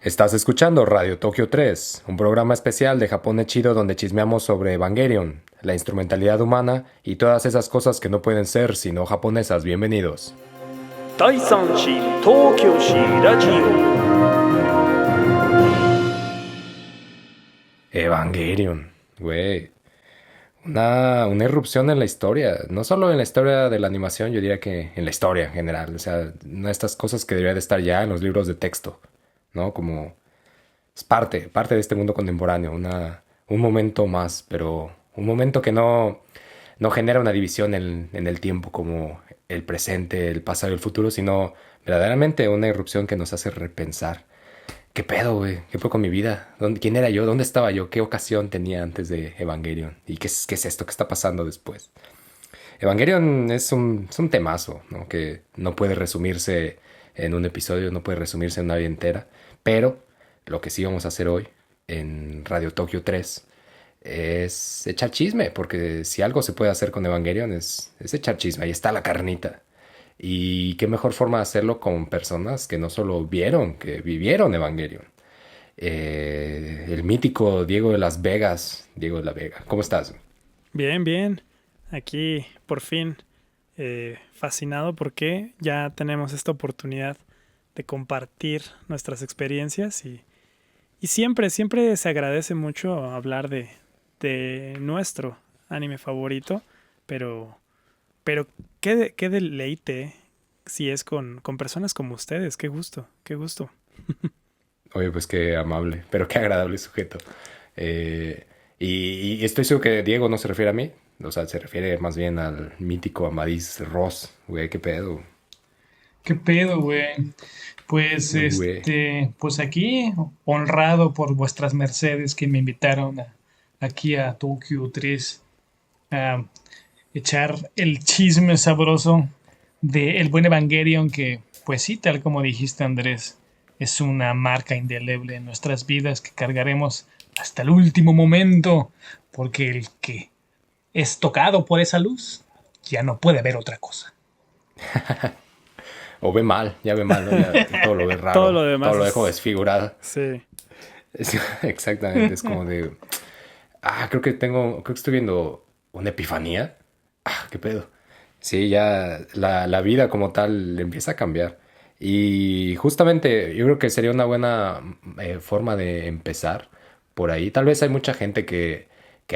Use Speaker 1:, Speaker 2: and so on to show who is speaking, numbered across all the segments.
Speaker 1: Estás escuchando Radio Tokio 3, un programa especial de Japón Echido donde chismeamos sobre Evangelion, la instrumentalidad humana y todas esas cosas que no pueden ser sino japonesas. Bienvenidos.
Speaker 2: 第三子東京市ラジオ
Speaker 1: Evangelion, güey. Una irrupción en la historia, no solo en la historia de la animación, yo diría que en la historia en general. O sea, una de estas cosas que debería de estar ya en los libros de texto, ¿no? Como es parte de este mundo contemporáneo, un momento más, pero un momento que no genera una división en el tiempo como el presente, el pasado y el futuro, sino verdaderamente una irrupción que nos hace repensar. ¿Qué pedo, güey? ¿Qué fue con mi vida? ¿Quién era yo? ¿Dónde estaba yo? ¿Qué ocasión tenía antes de Evangelion? ¿Y qué es esto? ¿Qué está pasando después? Evangelion es un temazo, ¿no? Que no puede resumirse en un episodio, no puede resumirse en una vida entera, pero lo que sí vamos a hacer hoy en Radio Tokio 3 es echar chisme, porque si algo se puede hacer con Evangelion es echar chisme, ahí está la carnita. Y qué mejor forma de hacerlo con personas que no solo vieron, que vivieron Evangelion. El mítico Diego de Las Vegas, Diego de la Vega, ¿cómo estás?
Speaker 3: Bien, bien. Aquí por fin fascinado porque ya tenemos esta oportunidad de compartir nuestras experiencias y siempre se agradece mucho hablar de nuestro anime favorito, pero, pero qué deleite si es con personas como ustedes. Qué gusto, qué gusto.
Speaker 1: Oye, pues qué amable, pero qué agradable sujeto. Eh, y estoy seguro que Diego no se refiere a mí, o sea, se refiere más bien al mítico Amadís Ross, güey, qué pedo.
Speaker 4: ¿Qué pedo, güey? Pues
Speaker 1: Güey.
Speaker 4: pues aquí, honrado por vuestras mercedes que me invitaron aquí a Tokyo 3 a echar el chisme sabroso de el buen Evangelion que, pues sí, tal como dijiste, Andrés, es una marca indeleble en nuestras vidas que cargaremos hasta el último momento, porque el que es tocado por esa luz ya no puede ver otra cosa.
Speaker 1: O ve mal, ya ve mal, ¿no? Ya todo lo ve
Speaker 3: Todo
Speaker 1: raro,
Speaker 3: lo
Speaker 1: todo
Speaker 3: demás
Speaker 1: lo dejo
Speaker 3: es...
Speaker 1: desfigurado.
Speaker 3: Sí.
Speaker 1: Exactamente, es como de, creo que estoy viendo una epifanía. ¿Qué pedo? Sí, ya la vida como tal empieza a cambiar. Y justamente yo creo que sería una buena forma de empezar por ahí. Tal vez hay mucha gente que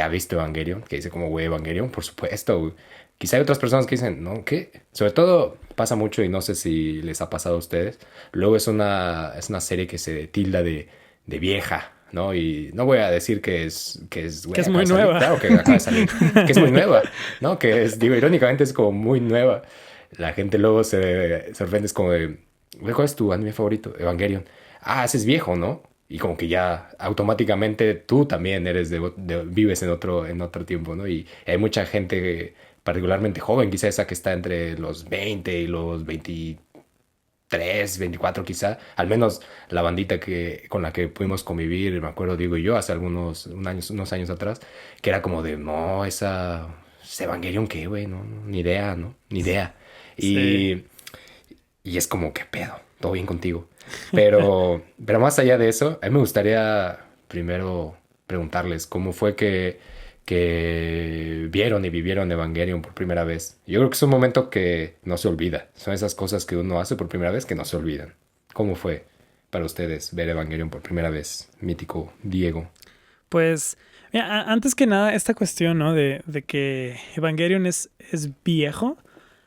Speaker 1: ha visto Evangelion, que dice como, güey, Evangelion, por supuesto, güey. Quizá hay otras personas que dicen, no, ¿qué? Sobre todo pasa mucho y no sé si les ha pasado a ustedes. Luego es una serie que se tilda de vieja, ¿no? Y no voy a decir
Speaker 3: Que
Speaker 1: güey,
Speaker 3: es
Speaker 1: acaba
Speaker 3: muy
Speaker 1: de salir.
Speaker 3: nueva.
Speaker 1: Claro que acaba de salir. Que es muy nueva, ¿no? Que es, digo, irónicamente es como muy nueva. La gente luego se sorprende, es como de, güey, ¿cuál es tu anime favorito? Evangelion. Ah, ese es viejo, ¿no? Y como que ya automáticamente tú también vives en otro tiempo, ¿no? Y hay mucha gente, particularmente joven, quizá esa que está entre los 20 y los 23, 24 quizá, al menos la bandita con la que pudimos convivir, me acuerdo, digo yo, hace unos años atrás, que era como de, no, ¿es Evangelion qué, güey? No, no, ni idea, ¿no? Ni idea.
Speaker 3: Sí.
Speaker 1: Y, y es como, ¿qué pedo? Todo bien contigo. Pero más allá de eso, a mí me gustaría primero preguntarles cómo fue que vieron y vivieron Evangelion por primera vez. Yo creo que es un momento que no se olvida. Son esas cosas que uno hace por primera vez que no se olvidan. ¿Cómo fue para ustedes ver Evangelion por primera vez, mítico Diego?
Speaker 3: Pues, mira, antes que nada, esta cuestión, ¿no? De que Evangelion es viejo,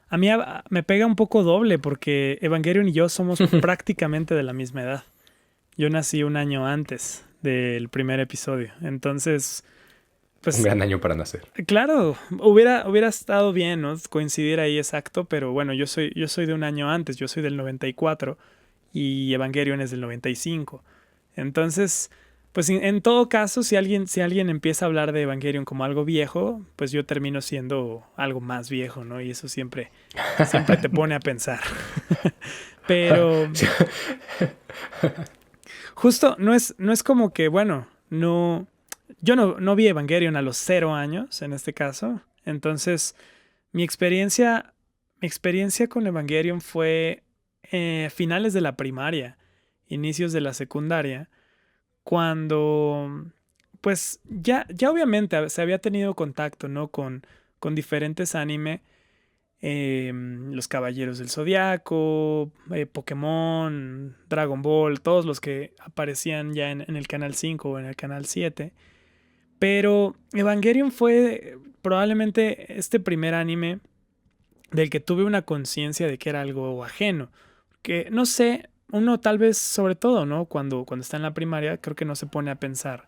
Speaker 3: a mí me pega un poco doble porque Evangelion y yo somos prácticamente de la misma edad. Yo nací un año antes del primer episodio. Entonces,
Speaker 1: Un
Speaker 3: pues,
Speaker 1: gran año para nacer.
Speaker 3: claro, hubiera estado bien, ¿no? Coincidir ahí exacto, pero bueno, yo soy de un año antes, yo soy del 94 y Evangelion es del 95. Entonces, pues en todo caso, si alguien empieza a hablar de Evangelion como algo viejo, pues yo termino siendo algo más viejo, ¿no? Y eso siempre te pone a pensar. Pero justo no es como que, bueno, yo no vi Evangelion a los 0 años en este caso. Entonces, mi experiencia con Evangelion fue finales de la primaria. inicios de la secundaria, cuando pues ya obviamente se había tenido contacto, ¿no? Con diferentes anime, los Caballeros del Zodiaco, Pokémon, Dragon Ball, todos los que aparecían ya en el Canal 5 o en el Canal 7. Pero Evangelion fue probablemente este primer anime del que tuve una conciencia de que era algo ajeno. Que no sé, uno tal vez, sobre todo, ¿no? Cuando está en la primaria, creo que no se pone a pensar,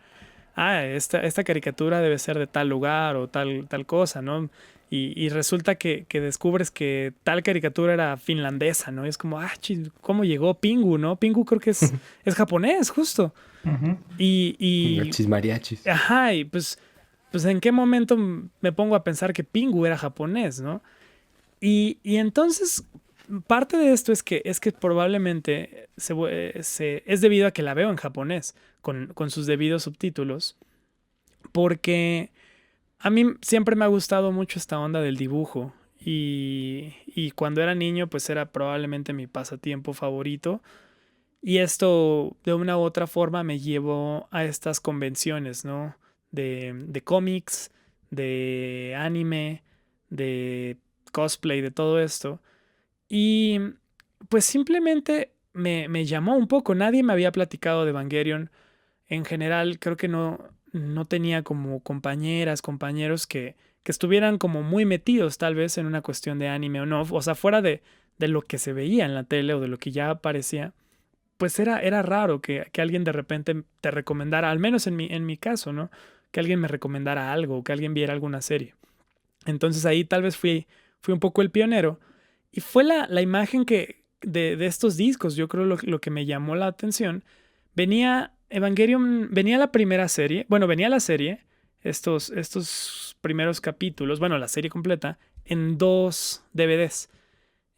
Speaker 3: esta caricatura debe ser de tal lugar o tal cosa, ¿no? Y resulta que descubres que tal caricatura era finlandesa, ¿no? Y es como, ¿cómo llegó Pingu, no? Pingu creo que es japonés, justo.
Speaker 4: Ujú.
Speaker 3: Y
Speaker 1: Mariachis.
Speaker 3: ajá, y pues en qué momento me pongo a pensar que Pingu era japonés, ¿no? Y entonces, parte de esto es que probablemente es debido a que la veo en japonés, con sus debidos subtítulos, porque a mí siempre me ha gustado mucho esta onda del dibujo, y cuando era niño, pues era probablemente mi pasatiempo favorito, y esto de una u otra forma me llevó a estas convenciones, ¿no? De cómics, de anime, de cosplay, de todo esto. Y pues simplemente me llamó un poco. Nadie me había platicado de Evangelion. En general, creo que no tenía como compañeros que estuvieran como muy metidos tal vez en una cuestión de anime o no. O sea, fuera de lo que se veía en la tele o de lo que ya aparecía, pues era raro que alguien de repente te recomendara, al menos en mi caso, ¿no? Que alguien me recomendara algo, que alguien viera alguna serie. Entonces ahí tal vez fui un poco el pionero. Y fue la imagen de estos discos, yo creo lo que me llamó la atención. Venía Evangelion, venía la primera serie, bueno, venía la serie, estos primeros capítulos, bueno, la serie completa, en 2 DVDs.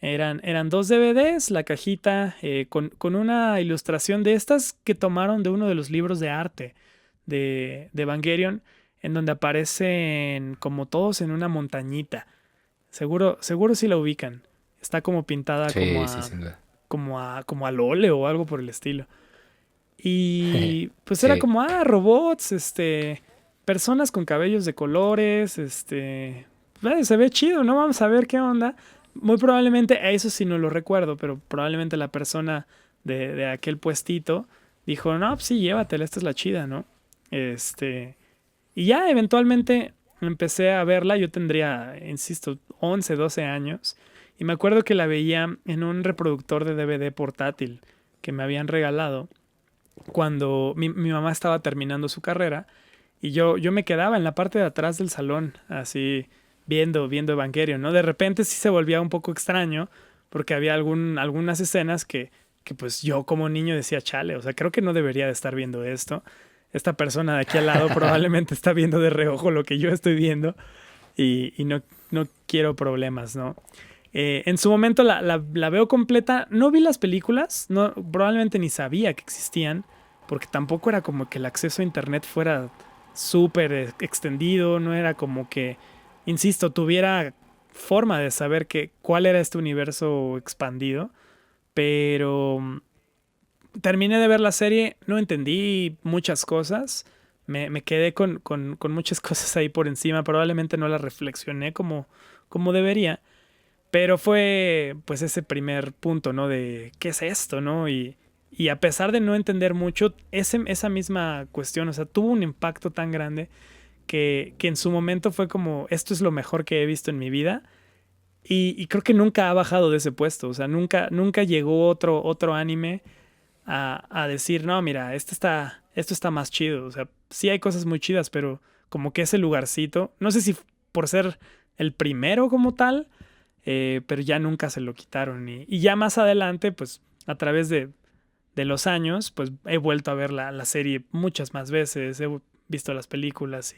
Speaker 3: Eran 2 DVDs, la cajita con una ilustración de estas que tomaron de uno de los libros de arte de Evangelion, en donde aparecen como todos en una montañita. Seguro sí la ubican. Está como pintada
Speaker 1: Sí, sí, sin duda.
Speaker 3: como al óleo o algo por el estilo. Y pues era
Speaker 1: Sí.
Speaker 3: como, robots, personas con cabellos de colores, se ve chido, ¿no? Vamos a ver qué onda. Muy probablemente, a eso sí no lo recuerdo, pero probablemente la persona de aquel puestito dijo, no, pues sí, llévatela, esta es la chida, ¿no? Y ya eventualmente empecé a verla, yo tendría, insisto, 11, 12 años, y me acuerdo que la veía en un reproductor de DVD portátil que me habían regalado cuando mi mamá estaba terminando su carrera, y yo me quedaba en la parte de atrás del salón, así viendo Evangelion, ¿no? De repente sí se volvía un poco extraño, porque había algunas escenas que pues yo como niño decía, chale, o sea, creo que no debería de estar viendo esto. Esta persona de aquí al lado probablemente está viendo de reojo lo que yo estoy viendo, y no quiero problemas, ¿no? En su momento la veo completa. No vi las películas, no, probablemente ni sabía que existían, porque tampoco era como que el acceso a internet fuera súper extendido, no era como que, insisto, tuviera forma de saber cuál era este universo expandido, pero terminé de ver la serie, no entendí muchas cosas, me quedé con muchas cosas ahí por encima, probablemente no las reflexioné como debería. Pero fue pues ese primer punto, ¿no? De ¿qué es esto, no? Y a pesar de no entender mucho, esa misma cuestión, o sea, tuvo un impacto tan grande que en su momento fue como, esto es lo mejor que he visto en mi vida. Y creo que nunca ha bajado de ese puesto. O sea, nunca llegó otro anime a decir, no, mira, esto está más chido. O sea, sí hay cosas muy chidas, pero como que ese lugarcito, no sé si por ser el primero como tal, pero ya nunca se lo quitaron. Y ya más adelante, pues a través de los años, pues he vuelto a ver la serie muchas más veces, he visto las películas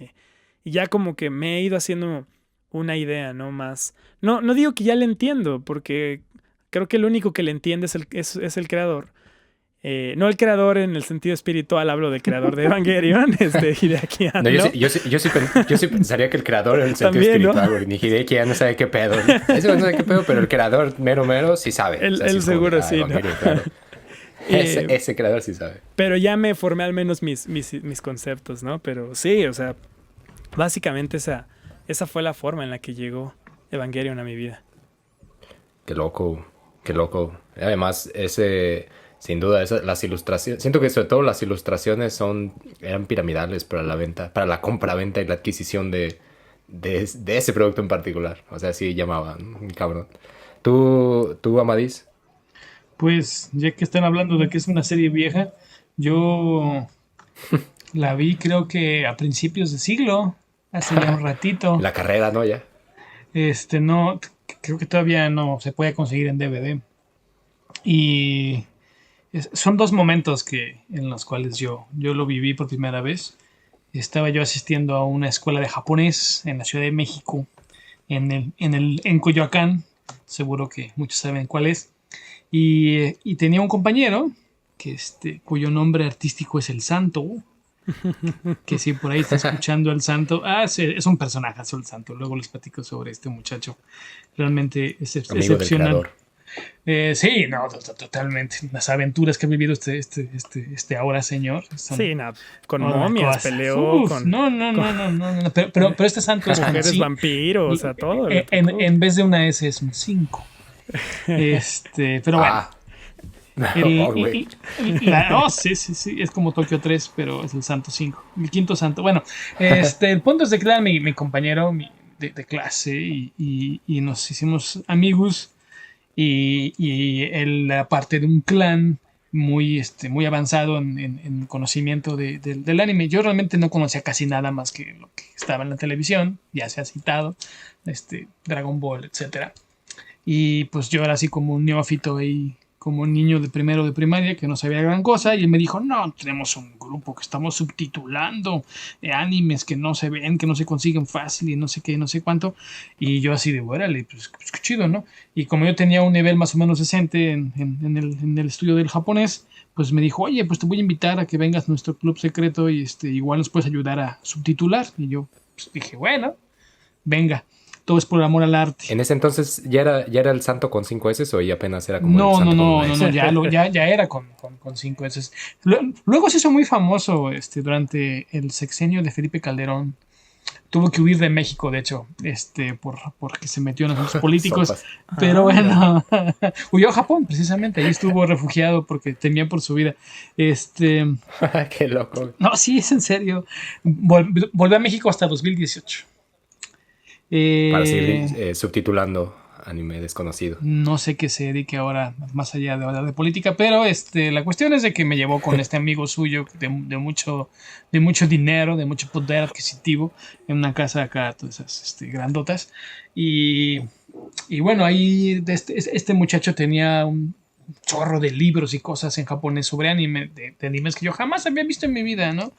Speaker 3: y ya como que me he ido haciendo una idea, ¿no? Más. No digo que ya le entiendo, porque creo que el único que le entiende es el creador. No el creador en el sentido espiritual, hablo del creador de Evangelion, Hideaki Anno.
Speaker 1: No, yo sí pensaría que el creador en el sentido
Speaker 3: También, ¿no?
Speaker 1: espiritual, güey. Ni Hideki ya no sabe qué pedo. Ese no sabe qué pedo, pero el creador mero sí sabe.
Speaker 3: Él
Speaker 1: O sea, sí es como
Speaker 3: seguro
Speaker 1: de,
Speaker 3: sí, ¿no?
Speaker 1: Evangelion, claro. Ese creador sí sabe.
Speaker 3: Pero ya me formé al menos mis conceptos, ¿no? Pero sí, o sea, básicamente esa fue la forma en la que llegó Evangelion a mi vida.
Speaker 1: Qué loco, qué loco. Además, sin duda, las ilustraciones, siento que sobre todo las ilustraciones eran piramidales para la venta, para la compra-venta y la adquisición de ese producto en particular. O sea, sí llamaban, cabrón. ¿Tú, Amadís?
Speaker 4: Pues ya que están hablando de que es una serie vieja, yo la vi creo que a principios de siglo, hace ya un ratito.
Speaker 1: La carrera, ¿no? Ya.
Speaker 4: No, creo que todavía no se puede conseguir en DVD. Y son dos momentos en los cuales yo lo viví por primera vez. Estaba yo asistiendo a una escuela de japonés en la Ciudad de México, en Coyoacán, seguro que muchos saben cuál es. Y tenía un compañero cuyo nombre artístico es El Santo, que si por ahí está escuchando El Santo, es un personaje, el Santo. Luego les platico sobre este muchacho. Realmente es
Speaker 1: Amigo del
Speaker 4: excepcional.
Speaker 1: creador.
Speaker 4: Sí, no, totalmente. Las aventuras que ha vivido este ahora señor.
Speaker 3: Sí, con
Speaker 4: una
Speaker 3: momias
Speaker 4: cosa.
Speaker 3: peleó,
Speaker 4: Uf,
Speaker 3: con
Speaker 4: no. Pero este santo es un
Speaker 3: mujeres
Speaker 4: 5.
Speaker 3: vampiros, o sea, todo. le tocó.
Speaker 4: En vez de una S es un 5. Pero bueno.
Speaker 1: Ah. Oh, güey.
Speaker 4: Sí, es como Tokio 3, pero es el Santo 5, el quinto santo. Bueno, el punto es de que era mi compañero de clase y nos hicimos amigos y él era parte de un clan muy avanzado en conocimiento del anime. Yo realmente no conocía casi nada más que lo que estaba en la televisión, ya se ha citado, Dragon Ball, etcétera. Y pues yo era así como un neófito ahí, como un niño de primero de primaria que no sabía gran cosa. Y él me dijo, no, tenemos un grupo que estamos subtitulando animes que no se ven, que no se consiguen fácil y no sé qué, no sé cuánto. Y yo así de, órale, pues qué chido, ¿no? Y como yo tenía un nivel más o menos decente en el estudio del japonés, pues me dijo, oye, pues te voy a invitar a que vengas a nuestro club secreto y igual nos puedes ayudar a subtitular. Y yo pues, dije, bueno, venga. Todo es por amor al arte.
Speaker 1: En ese entonces, ¿ya era el santo con 5 S o ya apenas era como el santo con una S?
Speaker 4: Ya era con 5 S. Luego se hizo muy famoso durante el sexenio de Felipe Calderón. Tuvo que huir de México, de hecho, porque se metió en asuntos políticos.
Speaker 1: Sopas.
Speaker 4: Pero bueno, huyó a Japón, precisamente. Ahí estuvo refugiado porque temía por su vida.
Speaker 1: Qué loco.
Speaker 4: No, sí, es en serio. Volvió a México hasta 2018.
Speaker 1: Para seguir subtitulando anime desconocido.
Speaker 4: No sé qué se dedique ahora, más allá de hablar de política, pero la cuestión es de que me llevó con este amigo suyo de mucho dinero, de mucho poder adquisitivo, en una casa acá, todas esas grandotas. Y bueno, ahí este muchacho tenía un chorro de libros y cosas en japonés sobre anime, de animes que yo jamás había visto en mi vida, ¿no?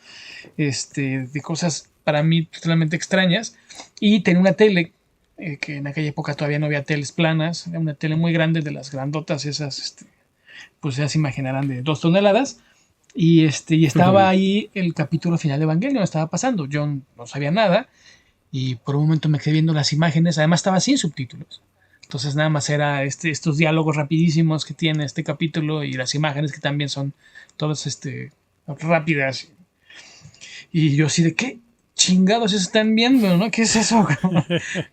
Speaker 4: De cosas para mí totalmente extrañas. Y tenía una tele, que en aquella época todavía no había teles planas, era una tele muy grande de las grandotas esas, pues ya se imaginarán, de 2 toneladas. Y estaba ahí el capítulo final de Evangelion, estaba pasando. Yo no sabía nada y por un momento me quedé viendo las imágenes, además estaba sin subtítulos. Entonces nada más era estos diálogos rapidísimos que tiene este capítulo y las imágenes que también son todas rápidas. Y yo así de, ¿qué chingados se están viendo, no? ¿Qué es eso?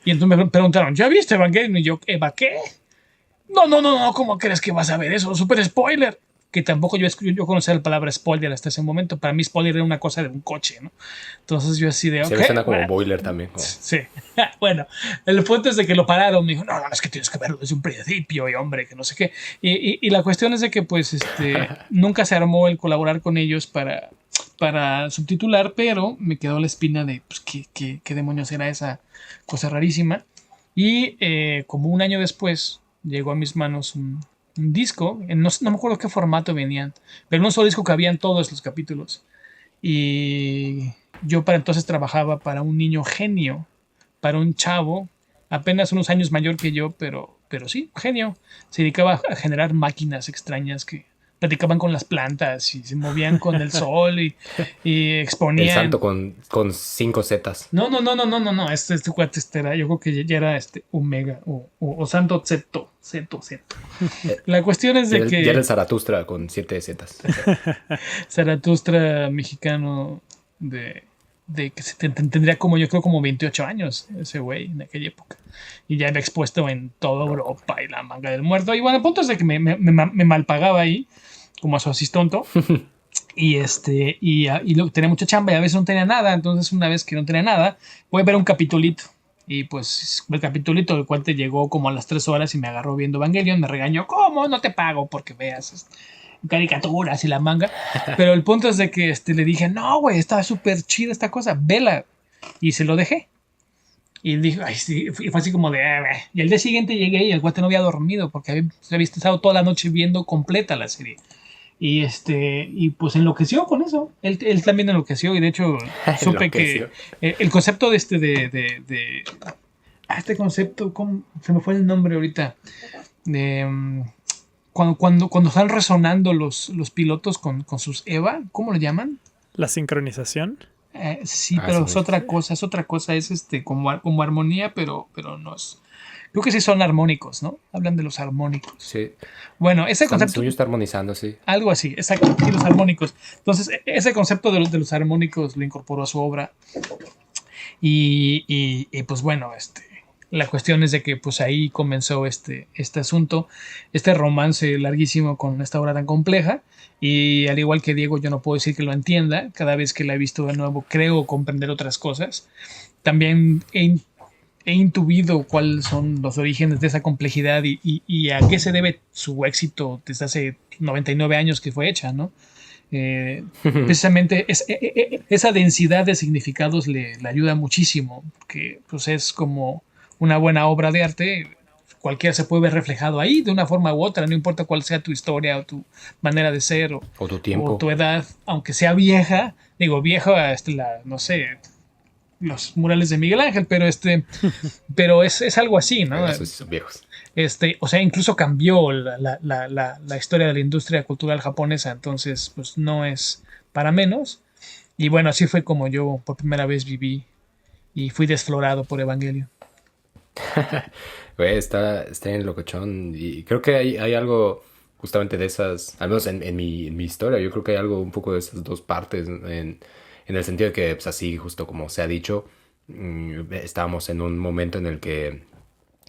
Speaker 4: Y entonces me preguntaron, ¿ya viste Evangelion? Y yo, ¿Eva qué? No, ¿cómo crees que vas a ver eso? Super spoiler. Que tampoco yo conocía la palabra spoiler hasta ese momento. Para mí spoiler era una cosa de un coche, ¿no? Entonces yo así de,
Speaker 1: Se
Speaker 4: ok.
Speaker 1: me suena como boiler también. Como...
Speaker 4: Sí. Bueno, el punto es de que lo pararon. Me dijo, no, es que tienes que verlo desde un principio y hombre, que no sé qué. Y la cuestión es de que pues nunca se armó el colaborar con ellos para subtitular, pero me quedó la espina de pues, ¿qué demonios era esa cosa rarísima. Y como un año después llegó a mis manos un disco, no me acuerdo qué formato venían, pero en un solo disco cabían todos los capítulos. Y yo para entonces trabajaba para un niño genio, para un chavo, apenas unos años mayor que yo, pero sí, genio. Se dedicaba a generar máquinas extrañas que platicaban con las plantas y se movían con el sol y
Speaker 1: El
Speaker 4: exponían.
Speaker 1: santo con 5 zetas.
Speaker 4: No. Este cuate era, yo creo que ya era Omega o Santo Zeto. La cuestión es de
Speaker 1: Ya era el
Speaker 4: que
Speaker 1: Zaratustra con 7 zetas.
Speaker 4: Zaratustra mexicano de que tendría como, yo creo, como 28 años ese güey en aquella época. Y ya había expuesto en toda Europa y la manga del muerto. Y bueno, el punto es de que me malpagaba ahí, como tonto. Y luego tenía mucha chamba y a veces no tenía nada. Entonces, una vez que no tenía nada, voy a ver un capitulito. Y pues el capitulito del cual te llegó como a las 3 horas y me agarró viendo Evangelion, me regañó, ¿cómo? No te pago porque veas caricaturas y la manga. Pero el punto es de que le dije, no, güey, está súper chida esta cosa, vela. Y se lo dejé. Y dijo, ay, sí, y fue así como de, y al día siguiente llegué y el cuate no había dormido porque había estado toda la noche viendo completa la serie. Y pues enloqueció con eso. Él también enloqueció y de hecho supe que
Speaker 1: Enloqueció.
Speaker 4: el concepto de este concepto, se me fue el nombre ahorita, de, cuando están resonando los pilotos con sus EVA, ¿cómo lo llaman?
Speaker 3: La sincronización.
Speaker 4: Sí,
Speaker 1: Ah,
Speaker 4: pero
Speaker 1: sí,
Speaker 4: es otra cosa, es como armonía, pero no es. Creo que sí son armónicos, ¿no? Hablan de los armónicos.
Speaker 1: Sí.
Speaker 4: Bueno, ese concepto,
Speaker 1: Según yo está armonizando, sí.
Speaker 4: algo así, exacto, y los armónicos. Entonces, ese concepto de los armónicos lo incorporó a su obra. Y pues bueno, la cuestión es de que pues ahí comenzó este asunto, este romance larguísimo con esta obra tan compleja. Y al igual que Diego, yo no puedo decir que lo entienda. Cada vez que la he visto de nuevo, creo comprender otras cosas. También he intuido cuáles son los orígenes de esa complejidad y a qué se debe su éxito desde hace 99 años que fue hecha, ¿no? Precisamente esa densidad de significados le ayuda muchísimo, que pues es como una buena obra de arte, cualquiera se puede ver reflejado ahí de una forma u otra, no importa cuál sea tu historia o tu manera de ser
Speaker 1: O tu
Speaker 4: o
Speaker 1: tiempo.
Speaker 4: tu edad, aunque sea vieja, digo vieja, no sé, los murales de Miguel Ángel, pero es algo así, ¿no?
Speaker 1: Esos son viejos.
Speaker 4: O sea, incluso cambió la historia de la industria cultural japonesa, entonces, pues no es para menos. Y bueno, así fue como yo por primera vez viví y fui desflorado por Evangelio.
Speaker 1: Güey, está en locochón. Y creo que hay algo justamente de esas, al menos en mi historia, yo creo que hay algo un poco de esas dos partes, ¿no? En el sentido de que, pues así, justo como se ha dicho, estábamos en un momento en el que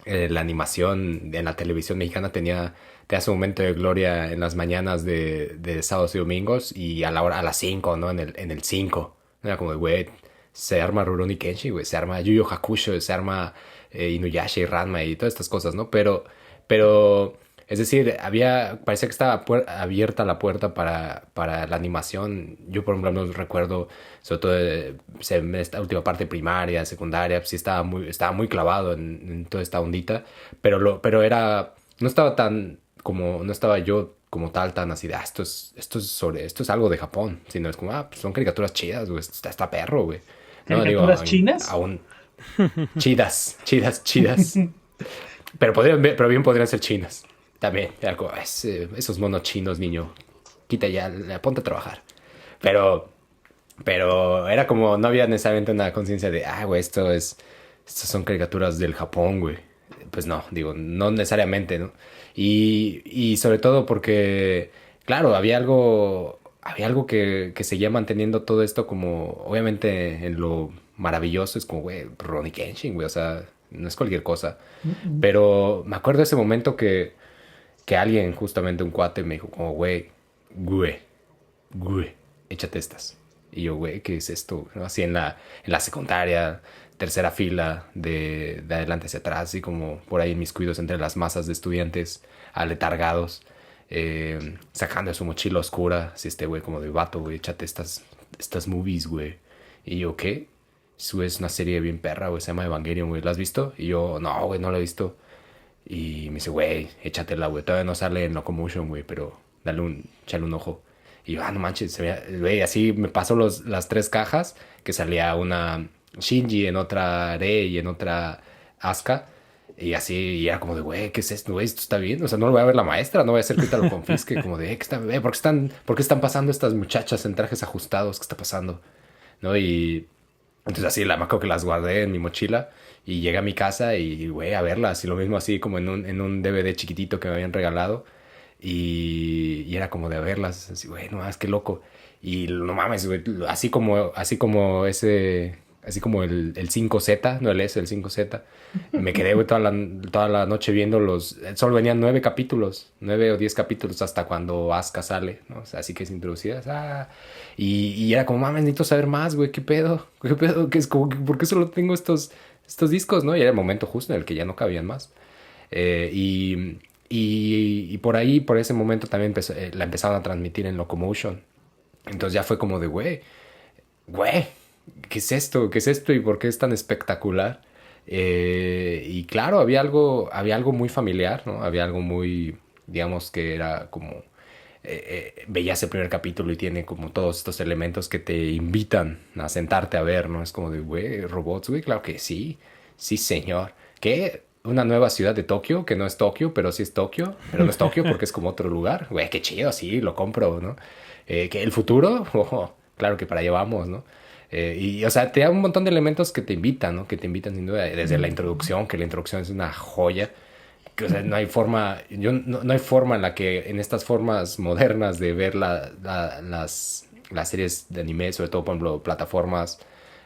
Speaker 1: la animación en la televisión mexicana tenía su momento de gloria en las mañanas de sábados y domingos y a las 5, ¿no? En el 5. Era como de, güey, se arma Rurouni Kenshin, güey, se arma Yu Yu Hakusho, se arma Inuyasha y Ranma y todas estas cosas, ¿no? Pero es decir, parecía que estaba abierta la puerta para la animación. Yo, por ejemplo, no recuerdo, sobre todo en esta última parte primaria, secundaria, pues sí estaba muy clavado en toda esta ondita, pero no estaba yo como tal tan así de, esto es algo de Japón, sino es como, pues son caricaturas chidas, güey, está perro, güey. No, digo,
Speaker 4: ¿Caricaturas chinas?
Speaker 1: aún chidas. Pero bien podrían ser chinas. También, algo, esos monos chinos, niño. Quita ya, ponte a trabajar. Pero era como, no había necesariamente una conciencia de, güey, estas son caricaturas del Japón, güey. Pues no, digo, no necesariamente, ¿no? Y sobre todo porque, claro, había algo que seguía manteniendo todo esto como, obviamente, en lo maravilloso. Es como, güey, Ronnie Kenshin, güey, o sea, no es cualquier cosa. Pero me acuerdo de ese momento que alguien, justamente un cuate, me dijo como, güey, échate estas. Y yo, güey, ¿qué es esto? ¿No? Así en la secundaria, tercera fila, de adelante hacia atrás, así como por ahí mis cuidos entre las masas de estudiantes aletargados, sacando de su mochila oscura, así güey, como de vato, güey, échate estas movies, güey. Y yo, ¿qué? Eso es una serie bien perra, güey, se llama Evangelion, güey, ¿la has visto? Y yo, no, güey, no la he visto. Y me dice, güey, échatela, güey. Todavía no sale en Locomotion, güey, pero échale un ojo. Y yo, no manches, güey, así me pasó las 3 cajas, que salía una Shinji, en otra Rei y en otra Asuka. Y así, y era como de, güey, ¿qué es esto, güey? ¿Esto está bien? O sea, no lo voy a ver la maestra, no voy a hacer que ahorita lo confisque. Como de, ¿qué está, por qué están pasando estas muchachas en trajes ajustados? ¿Qué está pasando? ¿No? Y entonces así, me acuerdo que las guardé en mi mochila y llegué a mi casa y, güey, a verlas. Y lo mismo así como en un DVD chiquitito que me habían regalado. Y era como de verlas, así, güey, no mames, qué loco. Y no mames, güey, así como el 5Z, no el S, el 5Z. Me quedé, güey, toda la noche viendo solo venían 9 capítulos, 9 o 10 capítulos hasta cuando Asuka sale, ¿no? O sea, así que es introducida. Y era como, mames, necesito saber más, güey, ¿qué pedo? ¿Qué pedo? ¿Qué es como, por qué solo tengo estos discos, no? Y era el momento justo en el que ya no cabían más. Y por ahí, por ese momento también la empezaron a transmitir en Locomotion. Entonces ya fue como de, güey, ¿qué es esto? ¿Qué es esto? ¿Y por qué es tan espectacular? Y claro, había algo muy familiar, ¿no? Había algo muy, digamos que era como, veías el primer capítulo y tiene como todos estos elementos que te invitan a sentarte a ver, ¿no? Es como de, güey, robots, güey, claro que sí, sí, señor. ¿Qué? Una nueva ciudad de Tokio, que no es Tokio, pero sí es Tokio, pero no es Tokio porque es como otro lugar. Güey, qué chido, sí, lo compro, ¿no? ¿Que el futuro? Oh, claro que para allá vamos, ¿no? O sea, te da un montón de elementos que te invitan, ¿no? Que te invitan sin duda, desde la introducción, que la introducción es una joya. Que, o sea, no hay forma, no hay forma en la que, en estas formas modernas de ver las series de anime, sobre todo, por ejemplo, plataformas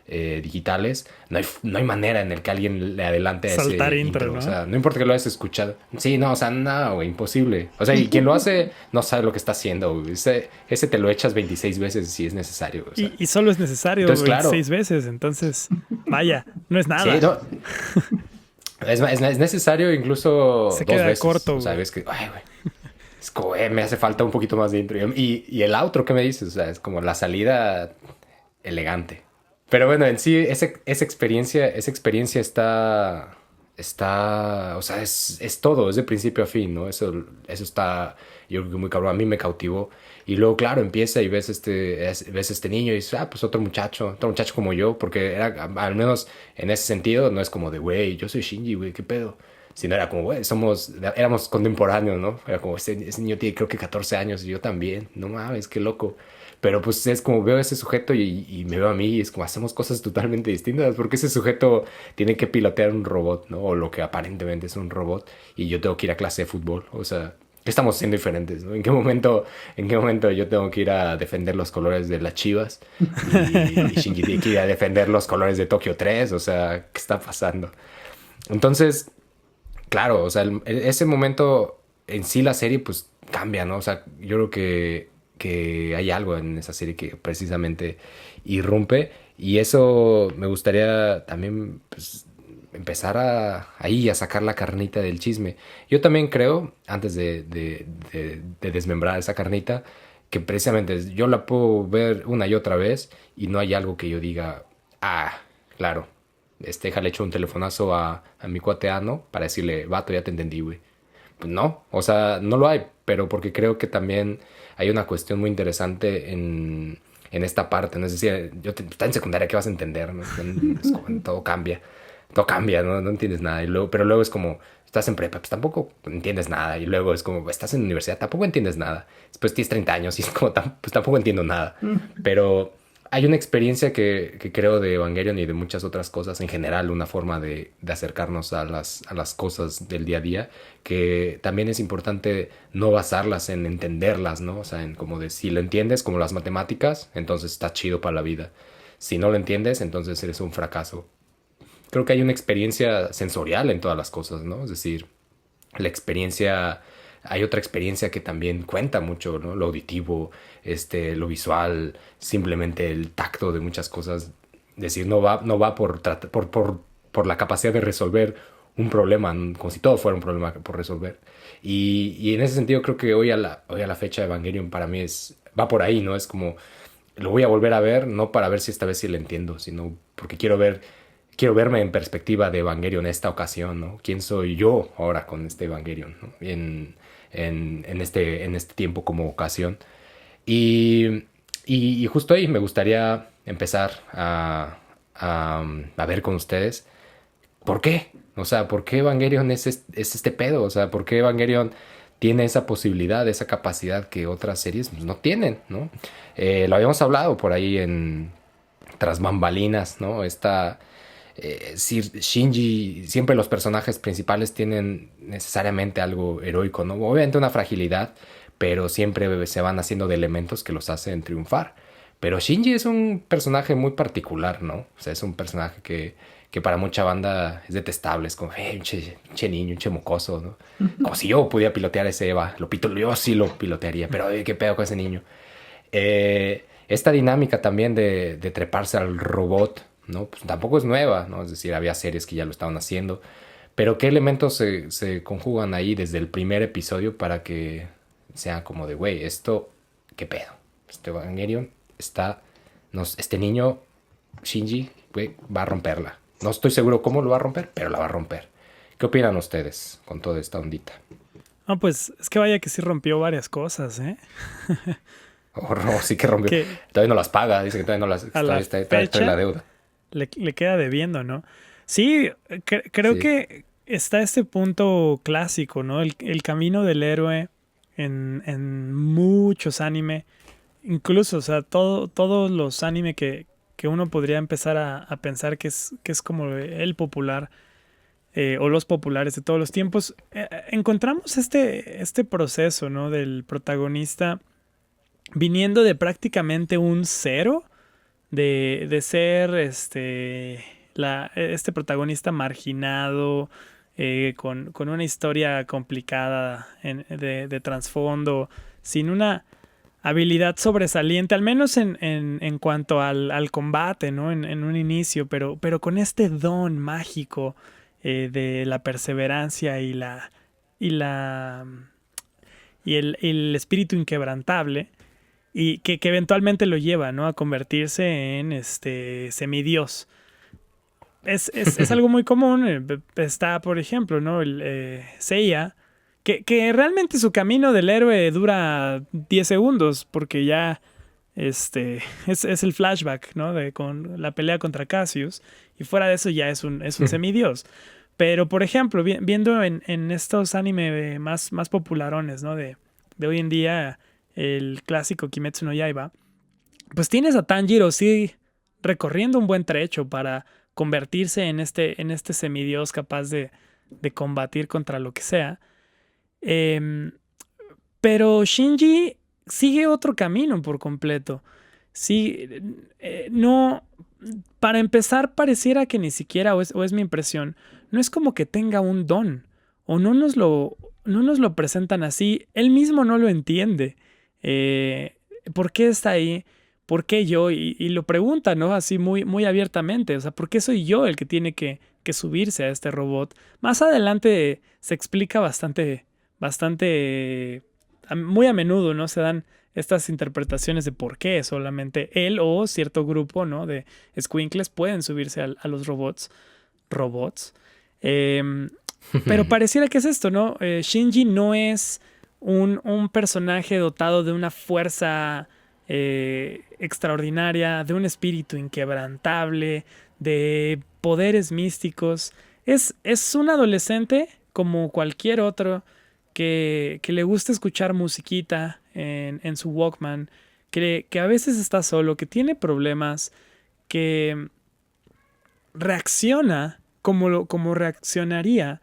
Speaker 1: digitales, no hay manera en el que alguien le adelante a
Speaker 3: Saltar
Speaker 1: ese
Speaker 3: intro,
Speaker 1: intro.
Speaker 3: ¿no?
Speaker 1: O sea, no importa que lo hayas escuchado. Sí, no, o sea, no, güey, imposible. O sea, y quien lo hace no sabe lo que está haciendo, güey. Ese te lo echas 26 veces si es necesario, o sea.
Speaker 3: Y solo es necesario
Speaker 1: Entonces, claro.
Speaker 3: 26 veces, entonces, vaya, no es
Speaker 1: Sí,
Speaker 3: nada.
Speaker 1: no, es necesario incluso
Speaker 3: Se
Speaker 1: 2
Speaker 3: queda
Speaker 1: veces.
Speaker 3: corto,
Speaker 1: O sea,
Speaker 3: güey.
Speaker 1: ves que, ay, güey. Es como, me hace falta un poquito más de intro. Y el outro, ¿qué me dices? O sea, es como la salida elegante. Pero bueno, en sí, esa experiencia o sea, es todo, es de principio a fin, ¿no? Eso está, yo creo que muy cabrón, a mí me cautivó. Y luego, claro, empieza y ves este niño y dices, pues otro muchacho como yo, porque era, al menos en ese sentido, no es como de, güey, yo soy Shinji, güey, ¿qué pedo? Sino era como, güey, éramos contemporáneos, ¿no? Era como, ese niño tiene creo que 14 años y yo también, no mames, qué loco. Pero pues es como veo a ese sujeto y me veo a mí y es como hacemos cosas totalmente distintas porque ese sujeto tiene que pilotear un robot, ¿no? O lo que aparentemente es un robot y yo tengo que ir a clase de fútbol. O sea, ¿qué estamos siendo diferentes, ¿no? En qué momento yo tengo que ir a defender los colores de las Chivas y Shinji tiene que ir a defender los colores de Tokio 3? O sea, ¿qué está pasando? Entonces, claro, o sea, ese momento en sí la serie pues cambia, ¿no? O sea, yo creo que hay algo en esa serie que precisamente irrumpe y eso me gustaría también pues, empezar ahí a sacar la carnita del chisme. Yo también creo, antes de desmembrar esa carnita, que precisamente yo la puedo ver una y otra vez y no hay algo que yo diga, claro, le echo un telefonazo a mi cuateano para decirle, vato, ya te entendí, güey. Pues no, o sea, no lo hay, pero porque creo que también hay una cuestión muy interesante en esta parte, ¿no? Es decir, está en secundaria, ¿qué vas a entender? ¿No? Es como, todo cambia, ¿no? No entiendes nada. Pero luego es como, estás en prepa, pues tampoco entiendes nada. Y luego es como, estás en universidad, tampoco entiendes nada. Después tienes 30 años y es como, pues tampoco entiendo nada. Pero hay una experiencia que creo de Evangelion y de muchas otras cosas, en general, una forma de acercarnos a las cosas del día a día, que también es importante no basarlas en entenderlas, ¿no? O sea, en como de si lo entiendes como las matemáticas, entonces está chido para la vida. Si no lo entiendes, entonces eres un fracaso. Creo que hay una experiencia sensorial en todas las cosas, ¿no? Es decir, hay otra experiencia que también cuenta mucho, ¿no? Lo auditivo, lo visual, simplemente el tacto de muchas cosas. Es decir, no va por la capacidad de resolver un problema, como si todo fuera un problema por resolver. Y en ese sentido creo que hoy a la fecha Evangelion para mí va por ahí, ¿no? Es como, lo voy a volver a ver, no para ver si esta vez sí lo entiendo, sino porque quiero verme en perspectiva de Evangelion en esta ocasión, ¿no? ¿Quién soy yo ahora con este Evangelion, ¿no? En este tiempo como ocasión. Y justo ahí me gustaría empezar a ver con ustedes. ¿Por qué? O sea, ¿por qué Evangelion es este pedo? O sea, ¿por qué Evangelion tiene esa posibilidad, esa capacidad que otras series pues, no tienen, ¿no? Lo habíamos hablado por ahí en tras bambalinas, ¿no? Shinji, siempre los personajes principales tienen necesariamente algo heroico, ¿no? Obviamente una fragilidad, pero siempre se van haciendo de elementos que los hacen triunfar. Pero Shinji es un personaje muy particular, ¿no? O sea, es un personaje que para mucha banda es detestable, es como, che niño, un che mocoso, ¿no? Como si yo pudiera pilotear ese Eva, yo sí lo pilotearía, pero qué pedo con ese niño. Esta dinámica también de treparse al robot, ¿no? Pues tampoco es nueva, ¿no? Es decir, había series que ya lo estaban haciendo, pero ¿qué elementos se conjugan ahí desde el primer episodio para que sea como de, güey, esto, qué pedo? Este Evangelion este niño, Shinji, güey, va a romperla. No estoy seguro cómo lo va a romper, pero la va a romper. ¿Qué opinan ustedes con toda esta ondita?
Speaker 3: No, pues es que vaya que sí rompió varias cosas, ¿eh?
Speaker 1: Oh, no, sí que rompió.
Speaker 3: Que
Speaker 1: Todavía no las paga, dice que todavía no las
Speaker 3: a la
Speaker 1: está en la
Speaker 3: fecha
Speaker 1: deuda.
Speaker 3: le queda debiendo, ¿no? Sí, creo
Speaker 1: Sí.
Speaker 3: que está este punto clásico, ¿no? El camino del héroe en muchos anime, incluso, o sea, todos los anime que uno podría empezar a pensar que es como el popular o los populares de todos los tiempos, encontramos este proceso, ¿no? Del protagonista viniendo de prácticamente un cero, de ser este protagonista marginado, con una historia complicada de trasfondo, sin una habilidad sobresaliente, al menos en cuanto al combate, ¿no? En un inicio, pero con este don mágico de la perseverancia y la y el espíritu inquebrantable y que eventualmente lo lleva, ¿no? A convertirse en este semidios. Es algo muy común. Está, por ejemplo, ¿no? El Seiya, que realmente su camino del héroe dura 10 segundos, porque ya es el flashback, ¿no? Con la pelea contra Cassius, y fuera de eso ya es un semidios. Pero, por ejemplo, viendo en estos anime más popularones, ¿no? De hoy en día, el clásico Kimetsu no Yaiba, pues tienes a Tanjiro, sí, recorriendo un buen trecho para convertirse en este semidios capaz de combatir contra lo que sea. Em, pero Shinji sigue otro camino por completo. Sí, no. Para empezar, pareciera que ni siquiera, o es mi impresión, no es como que tenga un don. O no nos lo presentan así. Él mismo no lo entiende. ¿Por qué está ahí? ¿Por qué yo? Y lo pregunta, ¿no? Así muy, muy abiertamente. O sea, ¿por qué soy yo el que tiene que subirse a este robot? Más adelante se explica bastante, muy a menudo, ¿no? Se dan estas interpretaciones de por qué solamente él o cierto grupo, ¿no? De squinkles pueden subirse a los robots. Em, pero pareciera que es esto, ¿no? Shinji no es un personaje dotado de una fuerza extraordinaria, de un espíritu inquebrantable, de poderes místicos. Es un adolescente como cualquier otro que le gusta escuchar musiquita en su Walkman, que a veces está solo, que tiene problemas, que reacciona como reaccionaría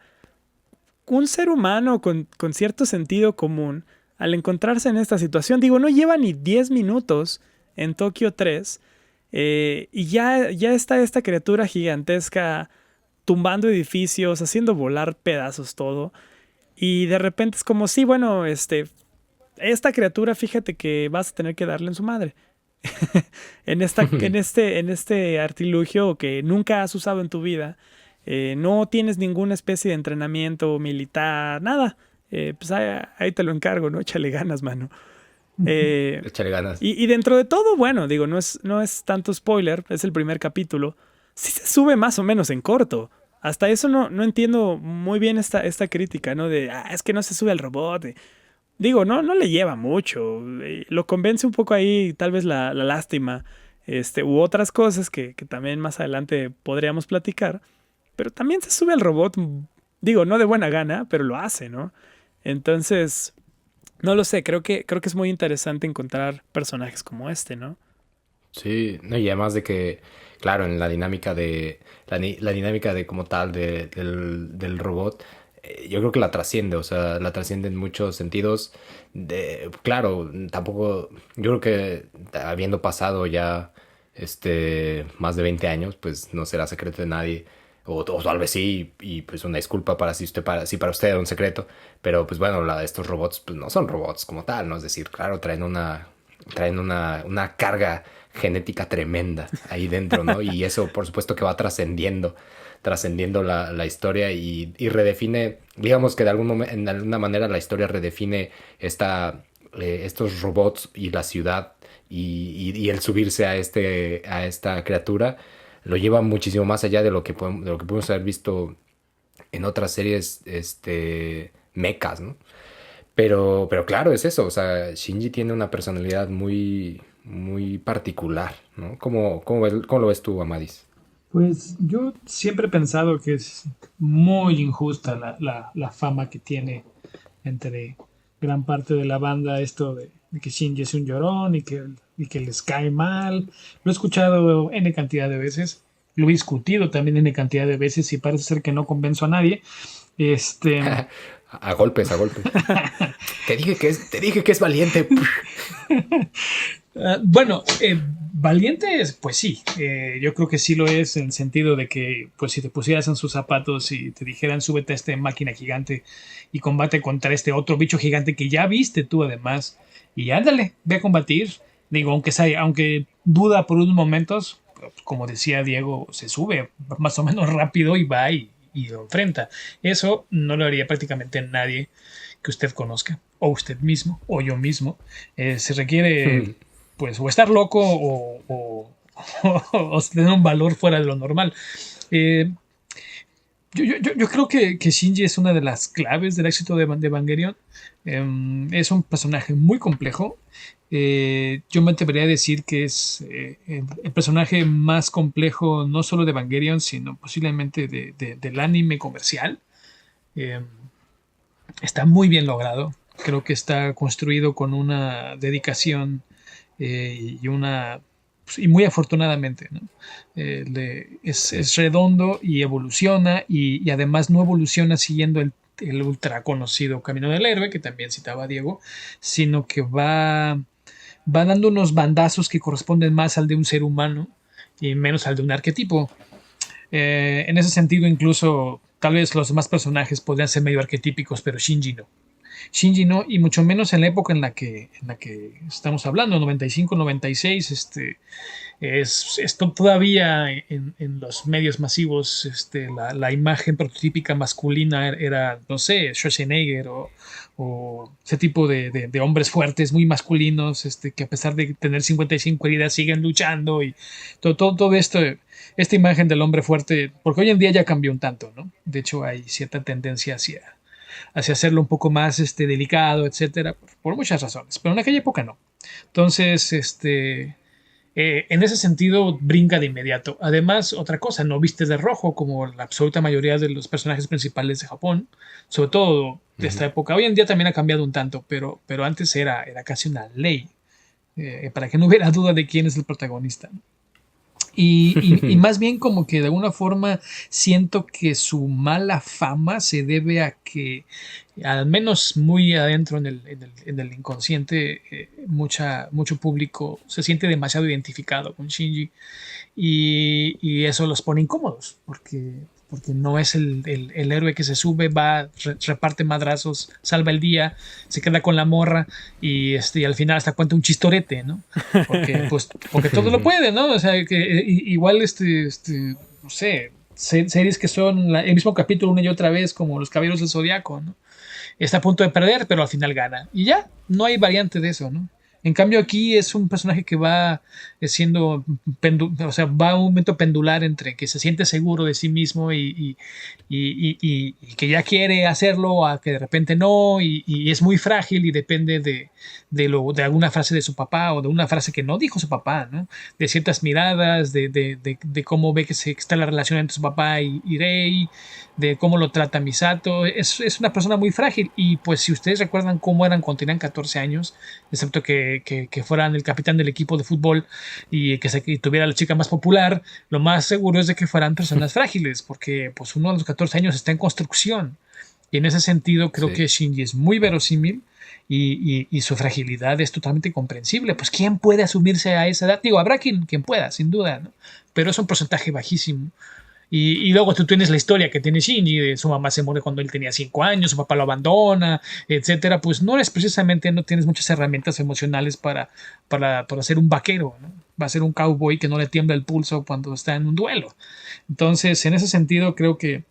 Speaker 3: un ser humano con cierto sentido común al encontrarse en esta situación. Digo, no lleva ni 10 minutos en Tokio 3 y ya está esta criatura gigantesca tumbando edificios, haciendo volar pedazos todo. Y de repente es como, sí, bueno, esta criatura, fíjate que vas a tener que darle en su madre. en este artilugio que nunca has usado en tu vida. No tienes ninguna especie de entrenamiento militar, nada. Pues ahí te lo encargo, ¿no? Échale ganas, mano. Eh,
Speaker 1: Échale ganas.
Speaker 3: y dentro de todo, bueno, digo, no es tanto spoiler, es el primer capítulo. Sí se sube más o menos en corto. Hasta eso no entiendo muy bien esta crítica, ¿no? Es que no se sube al robot. Digo, no le lleva mucho. Lo convence un poco ahí, tal vez la lástima, u otras cosas que también más adelante podríamos platicar. pero también se sube al robot, digo, no de buena gana, pero lo hace, ¿no? Entonces, no lo sé, creo que es muy interesante encontrar personajes como este, ¿no?
Speaker 1: Sí, no, y además de que, claro, en la dinámica de como tal del robot, yo creo que la trasciende, o sea, la trasciende en muchos sentidos. Claro, tampoco, yo creo que habiendo pasado ya más de 20 años, pues no será secreto de nadie. O tal vez sí, y pues una disculpa para si para usted era un secreto, pero pues bueno, estos robots pues no son robots como tal, ¿no? Es decir, claro, traen una carga genética tremenda ahí dentro, ¿no? Y eso, por supuesto, que va trascendiendo la historia y redefine, digamos que en alguna manera la historia redefine estos robots y la ciudad y el subirse a esta criatura lo lleva muchísimo más allá de lo que podemos haber visto en otras series, mechas, ¿no? Pero claro, es eso, o sea, Shinji tiene una personalidad muy, muy particular, ¿no? ¿Cómo lo ves tú, Amadis?
Speaker 4: Pues yo siempre he pensado que es muy injusta la fama que tiene entre gran parte de la banda esto de que Shinji es un llorón y que les cae mal. Lo he escuchado N cantidad de veces, lo he discutido también N cantidad de veces y parece ser que no convenzo a nadie. Este,
Speaker 1: A golpes, a golpes. Te dije que es valiente.
Speaker 4: Bueno, valiente es, pues sí, yo creo que sí lo es en el sentido de que, pues si te pusieras en sus zapatos y te dijeran súbete a esta máquina gigante y combate contra este otro bicho gigante que ya viste tú además, y ándale, ve a combatir, digo, aunque duda por unos momentos, como decía Diego, se sube más o menos rápido y va y lo enfrenta. Eso no lo haría prácticamente nadie que usted conozca, o usted mismo, o yo mismo. Se requiere pues o estar loco o tener un valor fuera de lo normal. Eh, yo creo que Shinji es una de las claves del éxito de Evangelion. Es un personaje muy complejo. Yo me atrevería a decir que es el personaje más complejo no solo de Evangelion, sino posiblemente del anime comercial. Eh, Está muy bien logrado. Creo que está construido con una dedicación y una y muy afortunadamente, ¿no? Es redondo y evoluciona y además no evoluciona siguiendo el ultra conocido camino del héroe que también citaba Diego, sino que va dando unos bandazos que corresponden más al de un ser humano y menos al de un arquetipo. En ese sentido, incluso tal vez los demás personajes podrían ser medio arquetípicos, pero Shinji no. Shinji no, y mucho menos en la época en la que estamos hablando, 95, 96, esto todavía en los medios masivos, la imagen prototípica masculina era, no sé, Schwarzenegger o ese tipo de hombres fuertes, muy masculinos, que a pesar de tener 55 heridas siguen luchando y todo esto, esta imagen del hombre fuerte, porque hoy en día ya cambió un tanto, ¿no? De hecho hay cierta tendencia hacia hacerlo un poco más delicado, etcétera, por muchas razones, pero en aquella época no. Entonces, en ese sentido, brinca de inmediato. Además, otra cosa, no viste de rojo como la absoluta mayoría de los personajes principales de Japón, sobre todo de esta época. Hoy en día también ha cambiado un tanto, pero antes era casi una ley, para que no hubiera duda de quién es el protagonista. Y más bien como que de alguna forma siento que su mala fama se debe a que, al menos muy adentro en el inconsciente, mucho público se siente demasiado identificado con Shinji y eso los pone incómodos porque no es el héroe que se sube, va, reparte madrazos, salva el día, se queda con la morra y al final hasta cuenta un chistorete, ¿no? Porque todo lo puede, ¿no? O sea, que igual no sé, series que son el mismo capítulo una y otra vez, como Los Caballeros del Zodiaco, ¿no? Está a punto de perder, pero al final gana. Y ya, no hay variante de eso, ¿no? En cambio aquí es un personaje que va siendo, o sea, va a un momento pendular entre que se siente seguro de sí mismo y que ya quiere hacerlo, a que de repente no, y es muy frágil y depende de alguna frase de su papá o de una frase que no dijo su papá, ¿no? De ciertas miradas, de cómo ve que está la relación entre su papá y Rey, de cómo lo trata Misato. Es una persona muy frágil y pues si ustedes recuerdan cómo eran cuando tenían 14 años, excepto que fueran el capitán del equipo de fútbol y que tuviera la chica más popular, lo más seguro es de que fueran personas frágiles, porque pues uno a los 14 años está en construcción. Y en ese sentido creo
Speaker 1: Sí.
Speaker 4: que Shinji es muy verosímil y su fragilidad es totalmente comprensible. Pues ¿quién puede asumirse a esa edad? Digo, habrá quien pueda, sin duda, ¿no? Pero es un porcentaje bajísimo. Y luego tú tienes la historia que tiene Shinji, de su mamá se muere cuando él tenía 5 años, su papá lo abandona, etcétera. Pues no eres precisamente, no tienes muchas herramientas emocionales para ser un vaquero, ¿no? Va a ser un cowboy que no le tiembla el pulso cuando está en un duelo. Entonces, en ese sentido, creo que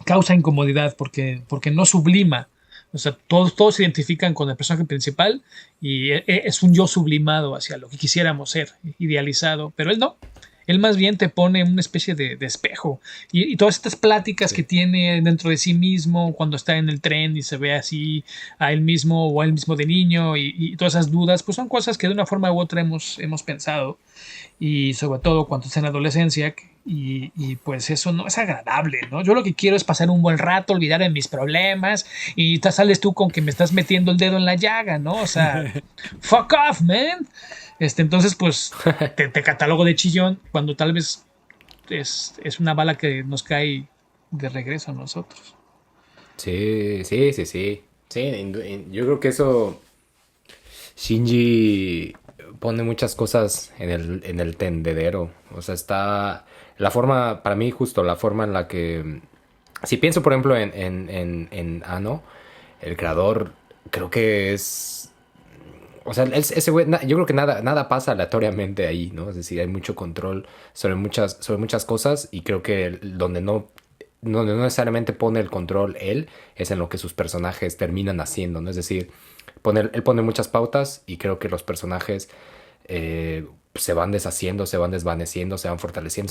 Speaker 4: causa incomodidad porque no sublima. O sea, todos se identifican con el personaje principal y es un yo sublimado hacia lo que quisiéramos ser, idealizado, pero él no. Él más bien te pone una especie de espejo. Y todas estas pláticas
Speaker 1: Sí.
Speaker 4: que tiene dentro de sí mismo cuando está en el tren y se ve así a él mismo o a él mismo de niño y todas esas dudas, pues son cosas que de una forma u otra hemos pensado y sobre todo cuando estás en la adolescencia pues eso no es agradable, ¿no? Yo lo que quiero es pasar un buen rato, olvidar de mis problemas y sales tú con que me estás metiendo el dedo en la llaga, ¿no? O sea, fuck off, man. Entonces, pues te catalogo de chillón cuando tal vez es una bala que nos cae de regreso a nosotros.
Speaker 1: Sí, sí, sí, sí. Sí, yo creo que eso Shinji pone muchas cosas en el tendedero. O sea, está la forma, para mí justo la forma en la que, si pienso por ejemplo en Ano, el creador, creo que es, o sea, ese güey, yo creo que nada pasa aleatoriamente ahí, ¿no? Es decir, hay mucho control sobre muchas cosas y creo que donde no necesariamente pone el control él, es en lo que sus personajes terminan haciendo, ¿no? Es decir, él pone muchas pautas y creo que los personajes se van deshaciendo, se van desvaneciendo, se van fortaleciendo,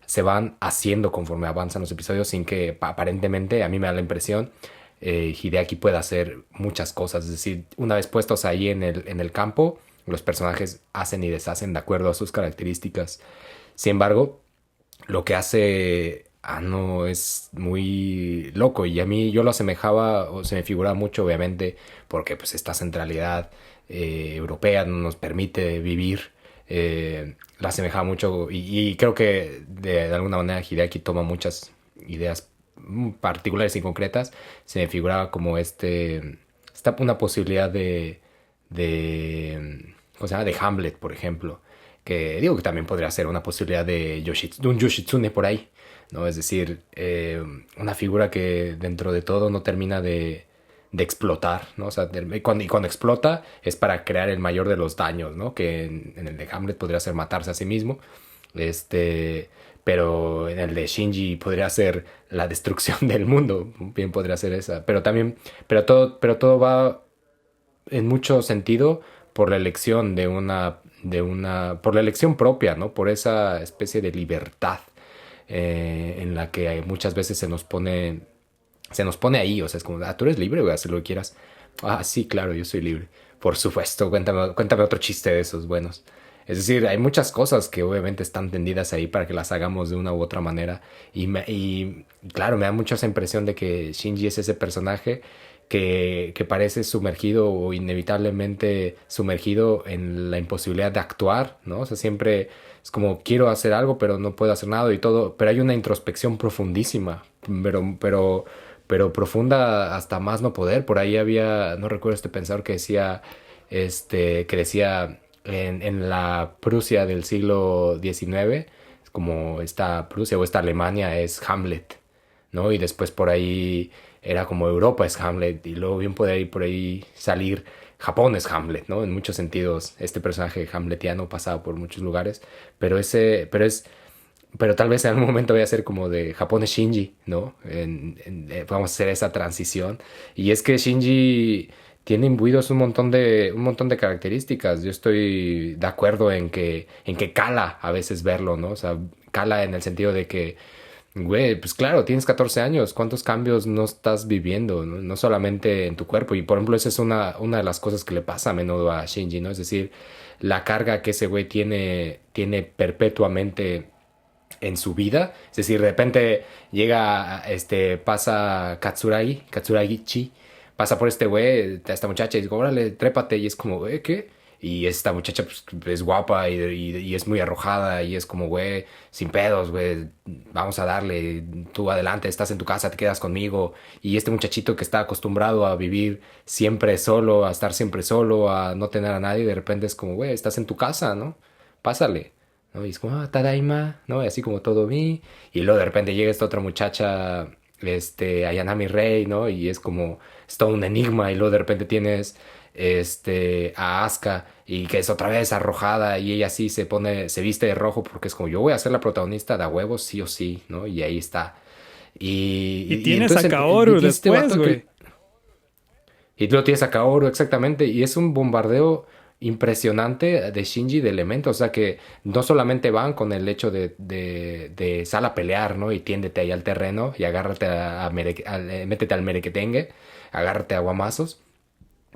Speaker 1: se van haciendo conforme avanzan los episodios sin que aparentemente, a mí me da la impresión, Hideaki pueda hacer muchas cosas. Es decir, una vez puestos ahí en el campo, los personajes hacen y deshacen de acuerdo a sus características. Sin embargo, lo que hace Ano es muy loco y a mí yo lo asemejaba o se me figuraba mucho obviamente porque pues esta centralidad europea no nos permite vivir, la asemejaba mucho y creo que de alguna manera Hideaki toma muchas ideas particulares y concretas. Se me figuraba como una posibilidad ¿cómo se llama? De Hamlet, por ejemplo, que digo que también podría ser una posibilidad de un Yoshitsune por ahí, ¿no? Es decir, una figura que dentro de todo no termina de explotar, ¿no? O sea, cuando explota es para crear el mayor de los daños, ¿no? Que en el de Hamlet podría ser matarse a sí mismo, pero en el de Shinji podría ser la destrucción del mundo, bien podría ser esa, pero también, pero todo va en mucho sentido por la elección por la elección propia, ¿no? Por esa especie de libertad en la que muchas veces se nos pone ahí, o sea, es como, tú eres libre, voy a hacer lo que quieras. Ah, sí, claro, yo soy libre. Por supuesto, cuéntame otro chiste de esos buenos. Es decir, hay muchas cosas que obviamente están tendidas ahí para que las hagamos de una u otra manera. Y claro, me da mucho esa impresión de que Shinji es ese personaje que parece sumergido o inevitablemente sumergido en la imposibilidad de actuar, ¿no? O sea, siempre es como quiero hacer algo, pero no puedo hacer nada y todo, pero hay una introspección profundísima, pero profunda hasta más no poder. Por ahí había, no recuerdo este pensador que decía en la Prusia del siglo XIX, como esta Prusia o esta Alemania es Hamlet, ¿no? Y después por ahí era como Europa es Hamlet y luego bien puede por ahí salir Japón es Hamlet, ¿no? En muchos sentidos este personaje hamletiano pasaba por muchos lugares, pero tal vez en algún momento vaya a ser como de Japón es Shinji, ¿no? Vamos a hacer esa transición. Y es que Shinji tiene imbuidos un montón de características. Yo estoy de acuerdo en que cala a veces verlo, ¿no? O sea, cala en el sentido de que, güey, pues claro, tienes 14 años, ¿cuántos cambios no estás viviendo? ¿No? No solamente en tu cuerpo. Y por ejemplo, esa es una de las cosas que le pasa a menudo a Shinji, ¿no? Es decir, la carga que ese güey tiene perpetuamente en su vida. Es decir, de repente pasa Katsuragi-chi, pasa por este güey, esta muchacha, y dice, órale, trépate, y es como, güey, ¿qué? Y esta muchacha pues, es guapa y es muy arrojada y es como, güey, sin pedos, güey, vamos a darle, tú adelante, estás en tu casa, te quedas conmigo. Y este muchachito que está acostumbrado a vivir siempre solo, a estar siempre solo, a no tener a nadie, de repente es como, güey, estás en tu casa, ¿no? Pásale. ¿No? Y es como, Tadaima, ¿no? Y así como todo vi. Y luego de repente llega esta otra muchacha, Ayanami Rei, ¿no? Y es todo un enigma. Y luego de repente tienes, a Asuka, y que es otra vez arrojada, y ella sí se viste de rojo porque es como, yo voy a ser la protagonista de a huevos, sí o sí, ¿no? Y ahí está. Y,
Speaker 3: Y
Speaker 1: y
Speaker 3: tienes a
Speaker 1: entonces,
Speaker 3: Kaoru
Speaker 1: y este
Speaker 3: después,
Speaker 1: vato
Speaker 3: güey.
Speaker 1: y luego tienes a Kaoru, exactamente, y es un bombardeo impresionante de Shinji de elementos, o sea que no solamente van con el hecho de sal a pelear, ¿no? Y tiéndete ahí al terreno y agárrate métete al merequetengue, agárrate a guamazos.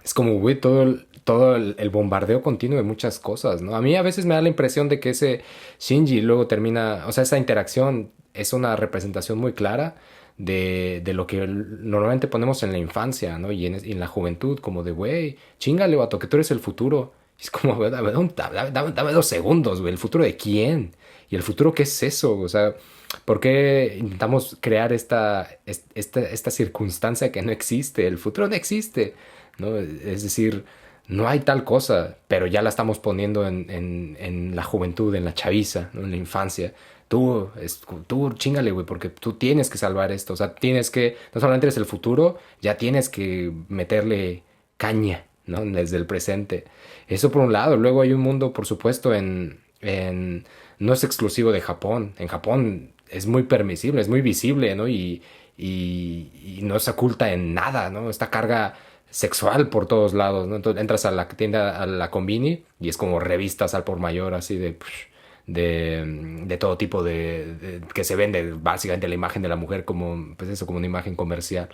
Speaker 1: Es como, güey, todo el bombardeo continuo de muchas cosas, ¿no? A mí a veces me da la impresión de que ese Shinji luego termina, o sea, esa interacción es una representación muy clara de lo que normalmente ponemos en la infancia, ¿no? Y en la juventud, como de, güey, chingale, vato, que tú eres el futuro. Y es como, güey, dame 2 segundos, güey, ¿el futuro de quién? ¿Y el futuro qué es eso? O sea, ¿por qué intentamos crear esta circunstancia que no existe? El futuro no existe, ¿no? Es decir, no hay tal cosa, pero ya la estamos poniendo en la juventud, en la chaviza, ¿no? En la infancia. Tú chingale, güey, porque tú tienes que salvar esto. O sea, no solamente eres el futuro, ya tienes que meterle caña, ¿no? Desde el presente. Eso por un lado. Luego hay un mundo, por supuesto, no es exclusivo de Japón. En Japón es muy permisible, es muy visible, ¿no? Y no se oculta en nada, ¿no? Esta carga sexual por todos lados, ¿no? Entonces entras a la tienda, a la Convini, y es como revistas al por mayor, así de todo tipo que se vende básicamente la imagen de la mujer como, pues eso, como una imagen comercial.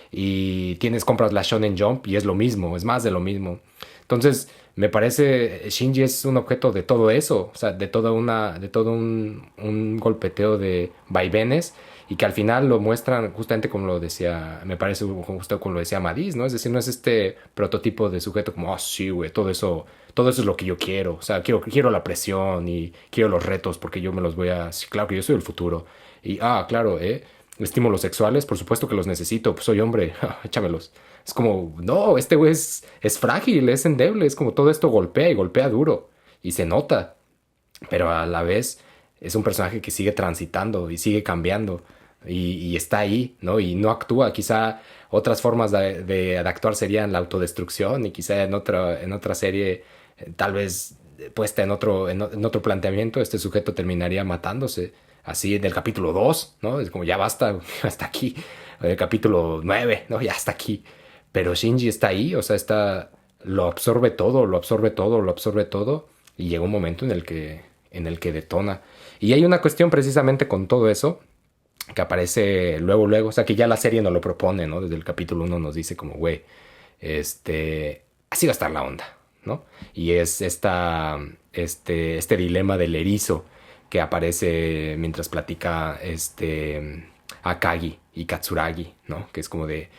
Speaker 1: Y compras la Shonen Jump y es lo mismo, es más de lo mismo. Entonces, me parece, Shinji es un objeto de todo eso, o sea, de todo un golpeteo de vaivenes y que al final lo muestran justamente como lo decía, me parece justo como lo decía Madis, ¿no? Es decir, no es este prototipo de sujeto como, oh, sí, güey, todo eso es lo que yo quiero, o sea, quiero la presión y quiero los retos porque yo me los voy a, sí, claro que yo soy el futuro. Y, claro, estímulos sexuales, por supuesto que los necesito, pues soy hombre, échamelos. Es como, no, este güey es frágil, es endeble, es como todo esto golpea y golpea duro y se nota, pero a la vez es un personaje que sigue transitando y sigue cambiando y está ahí, ¿no? Y no actúa, quizá otras formas de actuar serían la autodestrucción y quizá en otra serie, tal vez puesta en otro planteamiento, este sujeto terminaría matándose. Así en el capítulo 2, ¿no? Es como ya basta, hasta aquí. En el capítulo 9, ¿no? Ya hasta aquí. Pero Shinji está ahí, o sea, lo absorbe todo, lo absorbe todo, lo absorbe todo. Y llega un momento en el que detona. Y hay una cuestión precisamente con todo eso que aparece luego, luego. O sea, que ya la serie nos lo propone, ¿no? Desde el capítulo 1 nos dice como, güey, así va a estar la onda, ¿no? Y es este dilema del erizo que aparece mientras platica Akagi y Katsuragi, ¿no? Que es como que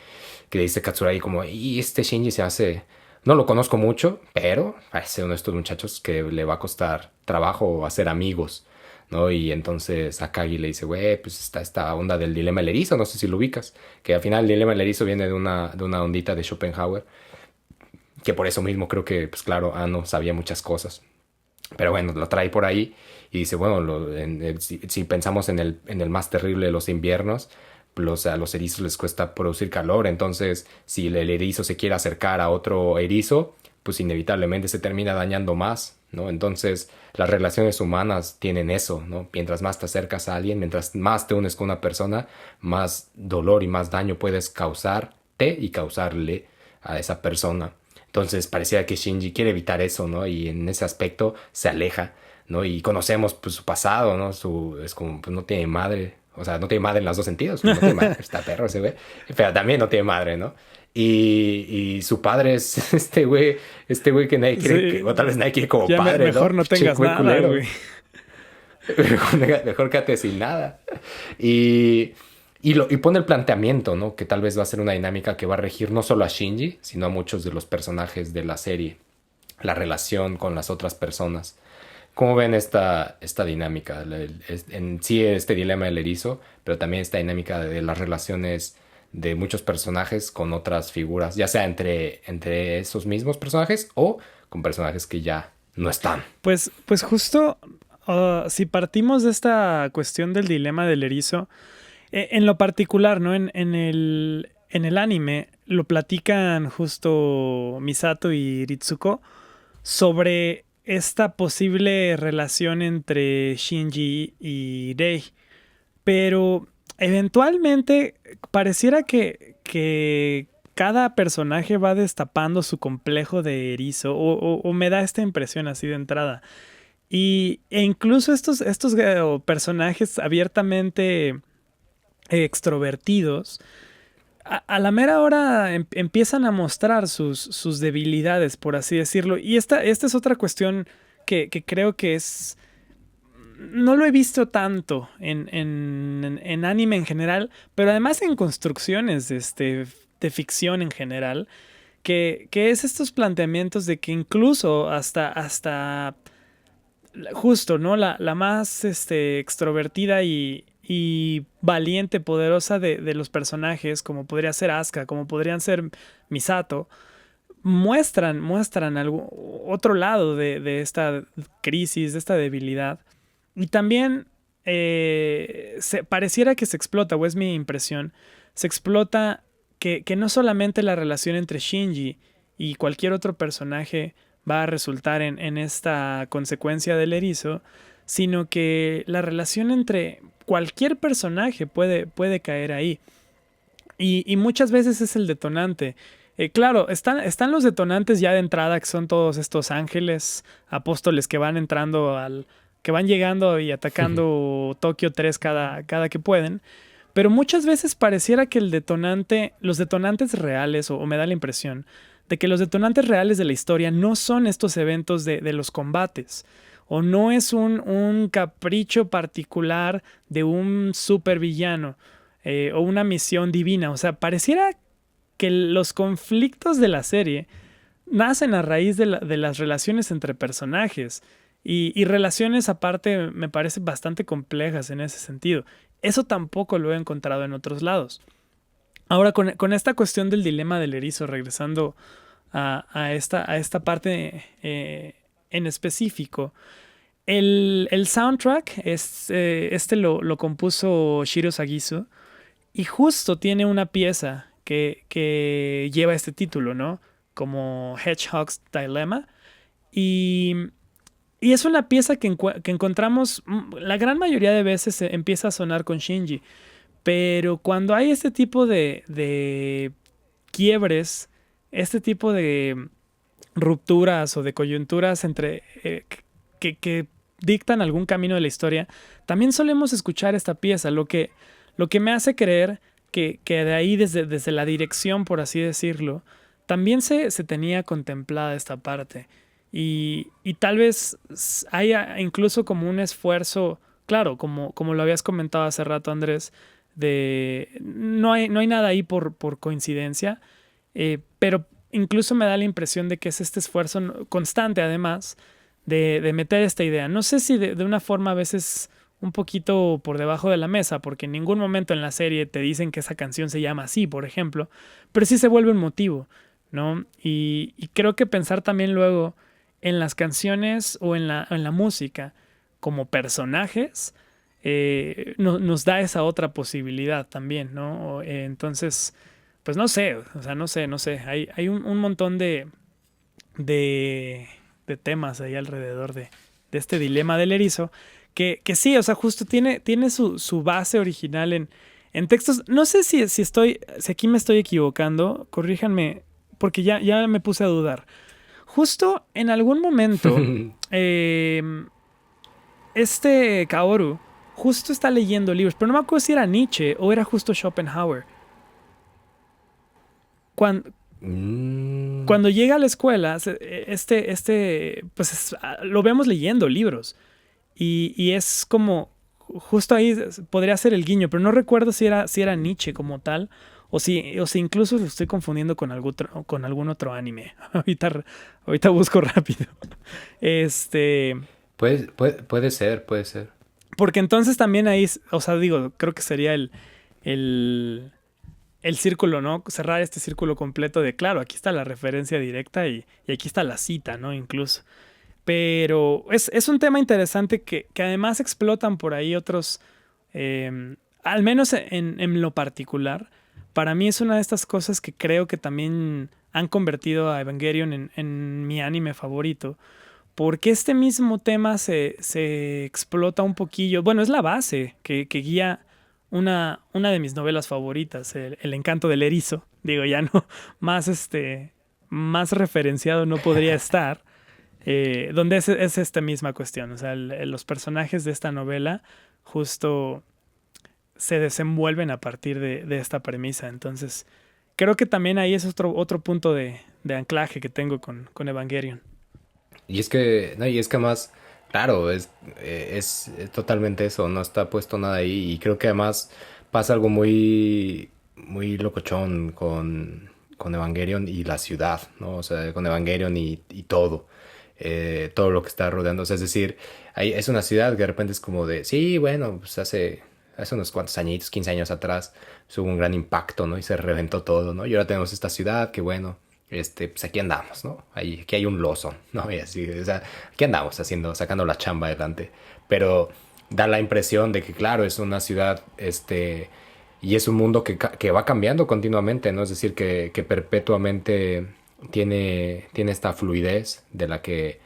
Speaker 1: dice Katsuragi como, y este Shinji se hace, no lo conozco mucho, pero parece uno de estos muchachos que le va a costar trabajo hacer amigos, ¿no? Y entonces Akagi le dice, güey, pues está esta onda del dilema del erizo, no sé si lo ubicas, que al final el dilema del erizo viene de una ondita de Schopenhauer, que por eso mismo creo que, pues claro, no sabía muchas cosas. Pero bueno, lo trae por ahí y dice, bueno, si pensamos en el más terrible de los inviernos, a los erizos les cuesta producir calor, entonces si el erizo se quiere acercar a otro erizo, pues inevitablemente se termina dañando más, ¿no? Entonces las relaciones humanas tienen eso, ¿no? Mientras más te acercas a alguien, mientras más te unes con una persona, más dolor y más daño puedes causarte y causarle a esa persona. Entonces parecía que Shinji quiere evitar eso, ¿no? Y en ese aspecto se aleja, ¿no? Y conocemos pues su pasado, ¿no? Es como, pues no tiene madre. O sea, no tiene madre en los dos sentidos. Pues, no tiene madre, está perro ese güey. Pero también no tiene madre, ¿no? Y su padre es este güey que nadie quiere,
Speaker 3: Sí.
Speaker 1: o tal vez nadie quiere como
Speaker 3: Ya
Speaker 1: padre,
Speaker 3: mejor no
Speaker 1: Pinche
Speaker 3: tengas
Speaker 1: güey
Speaker 3: nada,
Speaker 1: culero.
Speaker 3: güey.
Speaker 1: Mejor quédate sin nada. Y, y pone el planteamiento, ¿no? Que tal vez va a ser una dinámica que va a regir no solo a Shinji, sino a muchos de los personajes de la serie. La relación con las otras personas. ¿Cómo ven esta dinámica? En sí, este dilema del erizo, pero también esta dinámica de las relaciones de muchos personajes con otras figuras, ya sea entre esos mismos personajes o con personajes que ya no están.
Speaker 3: Pues justo si partimos de esta cuestión del dilema del erizo, en lo particular, ¿no? En el anime lo platican justo Misato y Ritsuko sobre esta posible relación entre Shinji y Rei. Pero eventualmente pareciera que cada personaje va destapando su complejo de erizo, o me da esta impresión así de entrada. E incluso estos personajes abiertamente extrovertidos, a la mera hora empiezan a mostrar sus debilidades, por así decirlo. Y esta es otra cuestión que creo que es... No lo he visto tanto en anime en general, pero además en construcciones de ficción en general, que es estos planteamientos de que incluso hasta justo, ¿no? La más extrovertida y valiente, poderosa de los personajes, como podría ser Asuka, como podrían ser Misato, muestran otro lado de esta crisis, de esta debilidad. Y también pareciera que se explota, o es mi impresión, se explota que no solamente la relación entre Shinji y cualquier otro personaje va a resultar en esta consecuencia del erizo, sino que la relación entre cualquier personaje puede caer ahí. Y muchas veces es el detonante. Claro, están los detonantes ya de entrada, que son todos estos ángeles, apóstoles que van entrando que van llegando y atacando Tokio 3 cada que pueden. Pero muchas veces pareciera que los detonantes reales, o me da la impresión, de que los detonantes reales de la historia no son estos eventos de los combates, o no es un capricho particular de un supervillano, o una misión divina. O sea, pareciera que los conflictos de la serie nacen a raíz de las relaciones entre personajes, y relaciones aparte me parecen bastante complejas en ese sentido. Eso tampoco lo he encontrado en otros lados. Ahora, con esta cuestión del dilema del erizo, regresando a esta parte en específico, el soundtrack lo compuso Shiro Sagisu, y justo tiene una pieza que lleva este título, ¿no? Como Hedgehog's Dilemma. Y es una pieza que encontramos la gran mayoría de veces empieza a sonar con Shinji. Pero cuando hay este tipo de quiebres, este tipo de rupturas o de coyunturas que dictan algún camino de la historia, también solemos escuchar esta pieza, lo que me hace creer que de ahí, desde la dirección, por así decirlo, también se tenía contemplada esta parte. Y tal vez haya incluso como un esfuerzo, claro, como lo habías comentado hace rato, Andrés, no hay nada ahí por coincidencia, pero incluso me da la impresión de que es este esfuerzo constante, además, de meter esta idea. No sé si de una forma a veces un poquito por debajo de la mesa, porque en ningún momento en la serie te dicen que esa canción se llama así, por ejemplo, pero sí se vuelve un motivo, ¿no? Y creo que pensar también luego en las canciones o en la música como personajes nos da esa otra posibilidad también, ¿no? Entonces, pues no sé, o sea, no sé. Hay un montón de temas ahí alrededor de este dilema del erizo, que sí, o sea, justo tiene su base original en textos. No sé si aquí me estoy equivocando, corríjanme porque ya me puse a dudar. Justo en algún momento, Kaoru justo está leyendo libros, pero no me acuerdo si era Nietzsche o era justo Schopenhauer. Cuando llega a la escuela, pues lo vemos leyendo libros. Y es como, justo ahí podría ser el guiño, pero no recuerdo si era Nietzsche como tal, o si incluso lo estoy confundiendo con algún otro anime. Ahorita busco rápido.
Speaker 1: Puede ser.
Speaker 3: Porque entonces también ahí, o sea, digo, creo que sería el círculo, ¿no? Cerrar este círculo completo de, claro, aquí está la referencia directa y aquí está la cita, ¿no? Incluso. Pero es un tema interesante que además explotan por ahí otros, al menos en lo particular. Para mí es una de estas cosas que creo que también han convertido a Evangelion en mi anime favorito. Porque este mismo tema se explota un poquillo. Bueno, es la base que guía una de mis novelas favoritas, El encanto del erizo. Digo, ya no, más referenciado no podría estar. Donde es esta misma cuestión. O sea, los personajes de esta novela justo se desenvuelven a partir de esta premisa. Entonces, creo que también ahí es otro punto de anclaje que tengo con Evangelion.
Speaker 1: Y es que más, claro, es totalmente eso, no está puesto nada ahí. Y creo que además pasa algo muy, muy locochón con Evangelion y la ciudad, ¿no? O sea, con Evangelion y todo. Todo lo que está rodeando. O sea, es decir, es una ciudad que de repente es como de, sí, bueno, pues hace unos cuantos añitos, 15 años atrás, pues hubo un gran impacto, ¿no? Y se reventó todo, ¿no? Y ahora tenemos esta ciudad que, bueno, pues aquí andamos, ¿no? Aquí hay un Lawson, ¿no? Y así, o sea, aquí andamos sacando la chamba adelante. Pero da la impresión de que, claro, es una ciudad, y es un mundo que va cambiando continuamente, ¿no? Es decir, que perpetuamente tiene esta fluidez de la que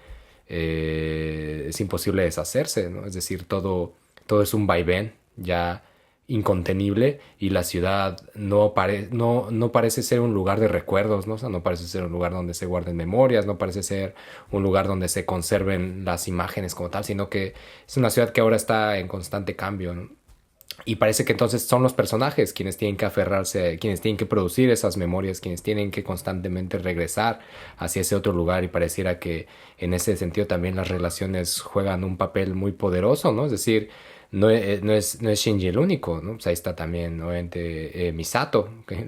Speaker 1: es imposible deshacerse, ¿no? Es decir, todo es un vaivén ya incontenible y la ciudad no parece ser un lugar de recuerdos, ¿no? O sea, no parece ser un lugar donde se guarden memorias, no parece ser un lugar donde se conserven las imágenes como tal, sino que es una ciudad que ahora está en constante cambio, ¿no? Y parece que entonces son los personajes quienes tienen que aferrarse, quienes tienen que producir esas memorias, quienes tienen que constantemente regresar hacia ese otro lugar y pareciera que en ese sentido también las relaciones juegan un papel muy poderoso, ¿no? Es decir, no es Shinji el único, ¿no? Pues ahí está también, obviamente, Misato, que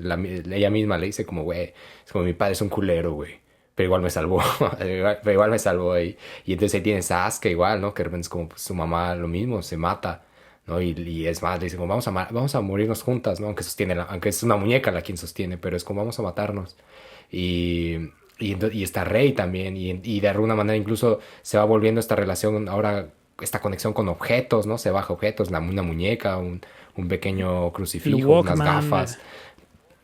Speaker 1: ella misma le dice como, güey, es como mi padre es un culero, güey. Pero igual me salvó, pero igual me salvó ahí. Y entonces ahí tienes a Asuka igual, ¿no? Que de repente es como pues, su mamá lo mismo, se mata. ¿No? Y es más, le dice como vamos a morirnos juntas, ¿no? Aunque es una muñeca la quien sostiene, pero es como vamos a matarnos. Y está Rey también, y de alguna manera incluso se va volviendo esta relación, ahora esta conexión con objetos, ¿no? Se baja objetos, una muñeca, un pequeño crucifijo, unas gafas,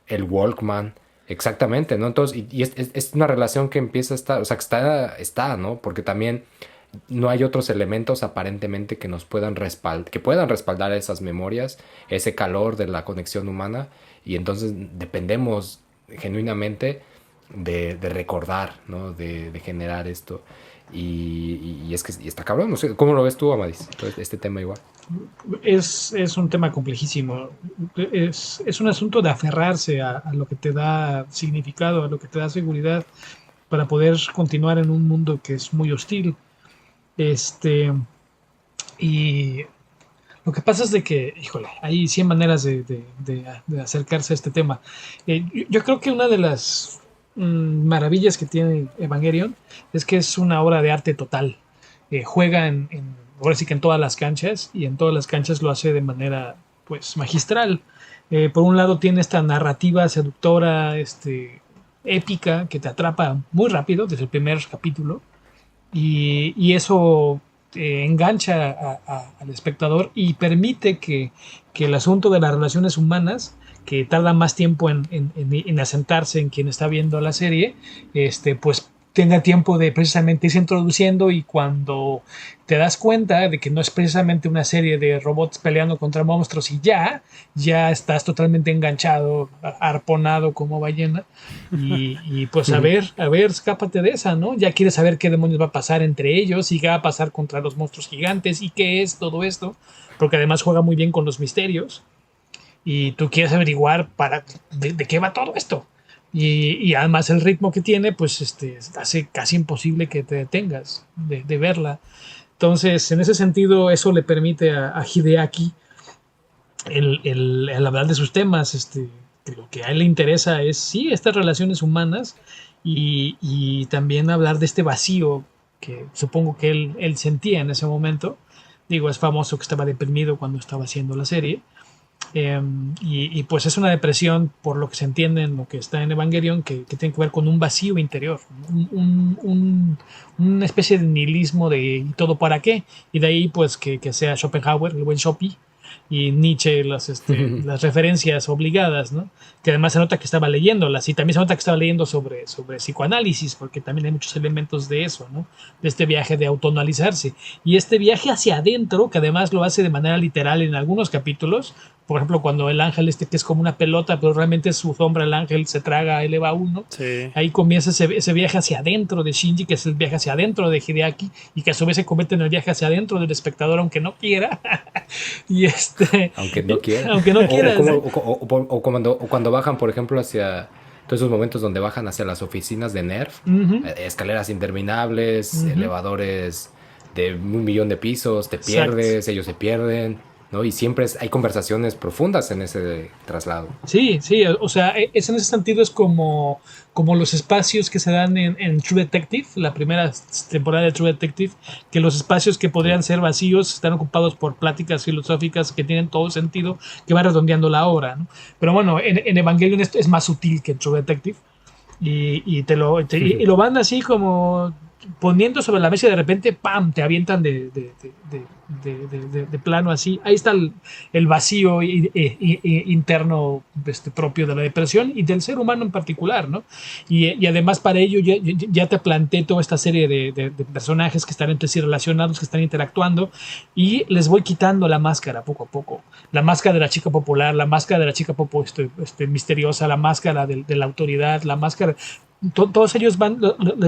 Speaker 1: el Walkman. Exactamente, ¿no? Entonces, y es una relación que empieza a estar, o sea, que está, ¿no? Porque también no hay otros elementos aparentemente que nos puedan respaldar esas memorias, ese calor de la conexión humana, y entonces dependemos genuinamente de recordar, ¿no? De generar esto. Y es que y está cabrón, no sé, ¿cómo lo ves tú, Amadis? Este tema igual.
Speaker 4: Es un tema complejísimo. Es un asunto de aferrarse a lo que te da significado, a lo que te da seguridad para poder continuar en un mundo que es muy hostil. Y lo que pasa es de que, híjole, hay 100 maneras de acercarse a este tema. Yo creo que una de las maravillas que tiene Evangelion es que es una obra de arte total. Juega ahora sí que en todas las canchas, y en todas las canchas lo hace de manera pues magistral. Por un lado tiene esta narrativa seductora, épica, que te atrapa muy rápido desde el primer capítulo. Y eso engancha al espectador y permite que el asunto de las relaciones humanas, que tarda más tiempo en asentarse en quien está viendo la serie, pues tenga tiempo de precisamente irse introduciendo, y cuando te das cuenta de que no es precisamente una serie de robots peleando contra monstruos y ya estás totalmente enganchado, arponado como ballena, y pues a ver, escápate de esa, ¿no? Ya quieres saber qué demonios va a pasar entre ellos y qué va a pasar contra los monstruos gigantes y qué es todo esto, porque además juega muy bien con los misterios y tú quieres averiguar de qué va todo esto. Y además el ritmo que tiene, pues hace casi imposible que te detengas de verla. Entonces, en ese sentido, eso le permite a Hideaki el hablar de sus temas. Que lo que a él le interesa es, sí, estas relaciones humanas, y también hablar de este vacío que supongo que él sentía en ese momento. Digo, es famoso que estaba deprimido cuando estaba haciendo la serie. Y pues es una depresión, por lo que se entiende en lo que está en Evangelion, que tiene que ver con un vacío interior, una especie de nihilismo de ¿y todo para qué? Y de ahí pues que sea Schopenhauer, el buen Shopi, y Nietzsche, las referencias obligadas, ¿no? Que además se nota que estaba leyéndolas, y también se nota que estaba leyendo sobre psicoanálisis, porque también hay muchos elementos de eso, ¿no? De este viaje de autoanalizarse. Y este viaje hacia adentro, que además lo hace de manera literal en algunos capítulos. Por ejemplo, cuando el ángel que es como una pelota, pero realmente es su sombra, el ángel se traga el Eva 1.
Speaker 3: Sí.
Speaker 4: Ahí comienza ese viaje hacia adentro de Shinji, que es el viaje hacia adentro de Hideaki, y que a su vez se convierte en el viaje hacia adentro del espectador, aunque no quiera. y
Speaker 1: Aunque no quiera.
Speaker 4: Aunque no quiera.
Speaker 1: O cuando bajan, por ejemplo, hacia todos esos momentos donde bajan hacia las oficinas de Nerf, escaleras interminables, elevadores de 1 millón de pisos, te pierdes, ellos se pierden, ¿no? Y siempre hay conversaciones profundas en ese traslado.
Speaker 4: Sí, o sea, en ese sentido es como los espacios que se dan en True Detective, la primera temporada de True Detective, que los espacios que podrían ser vacíos están ocupados por pláticas filosóficas que tienen todo sentido, que van redondeando la obra, ¿no? Pero bueno, en Evangelion esto es más sutil que en True Detective, y lo van así como poniendo sobre la mesa, y de repente, ¡pam!, te avientan de plano así. Ahí está el vacío interno propio de la depresión y del ser humano en particular, ¿no? Y además para ello ya te planteé toda esta serie de personajes que están entre sí relacionados, que están interactuando, y les voy quitando la máscara poco a poco. La máscara de la chica popular, la máscara de la chica misteriosa, la máscara de la autoridad, la máscara... Todos ellos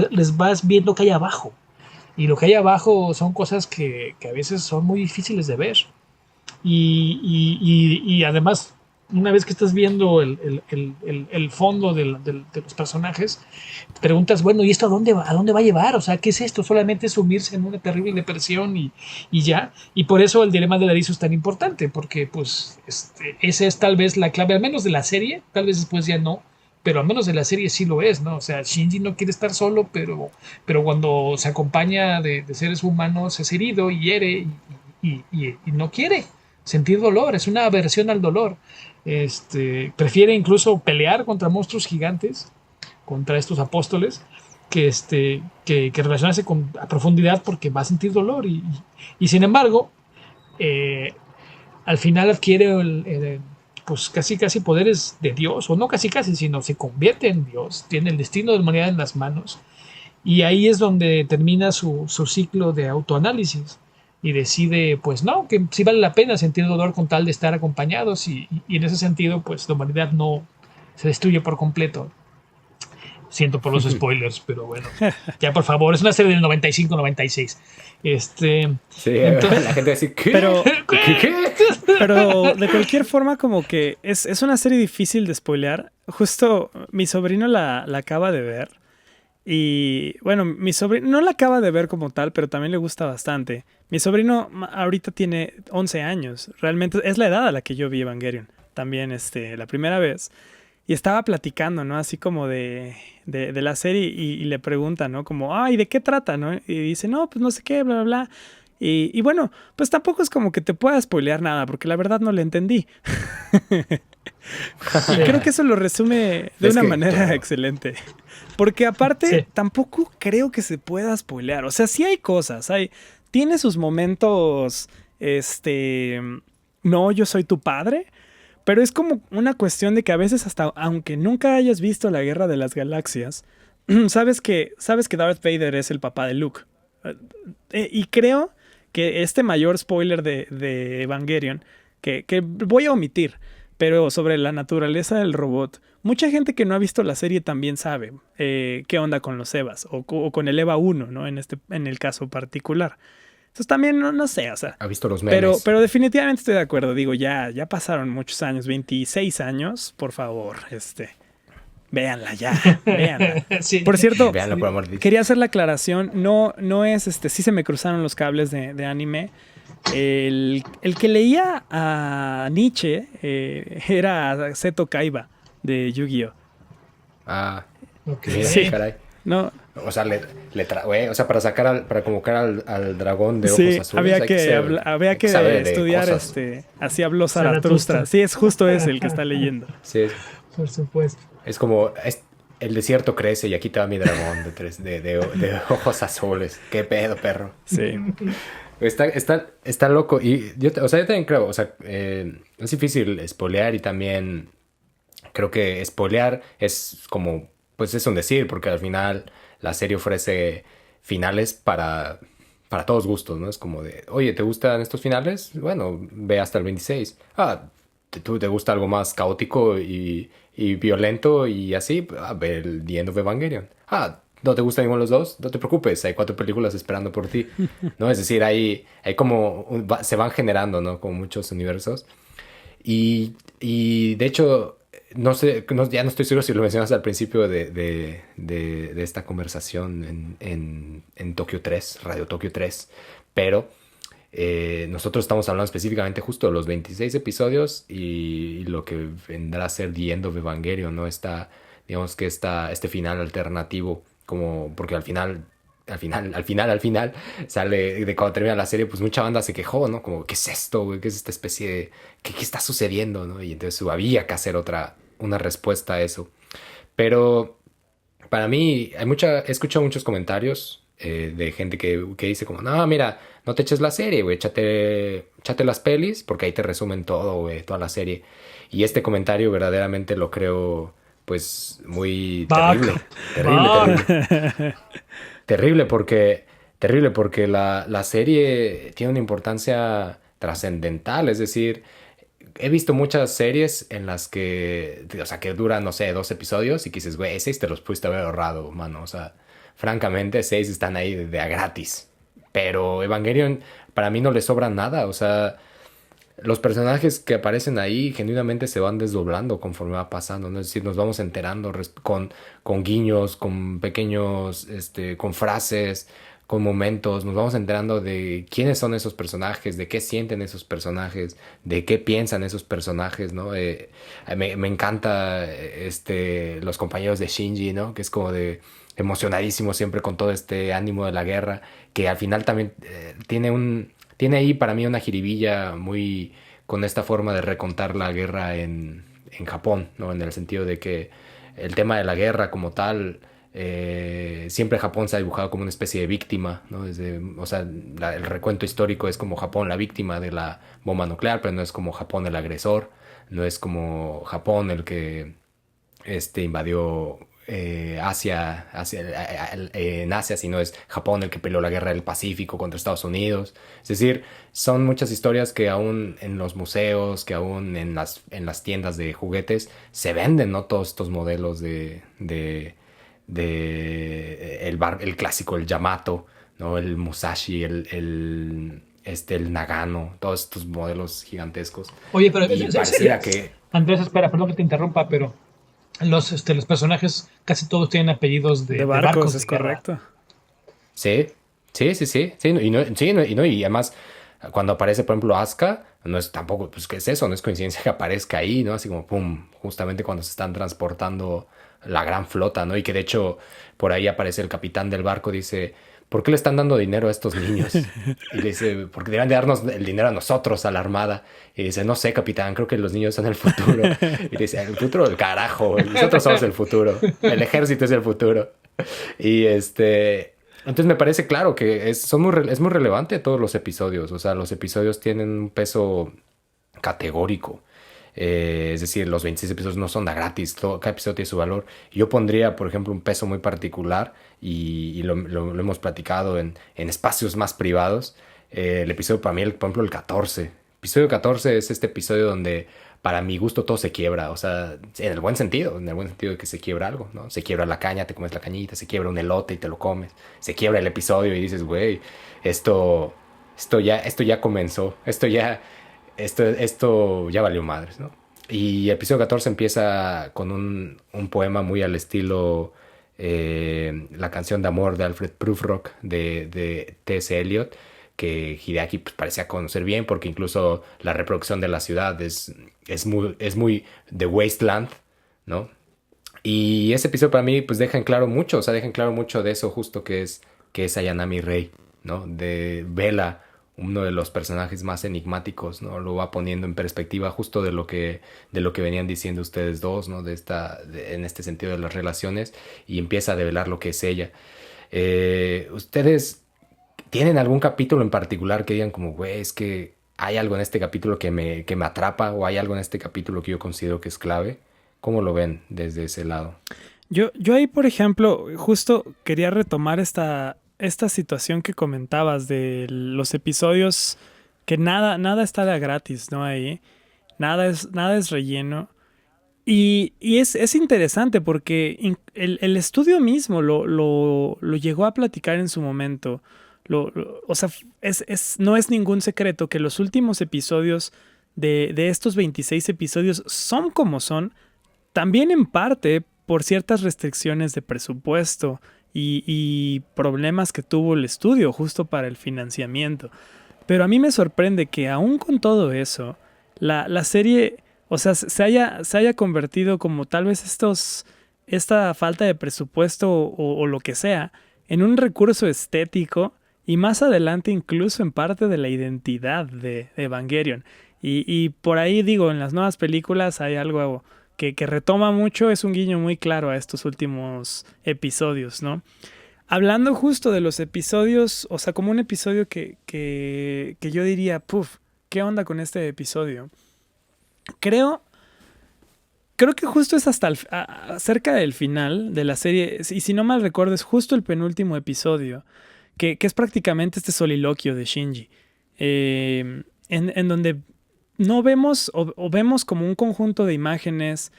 Speaker 4: les vas viendo que hay abajo. Y lo que hay abajo son cosas que a veces son muy difíciles de ver. Y además, una vez que estás viendo el fondo de los personajes, te preguntas, bueno, ¿y esto a dónde va a llevar? O sea, ¿qué es esto? Solamente sumirse en una terrible depresión y ya. Y por eso el dilema del erizo es tan importante, porque pues esa es tal vez la clave, al menos de la serie, tal vez después ya no. Pero al menos de la serie sí lo es, ¿no? O sea, Shinji no quiere estar solo, pero cuando se acompaña de seres humanos es herido y hiere, y no quiere sentir dolor, es una aversión al dolor. Prefiere incluso pelear contra monstruos gigantes, contra estos apóstoles, que relacionarse a profundidad, porque va a sentir dolor. Y sin embargo, al final adquiere pues casi poderes de Dios, o no casi, sino se convierte en Dios, tiene el destino de la humanidad en las manos, y ahí es donde termina su ciclo de autoanálisis, y decide, pues no, que sí vale la pena sentir dolor con tal de estar acompañados, y en ese sentido, pues la humanidad no se destruye por completo. Siento por los spoilers, pero bueno, ya por favor, es una serie del 95-96.
Speaker 1: Sí, entonces, la gente va a decir, ¿qué?
Speaker 3: Pero de cualquier forma, como que es una serie difícil de spoilear. Justo mi sobrino la acaba de ver. Y bueno, mi sobrino no la acaba de ver como tal, pero también le gusta bastante. Mi sobrino ahorita tiene 11 años. Realmente es la edad a la que yo vi Evangelion. También la primera vez. Y estaba platicando, ¿no? Así como de la serie, y le preguntan, ¿no? Como, ¿y de qué trata, no? Y dice, no, pues no sé qué, bla, bla, bla. Y bueno, pues tampoco es como que te pueda spoilear nada, porque la verdad no le entendí. Y creo que eso lo resume de una manera excelente. Porque aparte, tampoco creo que se pueda spoilear. O sea, sí hay cosas, tiene sus momentos, no, yo soy tu padre. Pero es como una cuestión de que a veces hasta, aunque nunca hayas visto la Guerra de las Galaxias, sabes que Darth Vader es el papá de Luke. Y creo que este mayor spoiler de Evangelion, que voy a omitir, pero sobre la naturaleza del robot, mucha gente que no ha visto la serie también sabe qué onda con los Evas, o con el Eva 1, ¿no? En el caso particular. Entonces también, no sé, o sea,
Speaker 1: ¿Ha visto los memes?
Speaker 3: pero definitivamente estoy de acuerdo. Digo, ya pasaron muchos años, 26 años, por favor, véanla ya, véanla.
Speaker 4: Sí.
Speaker 3: Por cierto,
Speaker 1: Véanlo por amor de Dios.
Speaker 3: quería hacer la aclaración, no es, sí se me cruzaron los cables de anime. El que leía a Nietzsche era Seto Kaiba de Yu-Gi-Oh!
Speaker 1: Ah,
Speaker 4: Ok.
Speaker 1: mira,
Speaker 3: Sí.
Speaker 1: caray.
Speaker 3: No,
Speaker 1: O sea, güey, o sea, para convocar al dragón de ojos
Speaker 3: sí,
Speaker 1: azules
Speaker 3: había
Speaker 1: hay
Speaker 3: que,
Speaker 1: ser-
Speaker 3: había
Speaker 1: hay
Speaker 3: que
Speaker 1: saber de
Speaker 3: estudiar
Speaker 1: cosas.
Speaker 3: así habló
Speaker 4: Zaratustra.
Speaker 3: Zaratustra. Sí, es justo ese el que está leyendo.
Speaker 1: Sí,
Speaker 4: Por supuesto.
Speaker 1: es como el desierto crece y aquí te va mi dragón de ojos azules. ¿Qué pedo, perro?
Speaker 3: Sí.
Speaker 1: Está loco. Y o sea, yo también creo, o sea, es difícil spoilear y también creo que spoilear es como, pues es un decir, porque al final la serie ofrece finales para todos gustos, ¿no? Es como de, oye, ¿te gustan estos finales? Bueno, ve hasta el 26. Ah, ¿tú te gusta algo más caótico y violento y así? Ah, ve el The End of Evangelion. Ah, ¿no te gusta ninguno de los dos? No te preocupes, hay 4 películas esperando por ti, ¿no? Es decir, hay como, se van generando, ¿no? Como muchos universos. Y de hecho, no sé, ya no estoy seguro si lo mencionas al principio de esta conversación en Tokio 3, Radio Tokio 3, pero nosotros estamos hablando específicamente justo de los 26 episodios y lo que vendrá a ser The End of Evangelion, ¿no? Digamos que este final alternativo, como porque al final sale de cuando termina la serie, pues mucha banda se quejó, ¿no? Como, ¿qué es esto, güey? ¿Qué es esta especie de... ¿Qué está sucediendo, no? Y entonces había que hacer una respuesta a eso. Pero para mí, he escuchado muchos comentarios de gente que dice como, no, mira, no te eches la serie, güey, échate las pelis, porque ahí te resumen todo, güey, toda la serie. Y este comentario verdaderamente lo creo, pues, muy terrible. Terrible. Terrible porque la serie tiene una importancia trascendental, es decir, he visto muchas series en las que, o sea, que duran, no sé, 2 episodios y que dices, güey, 6 te los pudiste haber ahorrado, mano, o sea, francamente, 6 están ahí de a gratis, pero Evangelion para mí no le sobra nada, o sea, los personajes que aparecen ahí genuinamente se van desdoblando conforme va pasando, ¿no? Es decir, nos vamos enterando con guiños, con pequeños, con frases, con momentos, nos vamos enterando de quiénes son esos personajes, de qué sienten esos personajes, de qué piensan esos personajes, ¿no? Me encanta, los compañeros de Shinji, ¿no? Que es como de emocionadísimo siempre con todo este ánimo de la guerra, que al final también tiene ahí para mí una jiribilla muy con esta forma de recontar la guerra en Japón, ¿no? En el sentido de que el tema de la guerra como tal, siempre Japón se ha dibujado como una especie de víctima, ¿no? O sea, el recuento histórico es como Japón la víctima de la bomba nuclear, pero no es como Japón el agresor, no es como Japón el que invadió en Asia, sino es Japón el que peleó la guerra del Pacífico contra Estados Unidos. Es decir, son muchas historias que aún en los museos, que aún en las tiendas de juguetes se venden, ¿no? Todos estos modelos el clásico, el Yamato, ¿no? El Musashi, el Nagano, todos estos modelos gigantescos.
Speaker 4: Oye, pero
Speaker 1: Y pareciera que
Speaker 4: Andrés, espera, perdón que te interrumpa, pero los personajes casi todos tienen apellidos
Speaker 3: De barcos, es
Speaker 4: de guerra.
Speaker 3: correcto.
Speaker 1: sí, sí, y además cuando aparece, por ejemplo, Asuka, no es tampoco, pues, ¿qué es eso? No es coincidencia que aparezca ahí, ¿no? Así como, pum, justamente cuando se están transportando la gran flota, ¿no? Y que de hecho, por ahí aparece el capitán del barco, dice, ¿por qué le están dando dinero a estos niños? Y le dice, porque deben de darnos el dinero a nosotros, a la armada. Y dice, no sé, capitán, creo que los niños son el futuro. Y dice, el futuro del carajo, nosotros somos el futuro, el ejército es el futuro. Y entonces me parece claro que es muy relevante todos los episodios. O sea, los episodios tienen un peso categórico. Es decir, los 26 episodios no son de gratis, cada episodio tiene su valor. Yo pondría, por ejemplo, un peso muy particular y lo hemos platicado en espacios más privados. El episodio para mí, por ejemplo, el 14. Episodio 14 es este episodio donde para mi gusto todo se quiebra, o sea, en el buen sentido de que se quiebra algo, ¿no? Se quiebra la caña, te comes la cañita, se quiebra un elote y te lo comes, se quiebra el episodio y dices, güey, esto, esto ya comenzó, esto ya valió madres, ¿no? Y el episodio 14 empieza con un poema muy al estilo la canción de amor de Alfred Prufrock de T.S. Eliot, que Hideaki pues, parecía conocer bien porque incluso la reproducción de la ciudad es muy The Wasteland, ¿no? Y ese episodio para mí pues deja en claro mucho, o sea, deja en claro mucho de eso justo que es Ayanami Rei, ¿no? De Bella, uno de los personajes más enigmáticos, ¿no? Lo va poniendo en perspectiva justo de lo que venían diciendo ustedes dos, ¿no? En este sentido de las relaciones y empieza a develar lo que es ella. ¿Ustedes tienen algún capítulo en particular que digan como, güey, es que hay algo en este capítulo que me atrapa o hay algo en este capítulo que yo considero que es clave? ¿Cómo lo ven desde ese lado?
Speaker 3: Yo ahí, por ejemplo, justo quería retomar esta situación que comentabas de los episodios que nada está de a gratis, ¿no? Ahí nada es relleno. Y es interesante porque el estudio mismo lo llegó a platicar en su momento. O sea, no es ningún secreto que los últimos episodios de estos 26 episodios son como son, también en parte por ciertas restricciones de presupuesto y problemas que tuvo el estudio justo para el financiamiento. Pero a mí me sorprende que aún con todo eso, la serie, o sea, se haya convertido como tal vez esta falta de presupuesto o lo que sea, en un recurso estético y más adelante incluso en parte de la identidad de Evangelion. Y por ahí digo, en las nuevas películas hay algo que retoma mucho, es un guiño muy claro a estos últimos episodios, ¿no? Hablando justo de los episodios, o sea, como un episodio que yo diría, puf, ¿qué onda con este episodio? Creo que justo es hasta cerca del final de la serie, y si no mal recuerdo, es justo el penúltimo episodio, que es prácticamente este soliloquio de Shinji, en donde no vemos o vemos como un conjunto de imágenes,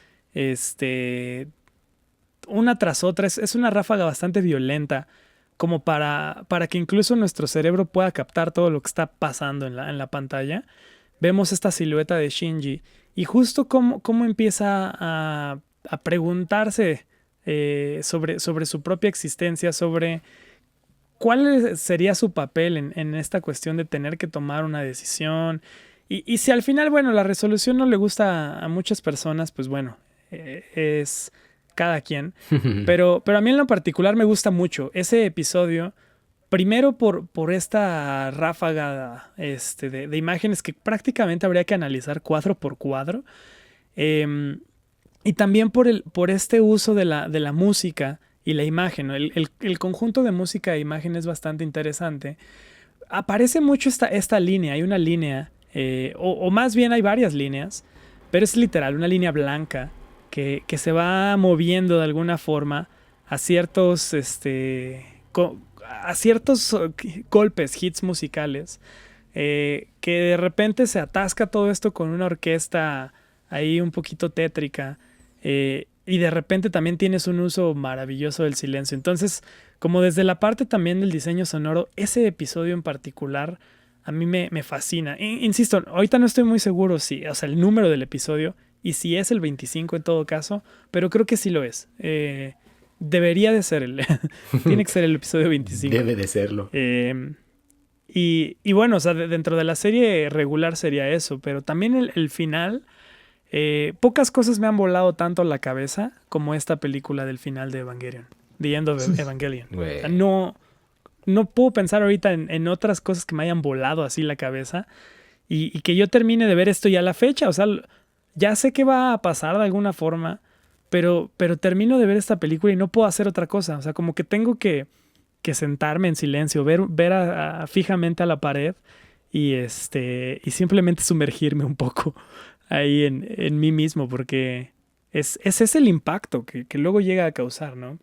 Speaker 3: una tras otra, es una ráfaga bastante violenta, como para que incluso nuestro cerebro pueda captar todo lo que está pasando en la pantalla. Vemos esta silueta de Shinji y justo cómo empieza a preguntarse sobre su propia existencia, sobre cuál sería su papel en esta cuestión de tener que tomar una decisión. Y si al final, bueno, la resolución no le gusta a muchas personas, pues bueno, es cada quien. Pero a mí en lo particular me gusta mucho ese episodio. Primero por esta ráfaga de imágenes que prácticamente habría que analizar cuadro por cuadro. Y también por este uso de la música y la imagen, ¿no? El conjunto de música e imagen es bastante interesante. Aparece mucho esta línea, hay una línea, o más bien hay varias líneas, pero es literal, una línea blanca que se va moviendo de alguna forma a ciertos golpes, hits musicales, que de repente se atasca todo esto con una orquesta ahí un poquito tétrica, y de repente también tienes un uso maravilloso del silencio. Entonces, como desde la parte también del diseño sonoro, ese episodio en particular a mí me fascina. Insisto, ahorita no estoy muy seguro si, o sea, el número del episodio y si es el 25 en todo caso, pero creo que sí lo es. Debería de ser tiene que ser el episodio 25.
Speaker 1: Debe de serlo.
Speaker 3: Y bueno, o sea, dentro de la serie regular sería eso, pero también el final, pocas cosas me han volado tanto la cabeza como esta película del final de Evangelion, The End of Evangelion. O sea, no puedo pensar ahorita en otras cosas que me hayan volado así la cabeza y que yo termine de ver esto ya a la fecha. O sea, ya sé que va a pasar de alguna forma, pero termino de ver esta película y no puedo hacer otra cosa. O sea, como que tengo que sentarme en silencio, ver fijamente a la pared y simplemente sumergirme un poco ahí en mí mismo, porque ese es el impacto que luego llega a causar, ¿no?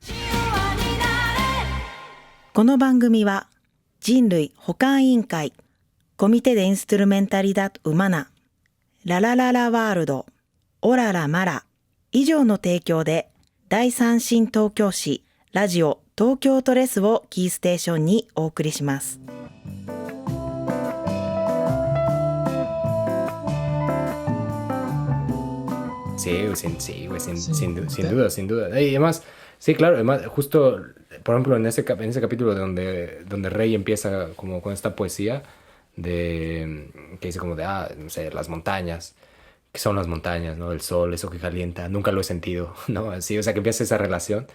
Speaker 5: この番組は人類補完委員会コミテでインストゥルメンタリダ・ウマナララララワールドオララマラ以上の提供で第三新東京市ラジオ東京トレスをキーステーションにお送りします。
Speaker 1: Sí, güey, sin duda, sin duda. Y además, sí, claro, además, justo, por ejemplo, en ese capítulo donde Rey empieza como con esta poesía que dice como de, no sé, las montañas, ¿qué son las montañas, no? El sol, eso que calienta, nunca lo he sentido, ¿no? Así, o sea, que empieza esa relación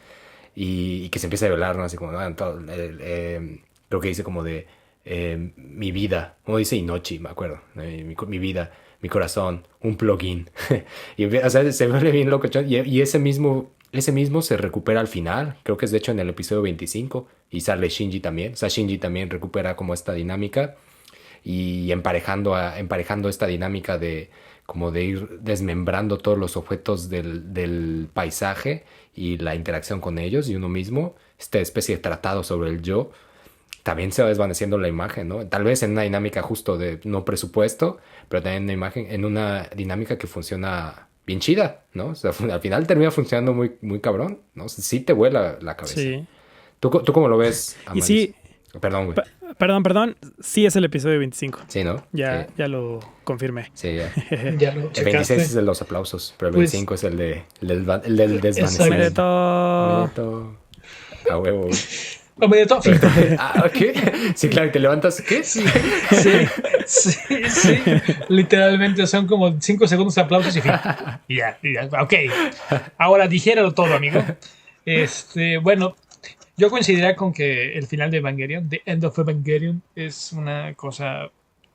Speaker 1: y que se empieza a velar, ¿no? Así como, creo que dice como de mi vida, como dice Inochi, me acuerdo, ¿no? Mi vida, mi corazón, un plugin. Y, o sea, se vuelve bien locochón. Y ese mismo se recupera al final. Creo que es de hecho en el episodio 25. Y sale Shinji también. O sea, Shinji también recupera como esta dinámica. Y emparejando esta dinámica de como de ir desmembrando todos los objetos del paisaje y la interacción con ellos y uno mismo. Esta especie de tratado sobre el yo. También se va desvaneciendo la imagen, ¿no? Tal vez en una dinámica justo de no presupuesto, pero también en una dinámica que funciona bien chida, ¿no? O sea, al final termina funcionando muy, muy cabrón, ¿no? Sí te vuela la cabeza.
Speaker 3: Sí.
Speaker 1: ¿Tú cómo lo ves, Amaris?
Speaker 3: Y sí...
Speaker 1: Perdón, güey.
Speaker 3: Perdón, sí es el episodio 25.
Speaker 1: Sí, ¿no?
Speaker 3: Ya,
Speaker 1: Sí.
Speaker 3: Ya lo confirmé.
Speaker 1: Sí, ya.
Speaker 4: Ya lo
Speaker 1: El
Speaker 4: checaste.
Speaker 1: 26 es el de los aplausos, pero el
Speaker 4: Pues-
Speaker 1: 25 es el del desvanecimiento.
Speaker 3: Exacto.
Speaker 1: Mereto. A huevo, güey.
Speaker 4: Hombre, de todo.
Speaker 1: ¿Qué? Sí, claro, y te levantas, ¿qué?
Speaker 4: Sí, sí. Literalmente son como 5 segundos de aplausos y fin. Y ya. Ok. Ahora dijéralo todo, amigo. Bueno, yo coincidiría con que el final de Evangelion, The End of Evangelion, es una cosa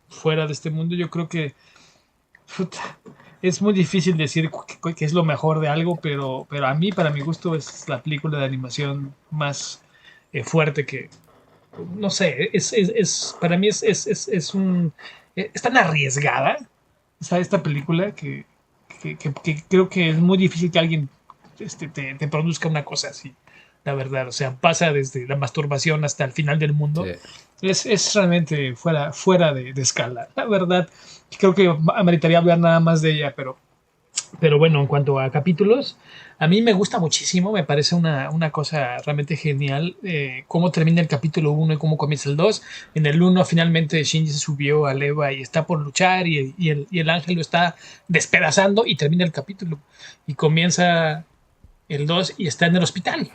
Speaker 4: fuera de este mundo. Yo creo que es muy difícil decir que es lo mejor de algo, pero a mí, para mi gusto, es la película de animación más fuerte que, no sé, para mí es tan arriesgada, o sea, esta película que creo que es muy difícil que alguien te produzca una cosa así, la verdad. O sea, pasa desde la masturbación hasta el final del mundo.
Speaker 1: Sí.
Speaker 4: Es realmente fuera de escala, la verdad. Creo que ameritaría hablar nada más de ella, pero bueno, en cuanto a capítulos, a mí me gusta muchísimo, me parece una cosa realmente genial cómo termina el capítulo 1 y cómo comienza el 2. En el 1 finalmente Shinji se subió a Eva y está por luchar y el ángel lo está despedazando y termina el capítulo. Y comienza el 2 y está en el hospital.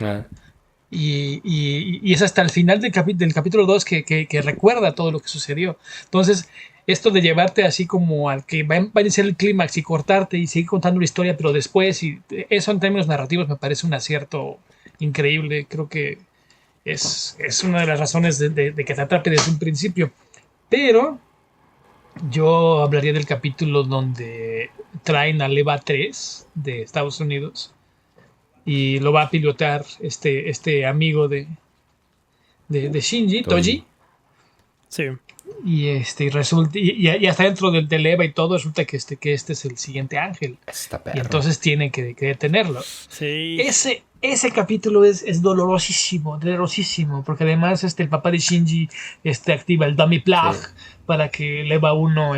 Speaker 4: Y es hasta el final del capítulo 2 que recuerda todo lo que sucedió. Entonces, esto de llevarte así como al que va a iniciar el clímax y cortarte y seguir contando la historia, pero después, y eso en términos narrativos me parece un acierto increíble. Creo que es una de las razones de que te atrape desde un principio. Pero yo hablaría del capítulo donde traen a Eva 3 de Estados Unidos y lo va a pilotar este amigo de Shinji, Toji.
Speaker 3: Sí.
Speaker 4: Y resulta y hasta dentro del Eva y todo resulta que este es el siguiente ángel.
Speaker 1: Está
Speaker 4: Y
Speaker 1: perro.
Speaker 4: entonces tienen que detenerlo.
Speaker 3: Sí.
Speaker 4: Ese capítulo es dolorosísimo, porque además el papá de Shinji activa el dummy plug para que el Eva 1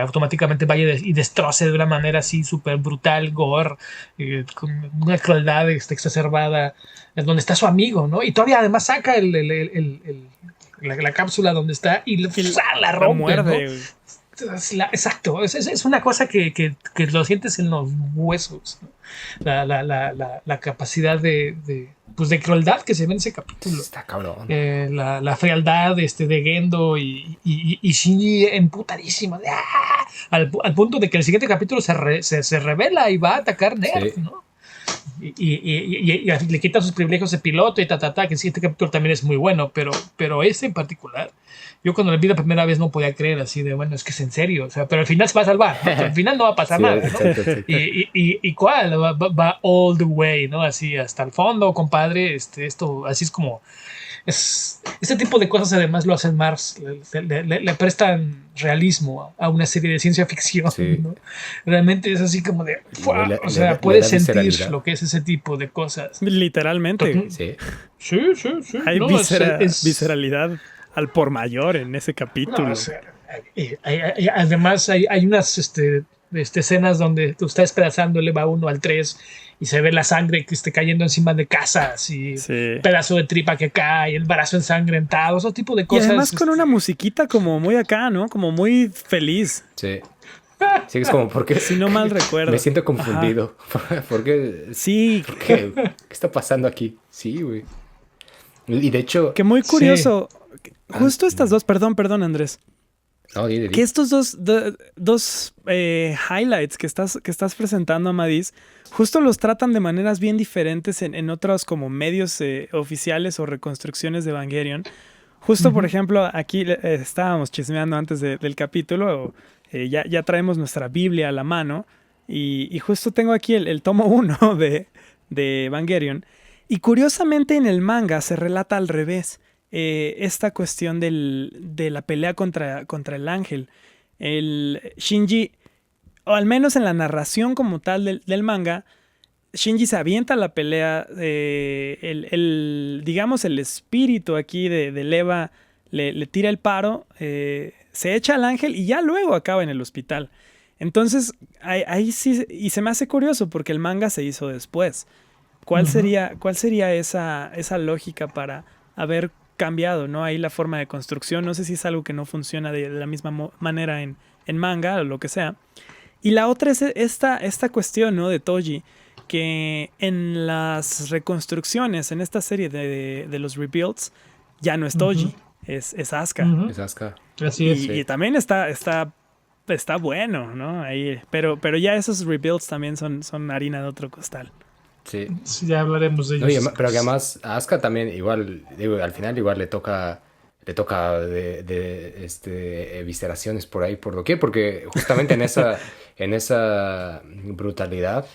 Speaker 4: automáticamente vaya y destroce de una manera así súper brutal, gore, con una crueldad exacerbada, donde está su amigo, ¿no? Y todavía además saca la cápsula donde está y la rompe,
Speaker 3: muerde.
Speaker 4: ¿no? Exacto, es una cosa que lo sientes en los huesos, ¿no? La capacidad de crueldad que se ve en ese capítulo.
Speaker 1: Está cabrón.
Speaker 4: La frialdad de Gendo y Shinji emputadísimo al punto de que el siguiente capítulo se revela y va a atacar Nerf,
Speaker 1: Sí.
Speaker 4: ¿no? Y le quita sus privilegios de piloto y que el siguiente capítulo también es muy bueno, pero este en particular, yo cuando lo vi la primera vez no podía creer así de, bueno, es que es en serio, o sea, pero al final se va a salvar, ¿no? Al final no va a pasar
Speaker 1: Sí,
Speaker 4: nada, ¿no?
Speaker 1: exacto.
Speaker 4: Y cuál va all the way, ¿no? Así hasta el fondo, compadre. Esto así es como Este tipo de cosas además lo hacen Mars, le prestan realismo a una serie de ciencia ficción,
Speaker 1: Sí.
Speaker 4: ¿no? Realmente es así como de, ¡fua!
Speaker 1: Le-
Speaker 4: O
Speaker 1: le
Speaker 4: sea,
Speaker 1: da- le
Speaker 4: puedes
Speaker 1: da
Speaker 4: sentir
Speaker 1: visceralidad.
Speaker 4: lo que es ese tipo de cosas.
Speaker 3: Literalmente.
Speaker 1: Sí.
Speaker 4: Sí, sí, sí.
Speaker 3: Hay
Speaker 4: No,
Speaker 3: visceralidad al por mayor en ese capítulo.
Speaker 4: no, o sea, además hay unas escenas donde tú estás despedazando el EVA 1 al 3 y se ve la sangre que esté cayendo encima de casas y
Speaker 3: Sí.
Speaker 4: pedazo de tripa que cae, el brazo ensangrentado, ese tipo de
Speaker 3: Y
Speaker 4: cosas.
Speaker 3: además con una musiquita como muy acá, ¿no? Como muy feliz,
Speaker 1: Sí. Sí, es como, ¿por qué?
Speaker 3: si no mal recuerdo.
Speaker 1: Me siento confundido. ¿Por qué?
Speaker 3: Sí,
Speaker 1: ¿Qué está pasando aquí? Sí, güey. Y de hecho...
Speaker 3: que muy
Speaker 4: Sí.
Speaker 3: curioso. Justo estas dos, perdón, Andrés.
Speaker 1: No, di.
Speaker 3: Que estos dos highlights que estás presentando, Amadís, justo los tratan de maneras bien diferentes en otros como medios oficiales o reconstrucciones de Evangelion. Justo, por ejemplo, aquí estábamos chismeando antes del capítulo, ya traemos nuestra Biblia a la mano y justo tengo aquí el tomo 1 de Evangelion. Y curiosamente en el manga se relata al revés. Esta cuestión de la pelea contra el ángel. El Shinji, o al menos en la narración como tal del manga, Shinji se avienta a la pelea, digamos el espíritu aquí del Eva le tira el paro, se echa al ángel y ya luego acaba en el hospital. Entonces, ahí sí, y se me hace curioso porque el manga se hizo después. ¿Cuál sería esa lógica para haber cambiado, ¿no? Ahí la forma de construcción, no sé si es algo que no funciona de la misma manera en manga o lo que sea. Y la otra es esta cuestión, ¿no? De Toji, que en las reconstrucciones, en esta serie de los rebuilds, ya no es Toji, es Asuka.
Speaker 1: Es Asuka.
Speaker 4: Así es.
Speaker 3: Y también está bueno, ¿no? Ahí, pero ya esos rebuilds también son harina de otro costal.
Speaker 1: Sí.
Speaker 4: Sí, ya hablaremos de
Speaker 1: No,
Speaker 4: ellos.
Speaker 1: pero que además a Asuka también igual, digo, al final igual le toca evisceraciones por ahí, por doquier, porque justamente en esa brutalidad,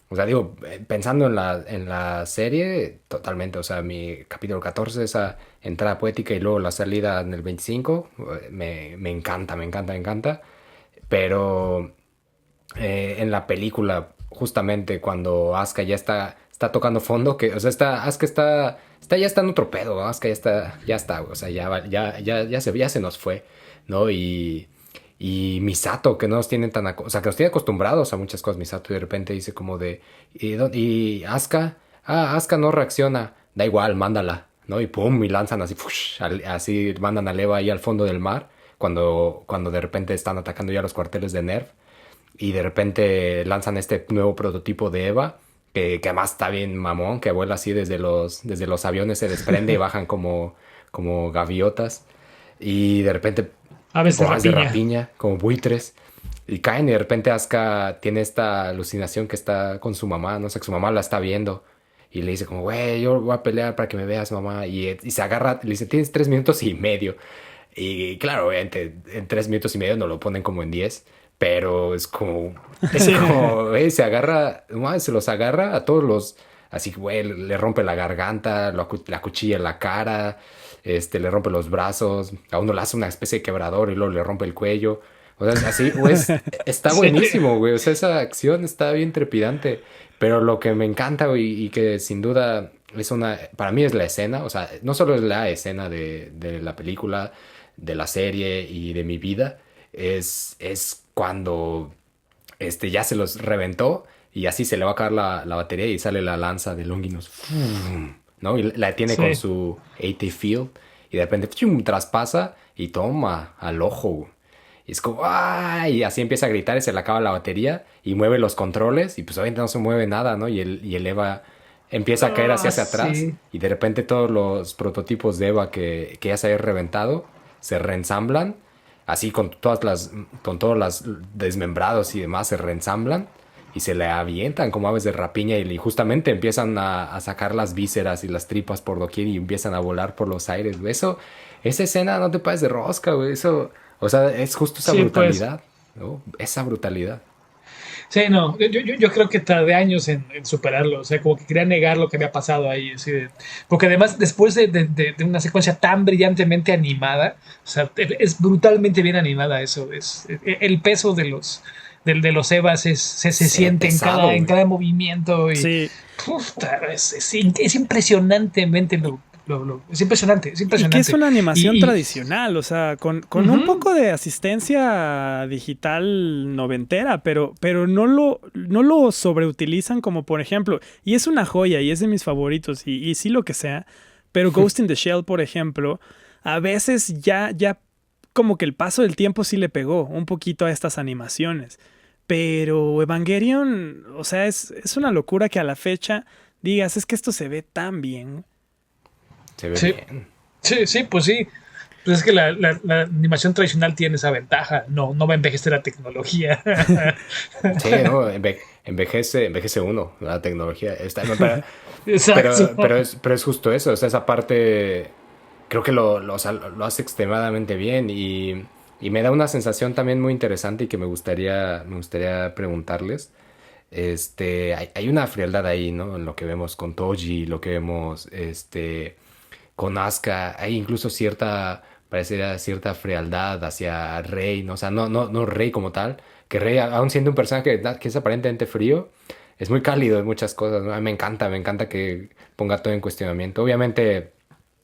Speaker 1: o sea, digo, pensando en la serie, totalmente, o sea, mi capítulo 14, esa entrada poética y luego la salida en el 25, me encanta, pero en la película, justamente cuando Asuka ya está tocando fondo, que, o sea, Asuka ya está en otro pedo, ¿no? Asuka ya está, o sea, ya se nos fue, ¿no? Y Misato, que no nos tienen o sea, que nos tiene acostumbrados a muchas cosas, Misato, y de repente dice como de, y Asuka, Asuka no reacciona, da igual, mándala, ¿no? Y pum, y lanzan así, así mandan a Eva ahí al fondo del mar, cuando de repente están atacando ya los cuarteles de Nerv. Y de repente lanzan este nuevo prototipo de Eva, que además está bien mamón, que vuela así desde los aviones, se desprende y bajan como gaviotas. Y de repente
Speaker 4: Aves de
Speaker 1: aves de
Speaker 4: rapiña.
Speaker 1: rapiña, como buitres. Y caen y de repente Asuka tiene esta alucinación que está con su mamá, no sé, que su mamá la está viendo. Y le dice como, güey, yo voy a pelear para que me veas, mamá. Y se agarra, le dice, tienes 3 minutos y medio. Y claro, obviamente, en 3 minutos y medio no lo ponen como en 10. Pero es como, güey, se los agarra a todos los, así, güey, le rompe la garganta, la cuchilla en la cara, le rompe los brazos, a uno le hace una especie de quebrador y luego le rompe el cuello. O sea, así, güey, está buenísimo, güey, o sea, esa acción está bien trepidante. Pero lo que me encanta, güey, y que sin duda para mí es la escena, o sea, no solo es la escena de la película, de la serie y de mi vida, es cuando ya se los reventó y así se le va a acabar la batería y sale la lanza de Longinus, ¿no? Y la tiene con su AT Field y de repente traspasa y toma al ojo. Y es como, ¡ay! Y así empieza a gritar y se le acaba la batería y mueve los controles y pues obviamente no se mueve nada, ¿no? Y el Eva empieza a caer hacia atrás
Speaker 4: sí.
Speaker 1: y de repente todos los prototipos de Eva que ya se había reventado se reensamblan. Así con todos los desmembrados y demás se reensamblan y se le avientan como aves de rapiña y justamente empiezan a sacar las vísceras y las tripas por doquier y empiezan a volar por los aires. Esa escena no te pases de rosca, güey. Eso, o sea, es justo esa
Speaker 4: Sí,
Speaker 1: brutalidad, ¿no? Esa brutalidad.
Speaker 4: Sí, no, yo creo que tardé años en superarlo, o sea, como que quería negar lo que había pasado ahí, así porque además después de una secuencia tan brillantemente animada, o sea, es brutalmente bien animada eso, el peso de los Evas se
Speaker 1: Se ve
Speaker 4: siente
Speaker 1: pesado,
Speaker 4: en
Speaker 1: güey.
Speaker 4: cada movimiento y
Speaker 3: Sí,
Speaker 4: puta, es impresionantemente es
Speaker 3: y que es
Speaker 4: impresionante.
Speaker 3: una animación
Speaker 4: Y,
Speaker 3: tradicional, o sea, con un
Speaker 4: ujú,
Speaker 3: poco de asistencia digital noventera, pero no lo sobreutilizan como por ejemplo, y es una joya y es de mis favoritos y sí lo que sea, pero Ghost in the Shell, por ejemplo, a veces ya como que el paso del tiempo sí le pegó un poquito a estas animaciones. Pero Evangelion, o sea, es una locura que a la fecha digas, es que esto se ve tan bien.
Speaker 1: Se ve
Speaker 4: sí,
Speaker 1: bien.
Speaker 4: sí, sí, pues sí. Pues es que la animación tradicional tiene esa ventaja, no va a envejecer la tecnología.
Speaker 1: Sí, ¿no? Envejece uno, la tecnología.
Speaker 4: Exacto.
Speaker 1: Pero es justo eso, o sea, esa parte creo que o sea, lo hace extremadamente bien y me da una sensación también muy interesante y que me gustaría preguntarles. Hay una frialdad ahí, ¿no? En lo que vemos con Toji, lo que vemos, con Asuka, hay incluso parecería cierta frialdad hacia Rey, ¿no? O sea, no Rey como tal, que Rey, aun siendo un personaje que es aparentemente frío, es muy cálido en muchas cosas, ¿no? A mí me encanta que ponga todo en cuestionamiento. Obviamente,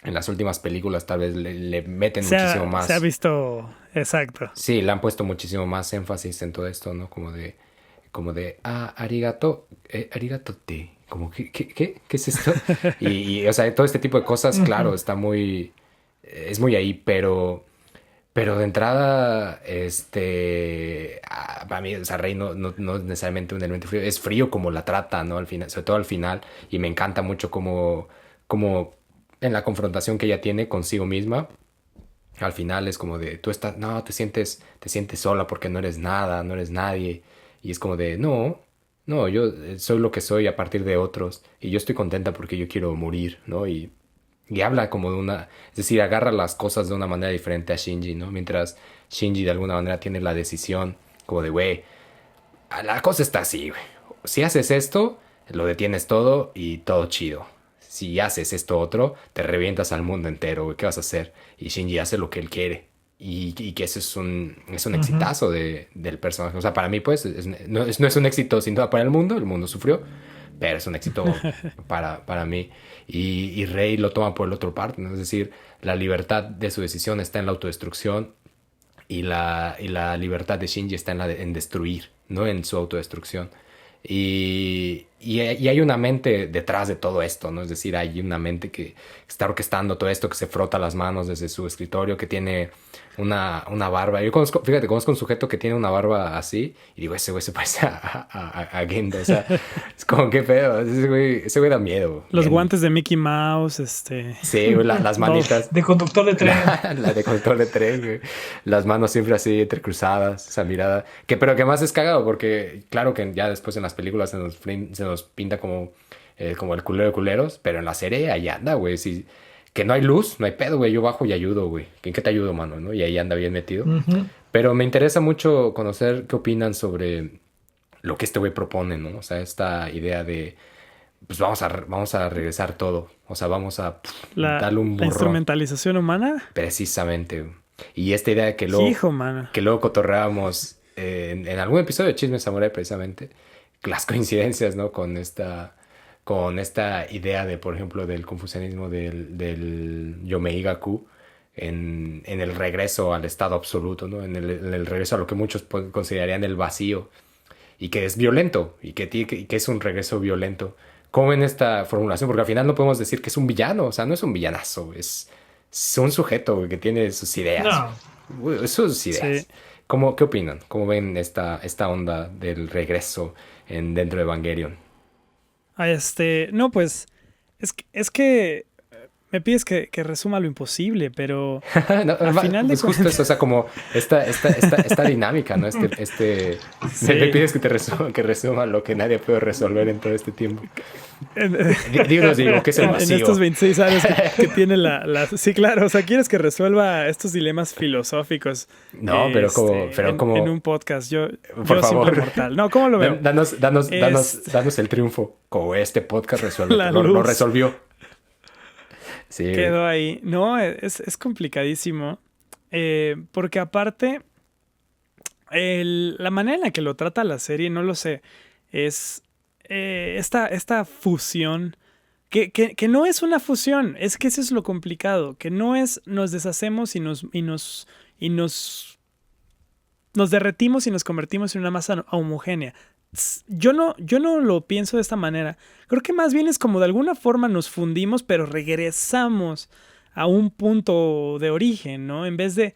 Speaker 1: en las últimas películas tal vez le meten muchísimo
Speaker 3: Se ha
Speaker 1: más.
Speaker 3: visto exacto.
Speaker 1: Sí, le han puesto muchísimo más énfasis en todo esto, ¿no? Arigato, arigato te. Como, ¿qué es esto? O sea, todo este tipo de cosas, claro, es muy ahí, pero de entrada, para mí, o sea, Rey no es necesariamente un elemento frío, es frío como la trata, ¿no? Al final, sobre todo al final, y me encanta mucho como en la confrontación que ella tiene consigo misma, al final es como de, tú estás, no, te sientes sola porque no eres nada, no eres nadie. Y es como de, no, yo soy lo que soy a partir de otros. Y yo estoy contenta porque yo quiero morir, ¿no? Y habla como de es decir, agarra las cosas de una manera diferente a Shinji, ¿no? Mientras Shinji de alguna manera tiene la decisión como de, güey, la cosa está así, güey. Si haces esto, lo detienes todo y todo chido. Si haces esto otro, te revientas al mundo entero, güey. ¿Qué vas a hacer? Y Shinji hace lo que él quiere. Y que ese es un
Speaker 4: Ujú.
Speaker 1: exitazo del personaje. O sea, para mí, pues, no es un éxito sin duda para el mundo sufrió, pero es un éxito para mí. Y Rey lo toma por el otro parte, ¿no? Es decir, la libertad de su decisión está en la autodestrucción y la libertad de Shinji está en destruir, no en su autodestrucción. Y hay una mente detrás de todo esto, ¿no? Es decir, hay una mente que está orquestando todo esto, que se frota las manos desde su escritorio, que tiene una barba. Conozco un sujeto que tiene una barba así, y digo, ese güey se parece a Gendo, o sea, es como, qué pedo, ese güey da miedo,
Speaker 3: Los guantes de Mickey Mouse, este,
Speaker 1: Sí, güey, las
Speaker 3: todo.
Speaker 1: manitas.
Speaker 4: De conductor de tren.
Speaker 1: La de control de tren, güey. Las manos siempre así entrecruzadas, esa mirada. Pero que más es cagado, porque claro que ya después en las películas se nos pinta como el culero de culeros, pero en la serie ahí anda, güey. Que no hay luz, no hay pedo, güey. Yo bajo y ayudo, güey. ¿En qué te ayudo, mano? ¿No? Y ahí anda bien metido.
Speaker 4: Ujú.
Speaker 1: Pero me interesa mucho conocer qué opinan sobre lo que este güey propone, ¿no? O sea, esta idea de, pues vamos a regresar todo. O sea, vamos a darle un
Speaker 3: La
Speaker 1: burrón.
Speaker 3: instrumentalización humana.
Speaker 1: Precisamente. Y esta idea de que luego,
Speaker 3: Hijo, mano.
Speaker 1: que luego cotorreábamos en algún episodio de Chisme Samurai, precisamente, las coincidencias, ¿no? Con esta idea de, por ejemplo, del confucianismo del Yomeigaku en el regreso al estado absoluto, ¿no? En el regreso a lo que muchos considerarían el vacío y que es violento y que es un regreso violento. ¿Cómo ven esta formulación? Porque al final no podemos decir que es un villano, o sea, no es un villanazo, es un sujeto güey, que tiene sus ideas,
Speaker 4: No,
Speaker 1: güey, sus
Speaker 3: Sí.
Speaker 1: ideas. ¿Qué opinan? ¿Cómo ven esta onda del regreso dentro de Evangelion?
Speaker 3: No, pues, es que me pides que resuma lo imposible, pero
Speaker 1: No,
Speaker 3: al final de
Speaker 1: pues justo
Speaker 3: cuentas...
Speaker 1: eso, o sea, como esta dinámica, ¿no?
Speaker 3: Sí.
Speaker 1: Me pides que resuma lo que nadie puede resolver en todo este tiempo. Digo, ¿qué es el
Speaker 3: En
Speaker 1: vacío?
Speaker 3: estos 26 años que tiene Sí, claro, o sea, quieres que resuelva estos dilemas filosóficos
Speaker 1: No, pero como,
Speaker 3: en un podcast.
Speaker 1: por
Speaker 3: Yo simple
Speaker 1: favor.
Speaker 3: mortal. No, ¿cómo lo veo?
Speaker 1: Danos el triunfo. Como este podcast resuelve.
Speaker 3: La
Speaker 1: Lo
Speaker 3: luz.
Speaker 1: resolvió. Sí.
Speaker 3: Quedó ahí. No, es complicadísimo. Porque aparte, la manera en la que lo trata la serie, no lo sé, es esta fusión, que no es una fusión, es que eso es lo complicado, que no es nos deshacemos y nos derretimos y nos convertimos en una masa homogénea. Yo no lo pienso de esta manera. Creo que más bien es como de alguna forma nos fundimos, pero regresamos a un punto de origen, ¿no? En vez de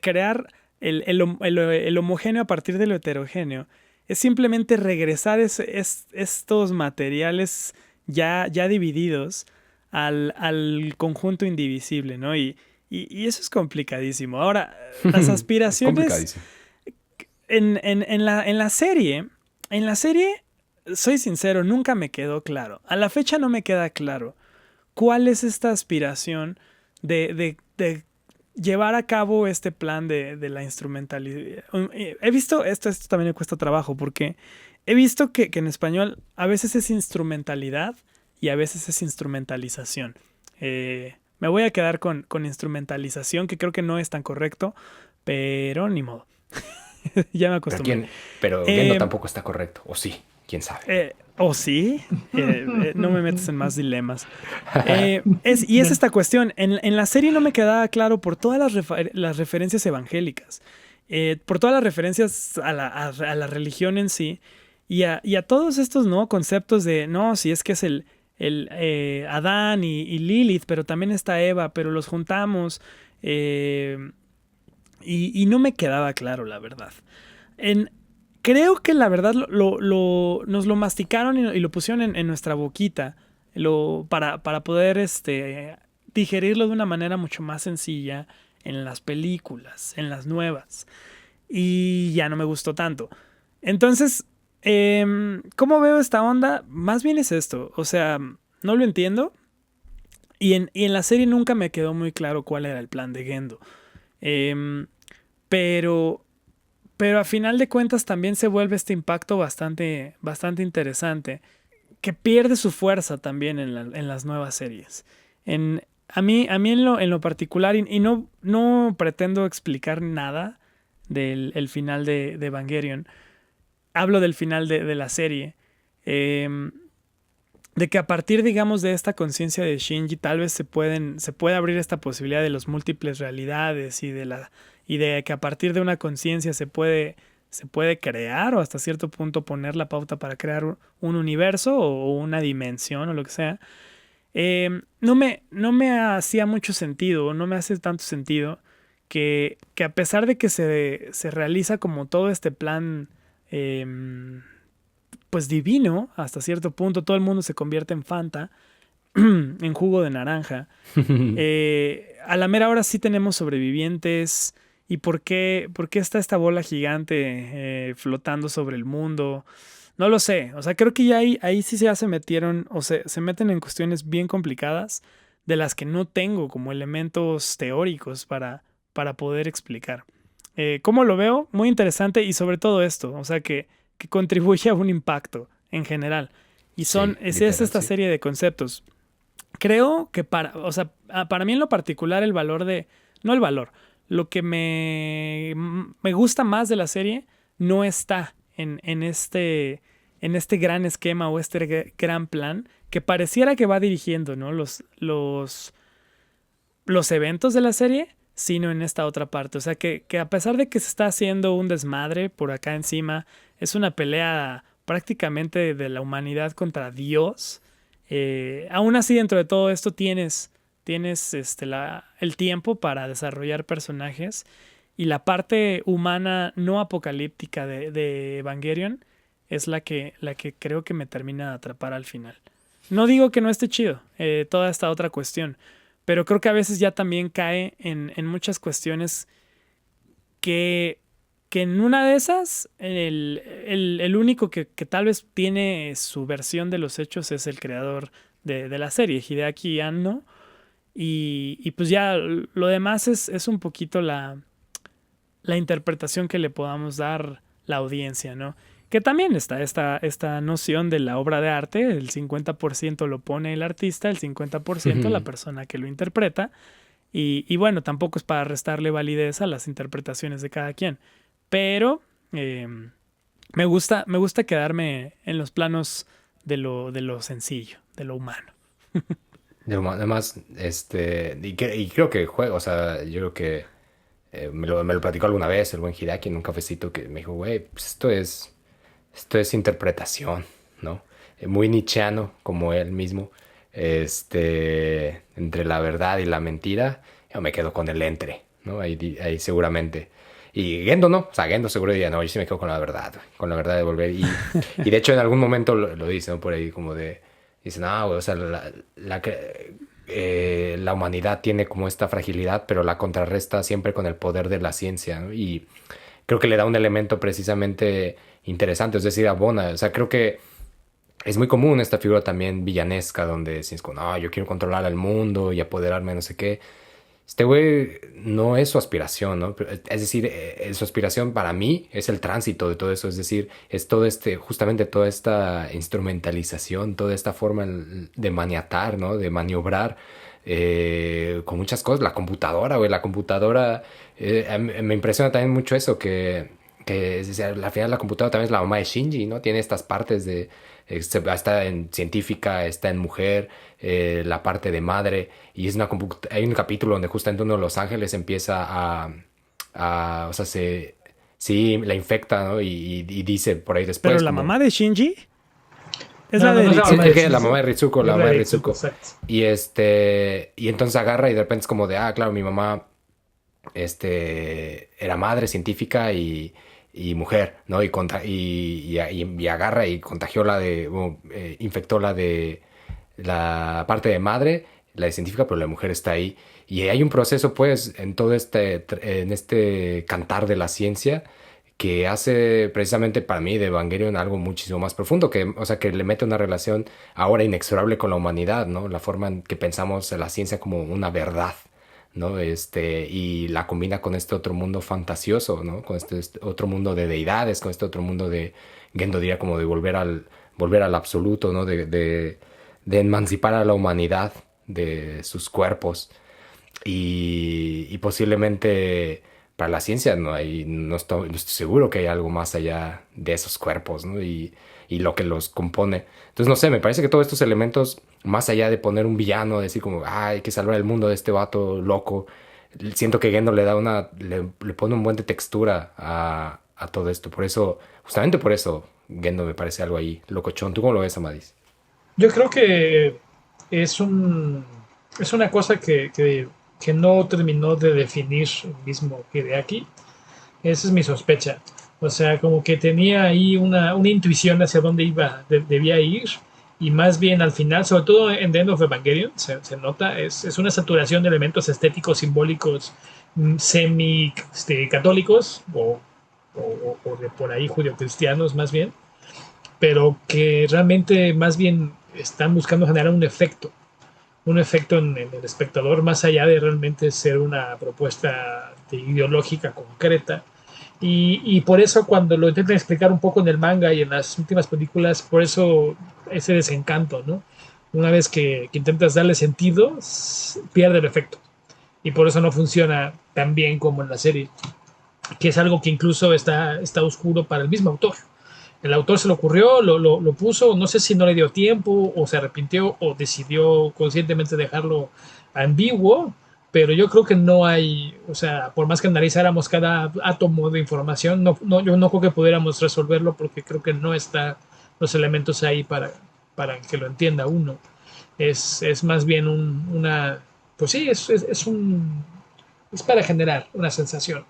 Speaker 3: crear el homogéneo a partir de lo heterogéneo. Es simplemente regresar estos materiales ya divididos al conjunto indivisible, ¿no? Y eso es complicadísimo. Ahora, las aspiraciones
Speaker 1: Complicadísimo.
Speaker 3: en la serie, soy sincero, nunca me quedó claro. A la fecha no me queda claro cuál es esta aspiración de llevar a cabo este plan de la instrumentalidad. He visto, esto también me cuesta trabajo, porque he visto que en español a veces es instrumentalidad y a veces es instrumentalización. Me voy a quedar con instrumentalización, que creo que no es tan correcto, pero ni modo. Ya me acostumbré.
Speaker 1: Pero Gendo tampoco está correcto. O sí, quién sabe.
Speaker 3: ¿O sí? No me metas en más dilemas. Y es esta cuestión. En la serie no me quedaba claro por todas las referencias evangélicas, por todas las referencias a la religión en sí, y a todos estos, ¿no?, conceptos de, no, si es que es el Adán y Lilith, pero también está Eva, pero los juntamos. Y no me quedaba claro, la verdad. Creo que la verdad nos lo masticaron y lo pusieron en nuestra boquita para poder digerirlo de una manera mucho más sencilla en las películas, en las nuevas. Y ya no me gustó tanto. Entonces, ¿cómo veo esta onda? Más bien es esto. O sea, no lo entiendo. Y en la serie nunca me quedó muy claro cuál era el plan de Gendo. Pero a final de cuentas también se vuelve este impacto bastante interesante, que pierde su fuerza también en las nuevas series. A mí en lo particular, y no pretendo explicar nada del final de Evangelion, hablo del final de la serie, de que a partir, digamos, de esta conciencia de Shinji, tal vez se puede abrir esta posibilidad de las múltiples realidades y de que a partir de una conciencia se puede crear, o hasta cierto punto poner la pauta para crear un universo o una dimensión o lo que sea. No me hacía mucho sentido, no me hace tanto sentido que a pesar de que se realiza como todo este plan pues divino, hasta cierto punto todo el mundo se convierte en Fanta, en jugo de naranja. A la mera hora sí tenemos sobrevivientes. ¿Y por qué está esta bola gigante flotando sobre el mundo? No lo sé. O sea, creo que ya ahí sí ya se metieron, o se meten en cuestiones bien complicadas de las que no tengo como elementos teóricos para poder explicar. ¿Cómo lo veo? Muy interesante, y sobre todo esto, o sea, que contribuye a un impacto en general. Y es esta serie de conceptos. Creo que para mí en lo particular lo que me gusta más de la serie no está en este gran esquema o este gran plan que pareciera que va dirigiendo, ¿no?, los eventos de la serie, sino en esta otra parte. O sea, que a pesar de que se está haciendo un desmadre por acá encima, es una pelea prácticamente de la humanidad contra Dios. Aún así, dentro de todo esto tienes el tiempo para desarrollar personajes, y la parte humana no apocalíptica de Evangelion es la que creo que me termina de atrapar al final. No digo que no esté chido toda esta otra cuestión, pero creo que a veces ya también cae en muchas cuestiones que en una de esas, el único que tal vez tiene su versión de los hechos es el creador de la serie, Hideaki Anno, y pues ya lo demás es un poquito la interpretación que le podamos dar la audiencia, ¿no? Que también está esta noción de la obra de arte, el 50% lo pone el artista, el 50% la persona que lo interpreta, y bueno, tampoco es para restarle validez a las interpretaciones de cada quien, pero me gusta quedarme en los planos de lo sencillo, de lo humano.
Speaker 1: Además, y creo que juego, o sea, yo creo que me lo platicó alguna vez el buen Hideaki en un cafecito que me dijo, güey, pues esto es interpretación, ¿no? Muy nietzscheano, como él mismo, entre la verdad y la mentira, yo me quedo con el entre, ¿no? Ahí seguramente. Y Gendo no, o sea, Gendo seguro diría, no, yo sí me quedo con la verdad, güey, con la verdad de volver. Y de hecho en algún momento lo dice, ¿no? Por ahí como dice, no, güey, o sea, la humanidad tiene como esta fragilidad, pero la contrarresta siempre con el poder de la ciencia, ¿no? Y creo que le da un elemento precisamente interesante, es decir, abona, o sea, creo que es muy común esta figura también villanesca donde sientes como, no, yo quiero controlar al mundo y apoderarme de no sé qué. Este güey no es su aspiración, ¿no? Es decir, su aspiración para mí es el tránsito de todo eso, es decir, es todo justamente toda esta instrumentalización, toda esta forma de maniatar, ¿no? De maniobrar con muchas cosas. La computadora, güey, la computadora, me impresiona también mucho eso, que es decir, al final la computadora también es la mamá de Shinji, ¿no? Tiene estas partes está en científica, está en mujer, la parte de madre, y hay un capítulo donde justamente uno de los ángeles empieza o sea, sí, la infecta, ¿no? Y dice por ahí después.
Speaker 3: Pero la
Speaker 1: como,
Speaker 3: mamá de Shinji es
Speaker 4: No,
Speaker 3: la
Speaker 4: no,
Speaker 3: de
Speaker 4: no,
Speaker 3: Ritsuko.
Speaker 1: la mamá de Ritsuko, la mamá de Ritsuko.
Speaker 4: Exacto.
Speaker 1: Y entonces agarra y de repente es como de, claro, mi mamá, era madre científica y mujer, ¿no? Y agarra y contagió infectó la parte de madre, la de científica, pero la mujer está ahí. Y hay un proceso, pues, en todo en este cantar de la ciencia que hace precisamente para mí de Evangelion algo muchísimo más profundo, o sea, que le mete una relación ahora inexorable con la humanidad, ¿no? La forma en que pensamos en la ciencia como una verdad, ¿no? Y la combina con este otro mundo fantasioso, ¿no? Con este otro mundo de deidades, con este otro mundo Gendo diría como de volver al absoluto, ¿no? De emancipar a la humanidad de sus cuerpos. Y posiblemente para la ciencia no estoy seguro que hay algo más allá de esos cuerpos, ¿no? Y lo que los compone. Entonces, no sé, me parece que todos estos elementos, más allá de poner un villano, decir como, hay que salvar el mundo de este vato loco, siento que Gendo le pone un buen de textura a todo esto. Por eso, justamente por eso, Gendo me parece algo ahí locochón. ¿Tú cómo lo ves, Amadis?
Speaker 4: Yo creo que es una cosa que no terminó de definir el mismo Hideaki. Esa es mi sospecha. O sea, como que tenía ahí una intuición hacia dónde debía ir. Y más bien al final, sobre todo en The End of Evangelion, se nota, es una saturación de elementos estéticos, simbólicos, semi-católicos, o de por ahí judio-cristianos más bien, pero que realmente más bien están buscando generar un efecto en el espectador, más allá de realmente ser una propuesta ideológica concreta. Y por eso cuando lo intentan explicar un poco en el manga y en las últimas películas, por eso ese desencanto, ¿no? Una vez que intentas darle sentido, pierde el efecto. Y por eso no funciona tan bien como en la serie, que es algo que incluso está oscuro para el mismo autor. El autor se le ocurrió, lo puso, no sé si no le dio tiempo o se arrepintió o decidió conscientemente dejarlo ambiguo, pero yo creo que no hay, o sea, por más que analizáramos cada átomo de información, yo no creo que pudiéramos resolverlo porque creo que no están los elementos ahí para que lo entienda uno. Es más bien pues sí, es para generar una sensación.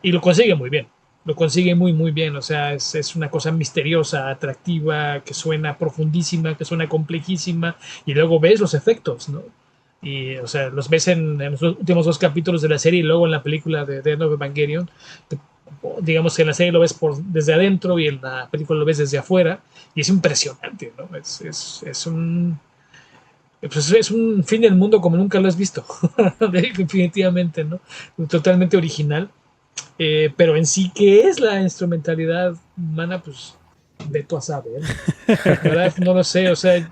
Speaker 4: Y lo consigue muy bien. Lo consigue muy, muy bien. O sea, es una cosa misteriosa, atractiva, que suena profundísima, que suena complejísima. Y luego ves los efectos, ¿no?
Speaker 6: Y, o sea, los ves en los últimos 2 capítulos de la serie y luego en la película de End of Evangelion. Digamos que en la serie lo ves desde adentro y en la película lo ves desde afuera. Y es impresionante, ¿no? Pues es un fin del mundo como nunca lo has visto. Definitivamente, ¿no? Totalmente original. Pero en sí, ¿qué es la instrumentalidad humana? Pues ve tú a saber. La verdad, no lo sé. O sea,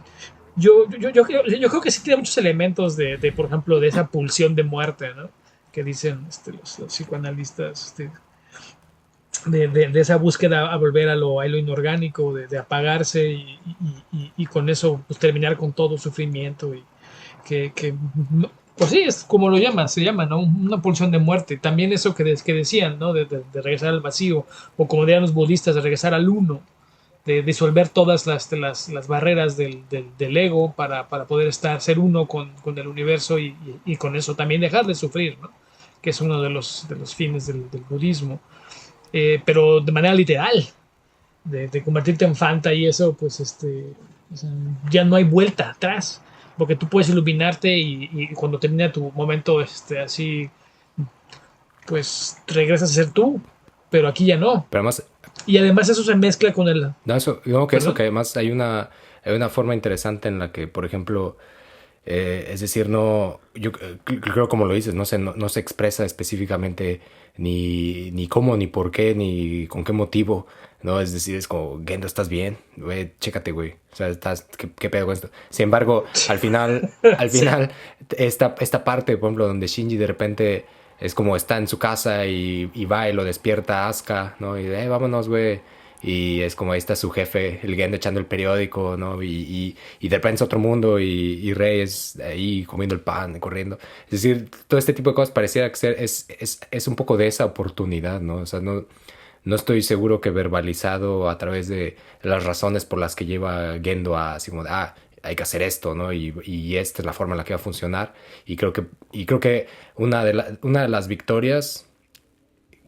Speaker 6: yo creo que sí tiene muchos elementos por ejemplo, de esa pulsión de muerte, ¿no? Que dicen los psicoanalistas, de esa búsqueda a volver a lo inorgánico, de apagarse y con eso pues, terminar con todo sufrimiento y que pues sí, es como se llama, ¿no? Una pulsión de muerte. También eso que decían, ¿no? De regresar al vacío, o como dirían los budistas, de regresar al uno, de disolver todas las barreras del ego para poder ser uno con el universo y con eso también dejar de sufrir, ¿no? Que es uno de los fines del budismo. Pero de manera literal, de convertirte en Fanta y eso, pues o sea, ya no hay vuelta atrás, porque tú puedes iluminarte y cuando termina tu momento así, pues regresas a ser tú, pero aquí ya no.
Speaker 1: Pero además,
Speaker 6: Y además eso se mezcla con el...
Speaker 1: no, eso, que
Speaker 6: ¿Perdón?
Speaker 1: además hay una forma interesante en la que, por ejemplo, es decir, no, yo creo como lo dices, no se expresa específicamente ni cómo, ni por qué, ni con qué motivo, ¿no? Es decir, es como, Gendo, ¿estás bien? Güey, chécate, güey. O sea, ¿qué pedo con esto? Sin embargo, al final, esta parte, por ejemplo, donde Shinji de repente es como está en su casa y va y lo despierta Asuka, ¿no? Y vámonos, güey. Y es como ahí está su jefe, el Gendo echando el periódico, ¿no? Y de repente es otro mundo y Rey es ahí comiendo el pan, corriendo. Es decir, todo este tipo de cosas pareciera que es un poco de esa oportunidad, ¿no? O sea, no estoy seguro que verbalizado a través de las razones por las que lleva Gendo a así como de, hay que hacer esto, ¿no? Y esta es la forma en la que va a funcionar. Y creo que una de las victorias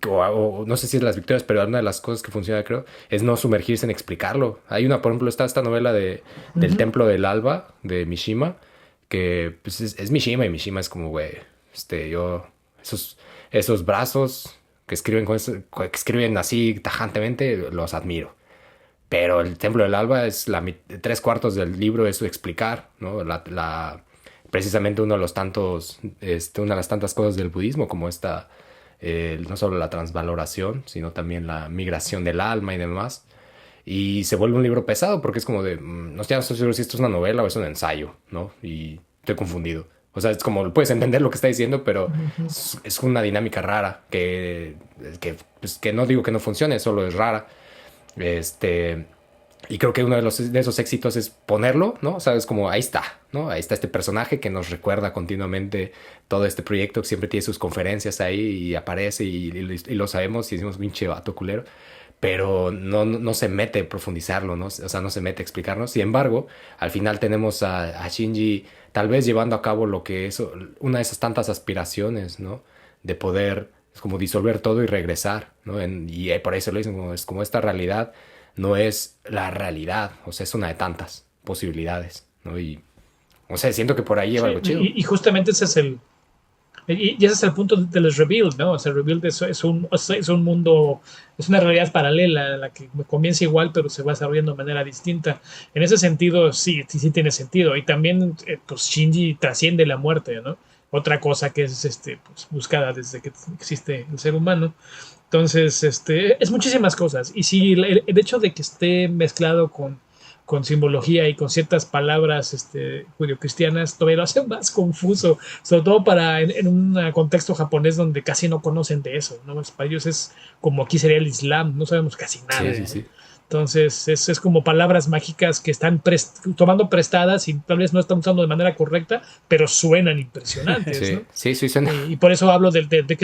Speaker 1: o no sé si es las victorias, pero una de las cosas que funciona, creo, es no sumergirse en explicarlo. Hay por ejemplo, está esta novela del Templo del Alba, de Mishima, que pues, es Mishima, y Mishima es como, güey, esos brazos que que escriben así tajantemente, los admiro. Pero el Templo del Alba es 3/4 del libro es explicar, ¿no? Precisamente uno de los tantos, una de las tantas cosas del budismo, como no solo la transvaloración, sino también la migración del alma y demás. Y se vuelve un libro pesado porque es como de, no estoy seguro si esto es una novela o es un ensayo, ¿no? Y estoy confundido. O sea, es como, puedes entender lo que está diciendo, pero es una dinámica rara pues, que no digo que no funcione, solo es rara. Y creo que uno de esos éxitos es ponerlo, ¿no? O sea, es como, ahí está, ¿no? Ahí está este personaje que nos recuerda continuamente todo este proyecto, que siempre tiene sus conferencias ahí y aparece y lo sabemos y decimos, pinche vato culero. Pero no se mete a profundizarlo, ¿no? O sea, no se mete a explicarnos. Sin embargo, al final tenemos a Shinji tal vez llevando a cabo lo que es una de esas tantas aspiraciones, ¿no? De poder como disolver todo y regresar, ¿no? Y por eso lo dicen, es como esta realidad no es la realidad, o sea, es una de tantas posibilidades, ¿no? Y, o sea, siento que por ahí lleva algo chido.
Speaker 6: Y justamente ese es ese es el punto de los Rebuild, ¿no? O sea, Rebuild es un mundo, es una realidad paralela en la que comienza igual, pero se va desarrollando de manera distinta. En ese sentido, sí tiene sentido. Y también, pues, Shinji trasciende la muerte, ¿no? Otra cosa que es pues, buscada desde que existe el ser humano. Entonces, es muchísimas cosas. Y sí, el hecho de que esté mezclado con simbología y con ciertas palabras judio-cristianas todavía lo hace más confuso, sobre todo en un contexto japonés donde casi no conocen de eso, ¿no? Para ellos es como aquí sería el Islam, no sabemos casi nada.
Speaker 1: Sí, sí, sí.
Speaker 6: Entonces es como palabras mágicas que están tomando prestadas y tal vez no están usando de manera correcta, pero suenan impresionantes,
Speaker 1: Sí,
Speaker 6: ¿no?
Speaker 1: sí, suena.
Speaker 6: Y por eso hablo de que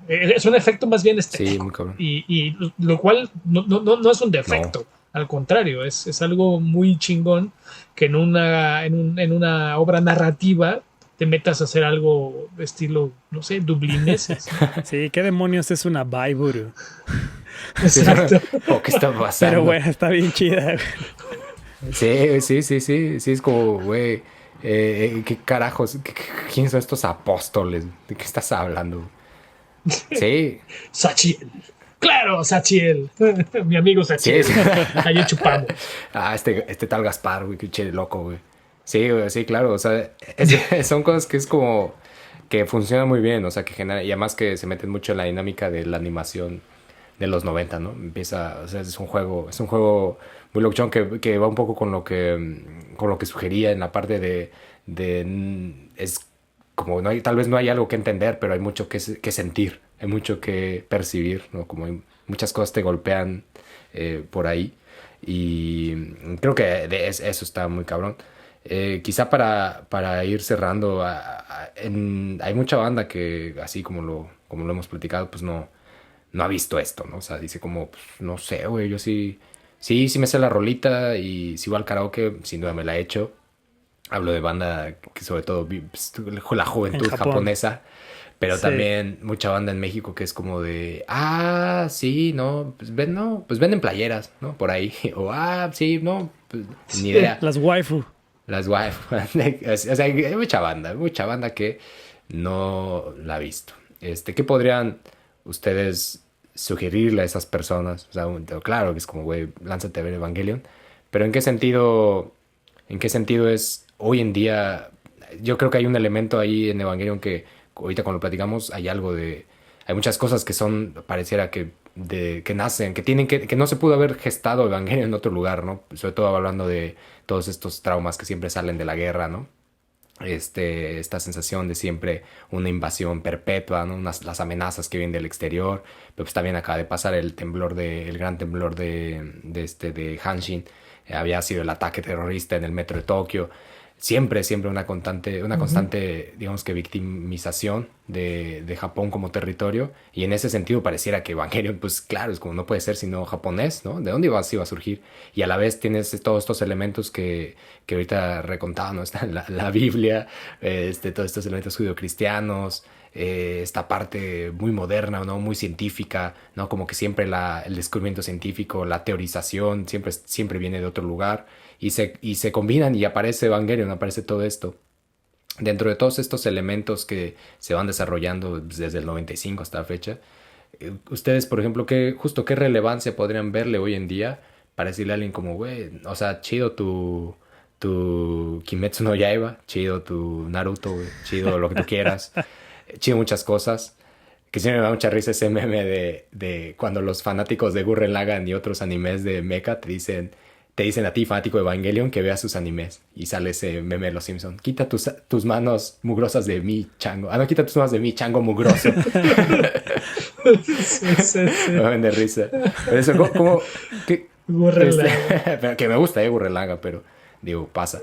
Speaker 6: es un efecto más bien estético.
Speaker 1: Sí, muy cabrón.
Speaker 6: Y lo cual no es un defecto. No. Al contrario, es algo muy chingón que en una obra narrativa te metas a hacer algo de estilo, no sé, dublineses.
Speaker 3: Sí, ¿qué demonios es una Baiburu?
Speaker 6: Exacto.
Speaker 1: ¿O qué está pasando?
Speaker 3: Pero bueno, está bien chida.
Speaker 1: Sí, es como, güey, ¿Qué carajos? ¿Quién son estos apóstoles? ¿De qué estás hablando? Sí,
Speaker 6: Sachiel. Claro, Sachiel. Mi amigo
Speaker 1: sí,
Speaker 6: Sachiel.
Speaker 1: sí.
Speaker 6: Ayer chupamos.
Speaker 1: Este tal Gaspar, güey, qué che loco, güey. Sí, güey, sí, claro, o sea, son cosas que es como que funcionan muy bien, o sea, que genera, y además que se meten mucho en la dinámica de la animación de los 90, ¿no? Empieza, o sea, es un juego muy locochón que va un poco con lo que sugería en la parte es como no hay, tal vez no hay algo que entender, pero hay mucho que sentir, hay mucho que percibir, ¿no? Como hay muchas cosas te golpean por ahí y creo que eso está muy cabrón. Quizá para ir cerrando, hay mucha banda que, así como lo hemos platicado, pues no ha visto esto, ¿no? O sea, dice como, pues, no sé, güey, yo sí me sé la rolita y si voy al karaoke, sin duda me la he hecho. Hablo de banda que sobre todo pues, la
Speaker 3: En
Speaker 1: juventud
Speaker 3: Japón.
Speaker 1: japonesa, pero
Speaker 3: Sí.
Speaker 1: también mucha banda en México que es como de, sí, no, pues venden playeras, ¿no? Por ahí, o sí, no, pues, ni idea.
Speaker 3: Las waifu.
Speaker 1: Las wife. O sea, hay mucha banda que no la ha visto. ¿Qué podrían ustedes sugerirle a esas personas? O sea, claro que es como, güey, lánzate a ver Evangelion. Pero en qué sentido es hoy en día? Yo creo que hay un elemento ahí en Evangelion que ahorita cuando lo platicamos hay algo de, hay muchas cosas que son, pareciera que nacen, que no se pudo haber gestado Evangelion en otro lugar, ¿no? Sobre todo hablando de todos estos traumas que siempre salen de la guerra, ¿no? Esta sensación de siempre una invasión perpetua, ¿no? Las amenazas que vienen del exterior, pero pues también acaba de pasar el gran temblor de Hanshin, había sido el ataque terrorista en el metro de Tokio, siempre una constante, digamos que victimización de Japón como territorio, y en ese sentido pareciera que Evangelion, pues claro, es como no puede ser sino japonés, ¿no? ¿De dónde iba a surgir? Y a la vez tienes todos estos elementos que ahorita recontaba, ¿no? Está la Biblia, todos estos elementos judio-cristianos, esta parte muy moderna, ¿no? Muy científica, ¿no? Como que siempre el descubrimiento científico, la teorización, siempre viene de otro lugar y se combinan y aparece Evangelion, aparece todo esto. Dentro de todos estos elementos que se van desarrollando desde el 95 hasta la fecha, ustedes, por ejemplo, ¿qué relevancia podrían verle hoy en día para decirle a alguien como, güey, o sea, chido tu Kimetsu no Yaiba, chido tu Naruto, güey, chido lo que tú quieras, chido muchas cosas? Que siempre me da mucha risa ese meme de cuando los fanáticos de Gurren Lagann y otros animes de mecha te dicen a ti, fanático de Evangelion, que veas sus animes. Y sale ese meme de los Simpsons. Quita tus manos mugrosas de mí, chango. No, quita tus manos de mí, chango mugroso.
Speaker 6: Sí.
Speaker 1: Me ven de risa. Pero eso, ¿cómo?
Speaker 6: Gurren Lagann.
Speaker 1: Pero que me gusta, Gurren Lagann, pero digo, pasa.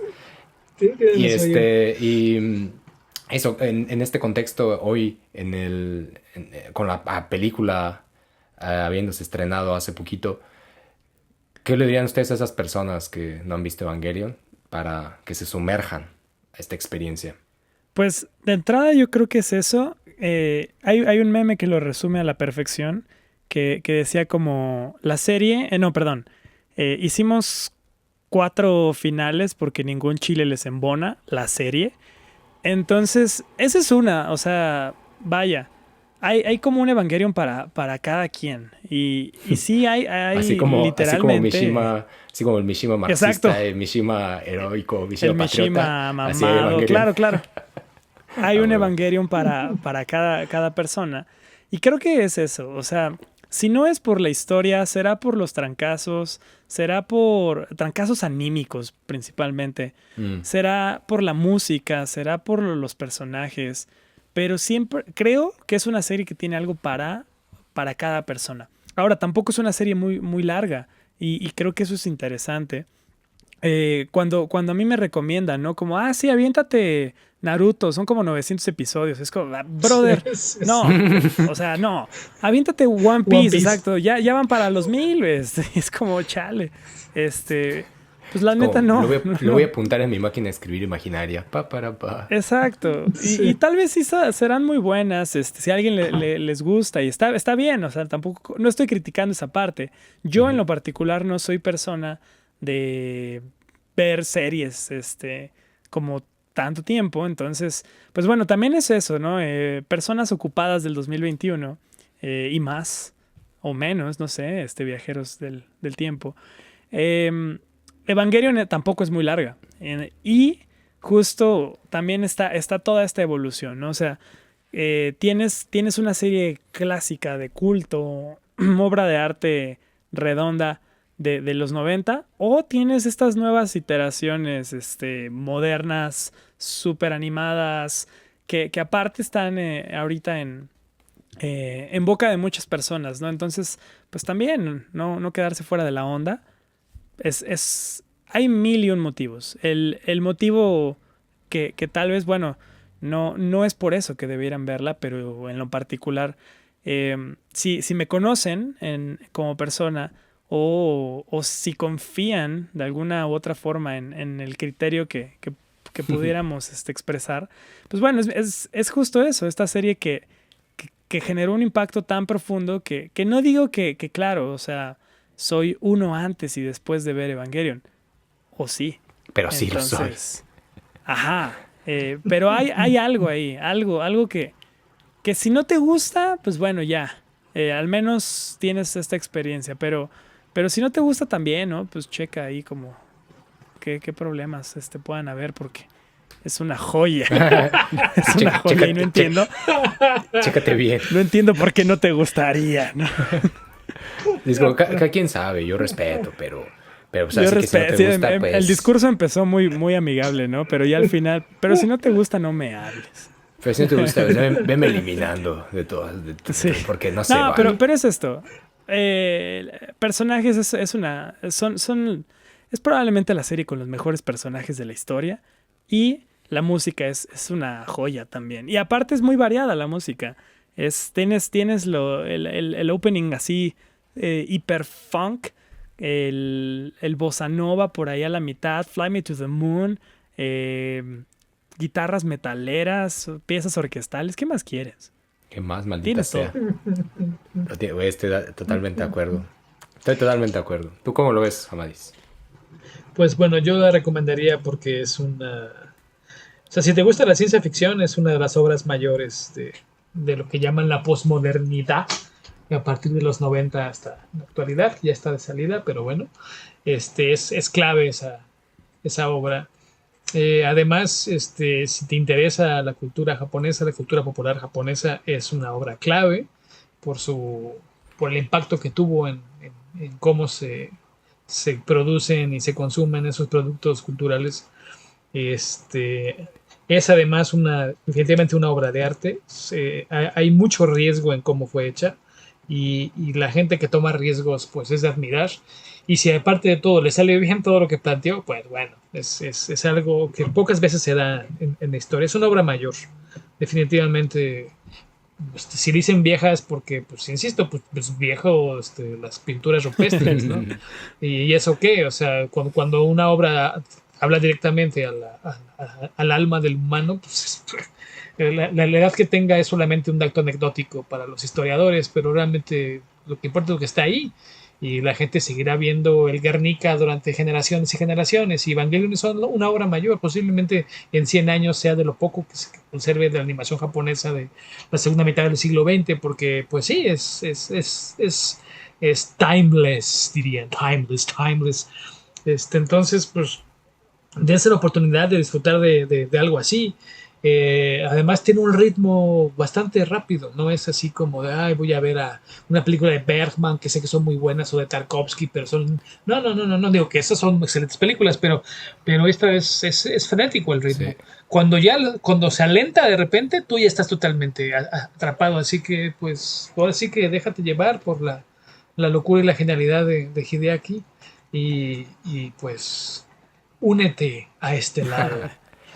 Speaker 6: Sí, que
Speaker 1: Y
Speaker 6: no soy yo.
Speaker 1: eso, en este contexto, hoy, con la película habiéndose estrenado hace poquito, ¿qué le dirían ustedes a esas personas que no han visto Evangelion para que se sumerjan a esta experiencia?
Speaker 3: Pues de entrada yo creo que es eso. Hay un meme que lo resume a la perfección, que decía como la serie, no, perdón, hicimos 4 finales porque ningún chile les embona la serie. Entonces, esa es una, o sea, vaya, hay como un Evangelion para cada quien. Y sí hay
Speaker 1: Así como
Speaker 3: literalmente
Speaker 1: así como el Mishima
Speaker 3: exacto,
Speaker 1: marxista, el Mishima heroico, Mishima
Speaker 3: el
Speaker 1: patriota,
Speaker 3: Mishima
Speaker 1: así hay
Speaker 3: mamado,
Speaker 1: Evangelion.
Speaker 3: claro. Hay
Speaker 1: Ah,
Speaker 3: un
Speaker 1: huevo.
Speaker 3: Evangelion para cada persona. Y creo que es eso. O sea, si no es por la historia, será por los trancazos, será por trancazos anímicos principalmente,
Speaker 1: Mm,
Speaker 3: será por la música, será por los personajes. Pero siempre creo que es una serie que tiene algo para cada persona. Ahora, tampoco es una serie muy larga. Y creo que eso es interesante. Cuando a mí me recomiendan, ¿no? Como, sí, aviéntate Naruto, son como 900 episodios. Es como, brother,
Speaker 6: Sí.
Speaker 3: no, o sea, no. Aviéntate One
Speaker 6: One
Speaker 3: Piece,
Speaker 6: Piece.
Speaker 3: exacto. Ya van para los 1000, ¿ves? Es como, chale. Pues la neta,
Speaker 1: como,
Speaker 3: no.
Speaker 1: lo voy a apuntar en mi máquina de escribir imaginaria. Pa.
Speaker 3: Exacto. Y
Speaker 6: Sí.
Speaker 3: tal vez sí serán muy buenas, si a alguien les gusta y está bien, o sea, tampoco, no estoy criticando esa parte. Yo en
Speaker 1: Ujú.
Speaker 3: lo particular no soy persona de ver series, como tanto tiempo. Entonces, pues bueno, también es eso, ¿no? Personas ocupadas del 2021 y más o menos, no sé, viajeros del tiempo. Evangelion tampoco es muy larga. Y justo también está toda esta evolución, ¿no? O sea, tienes una serie clásica de culto, obra de arte redonda de los 90, o tienes estas nuevas iteraciones modernas, súper animadas, que aparte están ahorita en boca de muchas personas, ¿no? Entonces, pues también no quedarse fuera de la onda. Hay mil y un motivos. El motivo que tal vez, bueno, no es por eso que debieran verla, pero en lo particular, si me conocen como persona o si confían de alguna u otra forma en el criterio que pudiéramos expresar, pues bueno, es justo eso, esta serie que generó un impacto tan profundo que no digo que claro, o sea, soy uno antes y después de ver Evangelion, o sí.
Speaker 1: Pero sí lo soy.
Speaker 3: Entonces, ajá, pero hay algo ahí, algo que si no te gusta, pues bueno, ya, al menos tienes esta experiencia, pero si no te gusta también, ¿no? Pues checa ahí como qué problemas puedan haber, porque es una joya. Es una joya y no entiendo.
Speaker 1: Chécate bien.
Speaker 3: No entiendo por qué no te gustaría, ¿no?
Speaker 1: Es como, cada quien sabe, yo respeto, pero pues
Speaker 3: Yo
Speaker 1: así que si no
Speaker 3: respeto.
Speaker 1: te gusta, pues...
Speaker 3: El discurso empezó muy, muy amigable, ¿no? Pero ya al final, pero si no te gusta, no me hables.
Speaker 1: Pero si no te gusta, veme eliminando de todas,
Speaker 3: Sí.
Speaker 1: porque no se
Speaker 3: No,
Speaker 1: vale.
Speaker 3: pero es esto. Personajes es probablemente la serie con los mejores personajes de la historia, y la música es una joya también. Y aparte es muy variada la música. Tienes el opening así hiper funk, el bossa nova por ahí a la mitad, Fly Me to the Moon, guitarras metaleras, piezas orquestales. ¿Qué más quieres?
Speaker 1: ¿Qué más, maldita
Speaker 3: Tienes
Speaker 1: sea?
Speaker 3: todo.
Speaker 1: Güey, estoy totalmente de acuerdo. Estoy totalmente de acuerdo. ¿Tú cómo lo ves, Amadis?
Speaker 6: Pues bueno, yo la recomendaría porque es una... O sea, si te gusta la ciencia ficción, es una de las obras mayores de lo que llaman la posmodernidad, a partir de los 90 hasta la actualidad, ya está de salida, pero bueno, es clave esa obra. Además, si te interesa la cultura japonesa, la cultura popular japonesa, es una obra clave por el impacto que tuvo en cómo se producen y se consumen esos productos culturales. Es además definitivamente una obra de arte. Hay mucho riesgo en cómo fue hecha, y la gente que toma riesgos pues es de admirar. Y si aparte de todo le sale bien todo lo que planteó, pues bueno, es algo que pocas veces se da en la historia. Es una obra mayor, definitivamente. Si dicen viejas, porque, pues insisto, pues viejo, las pinturas rupestres, ¿no? ¿Y eso qué? O sea, cuando una obra habla directamente al alma del humano, pues la edad que tenga es solamente un dato anecdótico para los historiadores, pero realmente lo que importa es lo que está ahí. Y la gente seguirá viendo el Guernica durante generaciones y generaciones. Y Evangelion es una obra mayor. Posiblemente en 100 años sea de lo poco que se conserve de la animación japonesa de la segunda mitad del siglo XX. Porque, pues sí, es timeless, dirían. Timeless. Entonces, pues, dense la oportunidad de disfrutar de algo así. Además tiene un ritmo bastante rápido, no es así como de, ay, voy a ver a una película de Bergman que sé que son muy buenas, o de Tarkovsky, pero son, no digo que esas son excelentes películas, pero esta es frenético el ritmo. Sí. Cuando se alenta de repente, tú ya estás totalmente atrapado, así que pues ahora sí que déjate llevar por la locura y la genialidad de Hideaki, y pues únete a este lado,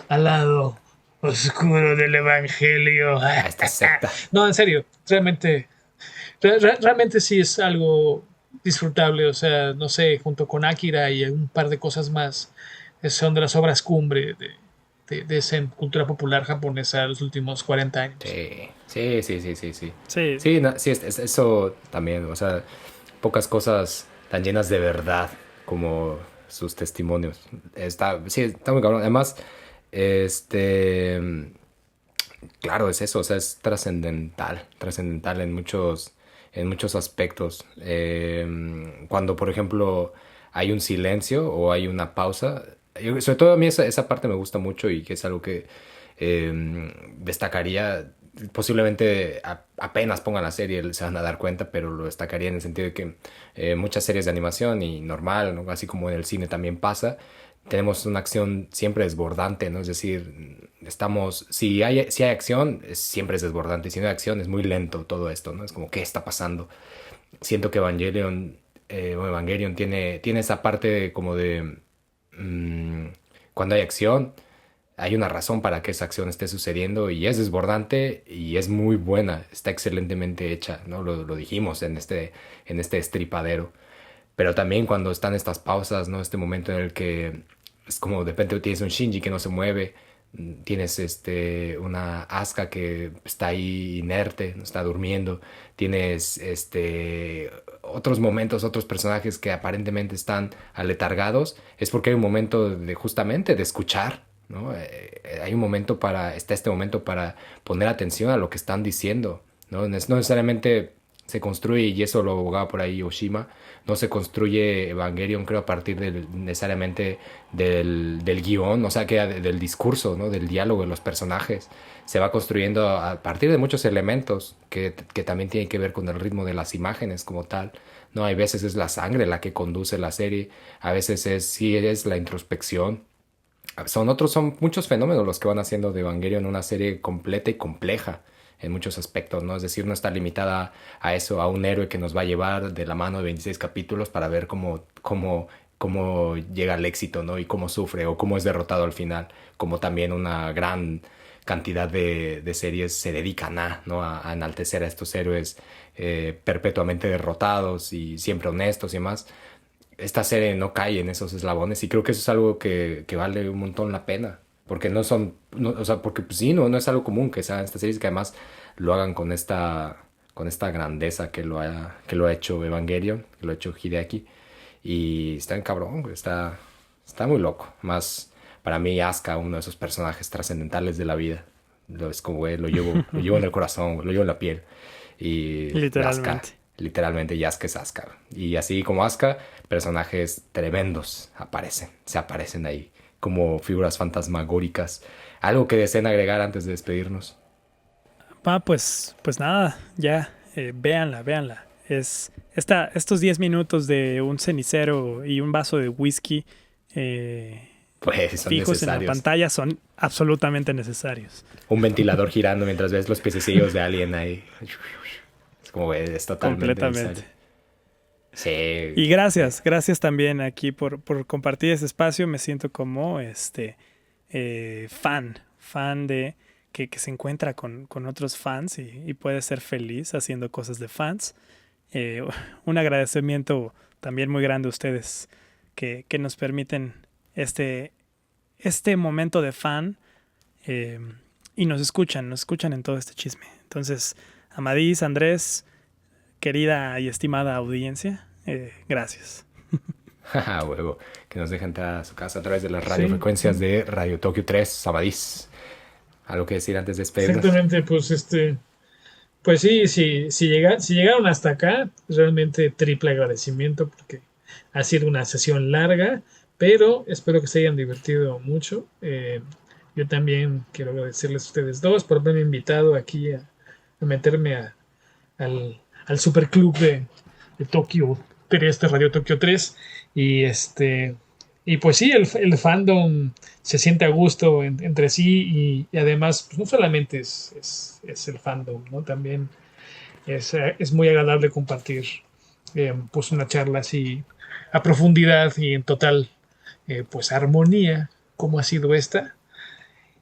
Speaker 6: al lado oscuro del evangelio.
Speaker 1: Esta secta.
Speaker 6: No, en serio, realmente sí es algo disfrutable. O sea, no sé, junto con Akira y un par de cosas más, son de las obras cumbre de esa cultura popular japonesa de los últimos 40 años.
Speaker 1: Sí. Sí, eso también. O sea, pocas cosas tan llenas de verdad como sus testimonios. Está muy cabrón. Además, Este, claro, es eso, o sea, es trascendental, trascendental en muchos aspectos. Cuando, por ejemplo, hay un silencio o hay una pausa, sobre todo a mí esa parte me gusta mucho y que es algo que destacaría. Posiblemente apenas pongan la serie se van a dar cuenta, pero lo destacaría en el sentido de que muchas series de animación y normal, ¿no? Así como en el cine también pasa, tenemos una acción siempre desbordante, ¿no? Es decir, si hay acción, siempre es desbordante, y si no hay acción, es muy lento todo esto, ¿no? Es como, ¿qué está pasando? Siento que Evangelion tiene esa parte como de mm, cuando hay acción, hay una razón para que esa acción esté sucediendo y es desbordante y es muy buena, está excelentemente hecha, ¿no? Lo dijimos en este estripadero. Pero también cuando están estas pausas, ¿no? Este momento en el que es como de repente tienes un Shinji que no se mueve, tienes una Asuka que está ahí inerte, no está durmiendo, tienes otros momentos, otros personajes que aparentemente están aletargados, es porque hay un momento de justamente de escuchar, ¿no? Hay un momento está este momento para poner atención a lo que están diciendo, ¿no? No necesariamente se construye, y eso lo abogaba por ahí Oshima, no se construye Evangelion, creo, a partir necesariamente del guión, o sea, del discurso, ¿no? Del diálogo de los personajes. Se va construyendo a partir de muchos elementos que también tienen que ver con el ritmo de las imágenes como tal, ¿no? Hay veces es la sangre la que conduce la serie, a veces sí es la introspección. Son muchos fenómenos los que van haciendo de Evangelion una serie completa y compleja en muchos aspectos, ¿no? Es decir, no está limitada a eso, a un héroe que nos va a llevar de la mano de 26 capítulos para ver cómo llega al éxito, ¿no? Y cómo sufre o cómo es derrotado al final, como también una gran cantidad de series se dedican ¿no? a enaltecer a estos héroes perpetuamente derrotados y siempre honestos y demás. Esta serie no cae en esos eslabones y creo que eso es algo que vale un montón la pena. Porque o sea, porque pues, sí, no es algo común que sean estas series que además lo hagan con esta grandeza que lo ha hecho Evangelion, que lo ha hecho Hideaki. Y está en cabrón, güey, está muy loco. Más para mí Asuka, uno de esos personajes trascendentales de la vida. Es como, güey, lo llevo en el corazón, güey, lo llevo en la piel. Y Asuka,
Speaker 3: Literalmente.
Speaker 1: literalmente Asuka es Asuka. Y así como Asuka, personajes tremendos se aparecen ahí como figuras fantasmagóricas. Algo que deseen agregar antes de despedirnos.
Speaker 3: Pues nada, ya, véanla, véanla. Estos 10 minutos de un cenicero y un vaso de whisky
Speaker 1: Pues son
Speaker 3: fijos en la
Speaker 1: necesarios.
Speaker 3: pantalla son absolutamente necesarios.
Speaker 1: Un ventilador girando mientras ves los pececillos de Alien ahí. Es como, güey, es totalmente
Speaker 3: Completamente.
Speaker 1: necesario. Sí.
Speaker 3: Y gracias también aquí por compartir ese espacio. Me siento como fan de que se encuentra con otros fans y puede ser feliz haciendo cosas de fans. Un agradecimiento también muy grande a ustedes que nos permiten este momento de fan y nos escuchan en todo este chisme. Entonces, Amadís, Andrés, querida y estimada audiencia, gracias.
Speaker 1: Jaja, huevo. Que nos dejen entrar a su casa a través de las
Speaker 6: Sí,
Speaker 1: radiofrecuencias de Radio Tokio 3, Sabadís. ¿Algo que decir antes de despedirnos?
Speaker 6: exactamente, pues sí, si llegaron hasta acá, realmente triple agradecimiento porque ha sido una sesión larga, pero espero que se hayan divertido mucho. Yo también quiero agradecerles a ustedes dos por haberme invitado aquí a meterme al superclub de Tokio 3, de Radio Tokio 3. Y y pues sí, el fandom se siente a gusto entre sí y además pues no solamente es el fandom, ¿no? También es muy agradable compartir pues una charla así a profundidad y en total pues armonía como ha sido esta.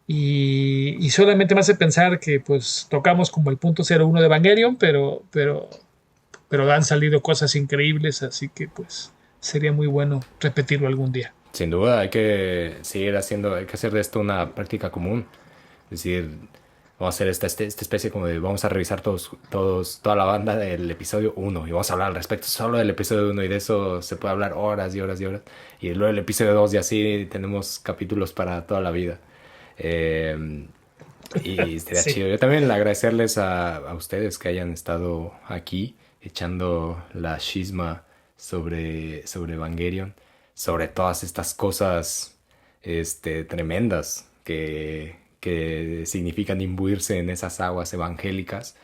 Speaker 6: Y solamente me hace pensar que pues tocamos como el punto 01 de Evangelion, pero han salido cosas increíbles, así que pues sería muy bueno repetirlo algún día.
Speaker 1: Sin duda, hay que seguir hay que hacer de esto una práctica común. Es decir, vamos a hacer esta especie como de, vamos a revisar toda la banda del episodio 1 y vamos a hablar al respecto solo del episodio 1 y de eso se puede hablar horas y horas y horas. Y luego el episodio 2 y así tenemos capítulos para toda la vida. Eh, y sería
Speaker 6: Sí.
Speaker 1: chido. Yo también agradecerles a ustedes que hayan estado aquí echando la chisma sobre Evangelion, sobre todas estas cosas tremendas que significan imbuirse en esas aguas evangélicas.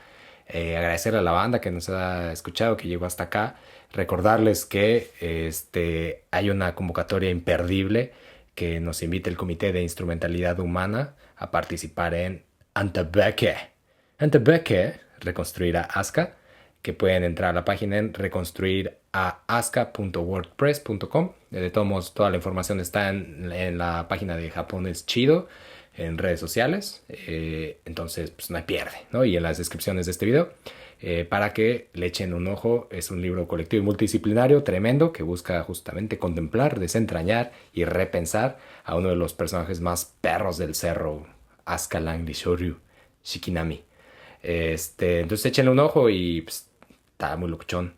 Speaker 1: Agradecer a la banda que nos ha escuchado, que llegó hasta acá. Recordarles que hay una convocatoria imperdible que nos invita el Comité de Instrumentalidad Humana a participar en Antebeke. Antebeke, reconstruir a Asuka, que pueden entrar a la página en reconstruiraaska.wordpress.com. De todos modos, toda la información está en la página de Japones Chido, en redes sociales. Entonces, pues no hay pierde, ¿no? Y en las descripciones de este video, para que le echen un ojo. Es un libro colectivo y multidisciplinario tremendo que busca justamente contemplar, desentrañar y repensar a uno de los personajes más perros del cerro, Asuka Langley Shoryu Shikinami. Entonces échenle un ojo y pues, está muy locuchón.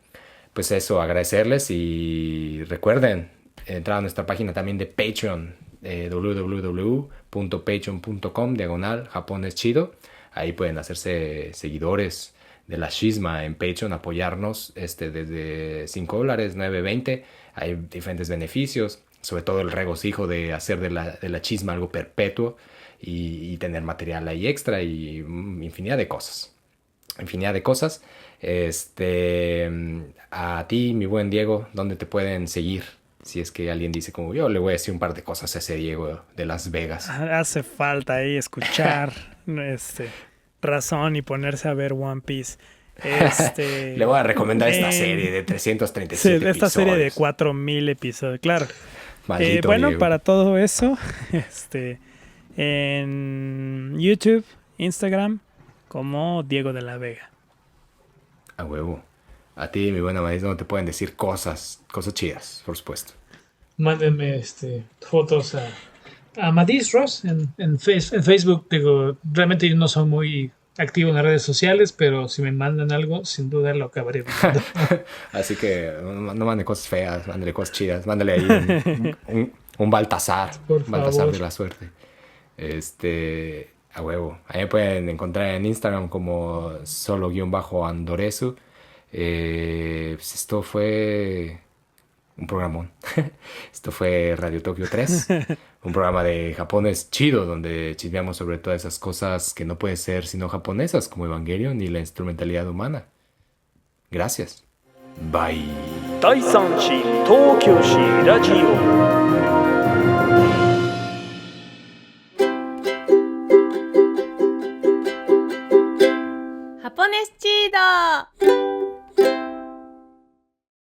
Speaker 1: Pues eso, agradecerles y recuerden entrar a nuestra página también de Patreon, www.patreon.com/japoneschido. Ahí pueden hacerse seguidores de la Shisma en Patreon, apoyarnos desde $5, $9.20. Hay diferentes beneficios, sobre todo el regocijo de hacer de la Chisma algo perpetuo y tener material ahí extra y infinidad de cosas. Infinidad de cosas. A ti, mi buen Diego, ¿dónde te pueden seguir? Si es que alguien dice como yo le voy a decir un par de cosas a ese Diego de Las Vegas.
Speaker 3: Hace falta ahí escuchar razón y ponerse a ver One Piece.
Speaker 1: Le voy a recomendar esta serie de 337 episodios.
Speaker 3: Esta serie de 4,000 episodios, claro.
Speaker 1: Maldito
Speaker 3: Bueno,
Speaker 1: Diego.
Speaker 3: para todo eso, en YouTube, Instagram, como Diego de la Vega.
Speaker 1: A huevo. A ti, mi buena maíz, ¿dónde te pueden decir cosas chidas, por supuesto?
Speaker 6: Mándenme fotos a Madis Ross en Facebook. Digo, realmente yo no soy muy activo en las redes sociales, pero si me mandan algo, sin duda lo acabaré viendo.
Speaker 1: Así que no mande cosas feas, mándale cosas chidas. Mándale ahí un Baltasar.
Speaker 6: Por
Speaker 1: Un Baltasar
Speaker 6: favor.
Speaker 1: de la suerte. A huevo. Ahí me pueden encontrar en Instagram como solo-andoresu. Pues esto fue un programón. Esto fue Radio Tokio 3, un programa de japonés chido donde chismeamos sobre todas esas cosas que no pueden ser sino japonesas, como Evangelion y la instrumentalidad humana. Gracias. Bye.
Speaker 2: 第3子東京市ラジオ
Speaker 5: ハポネスチード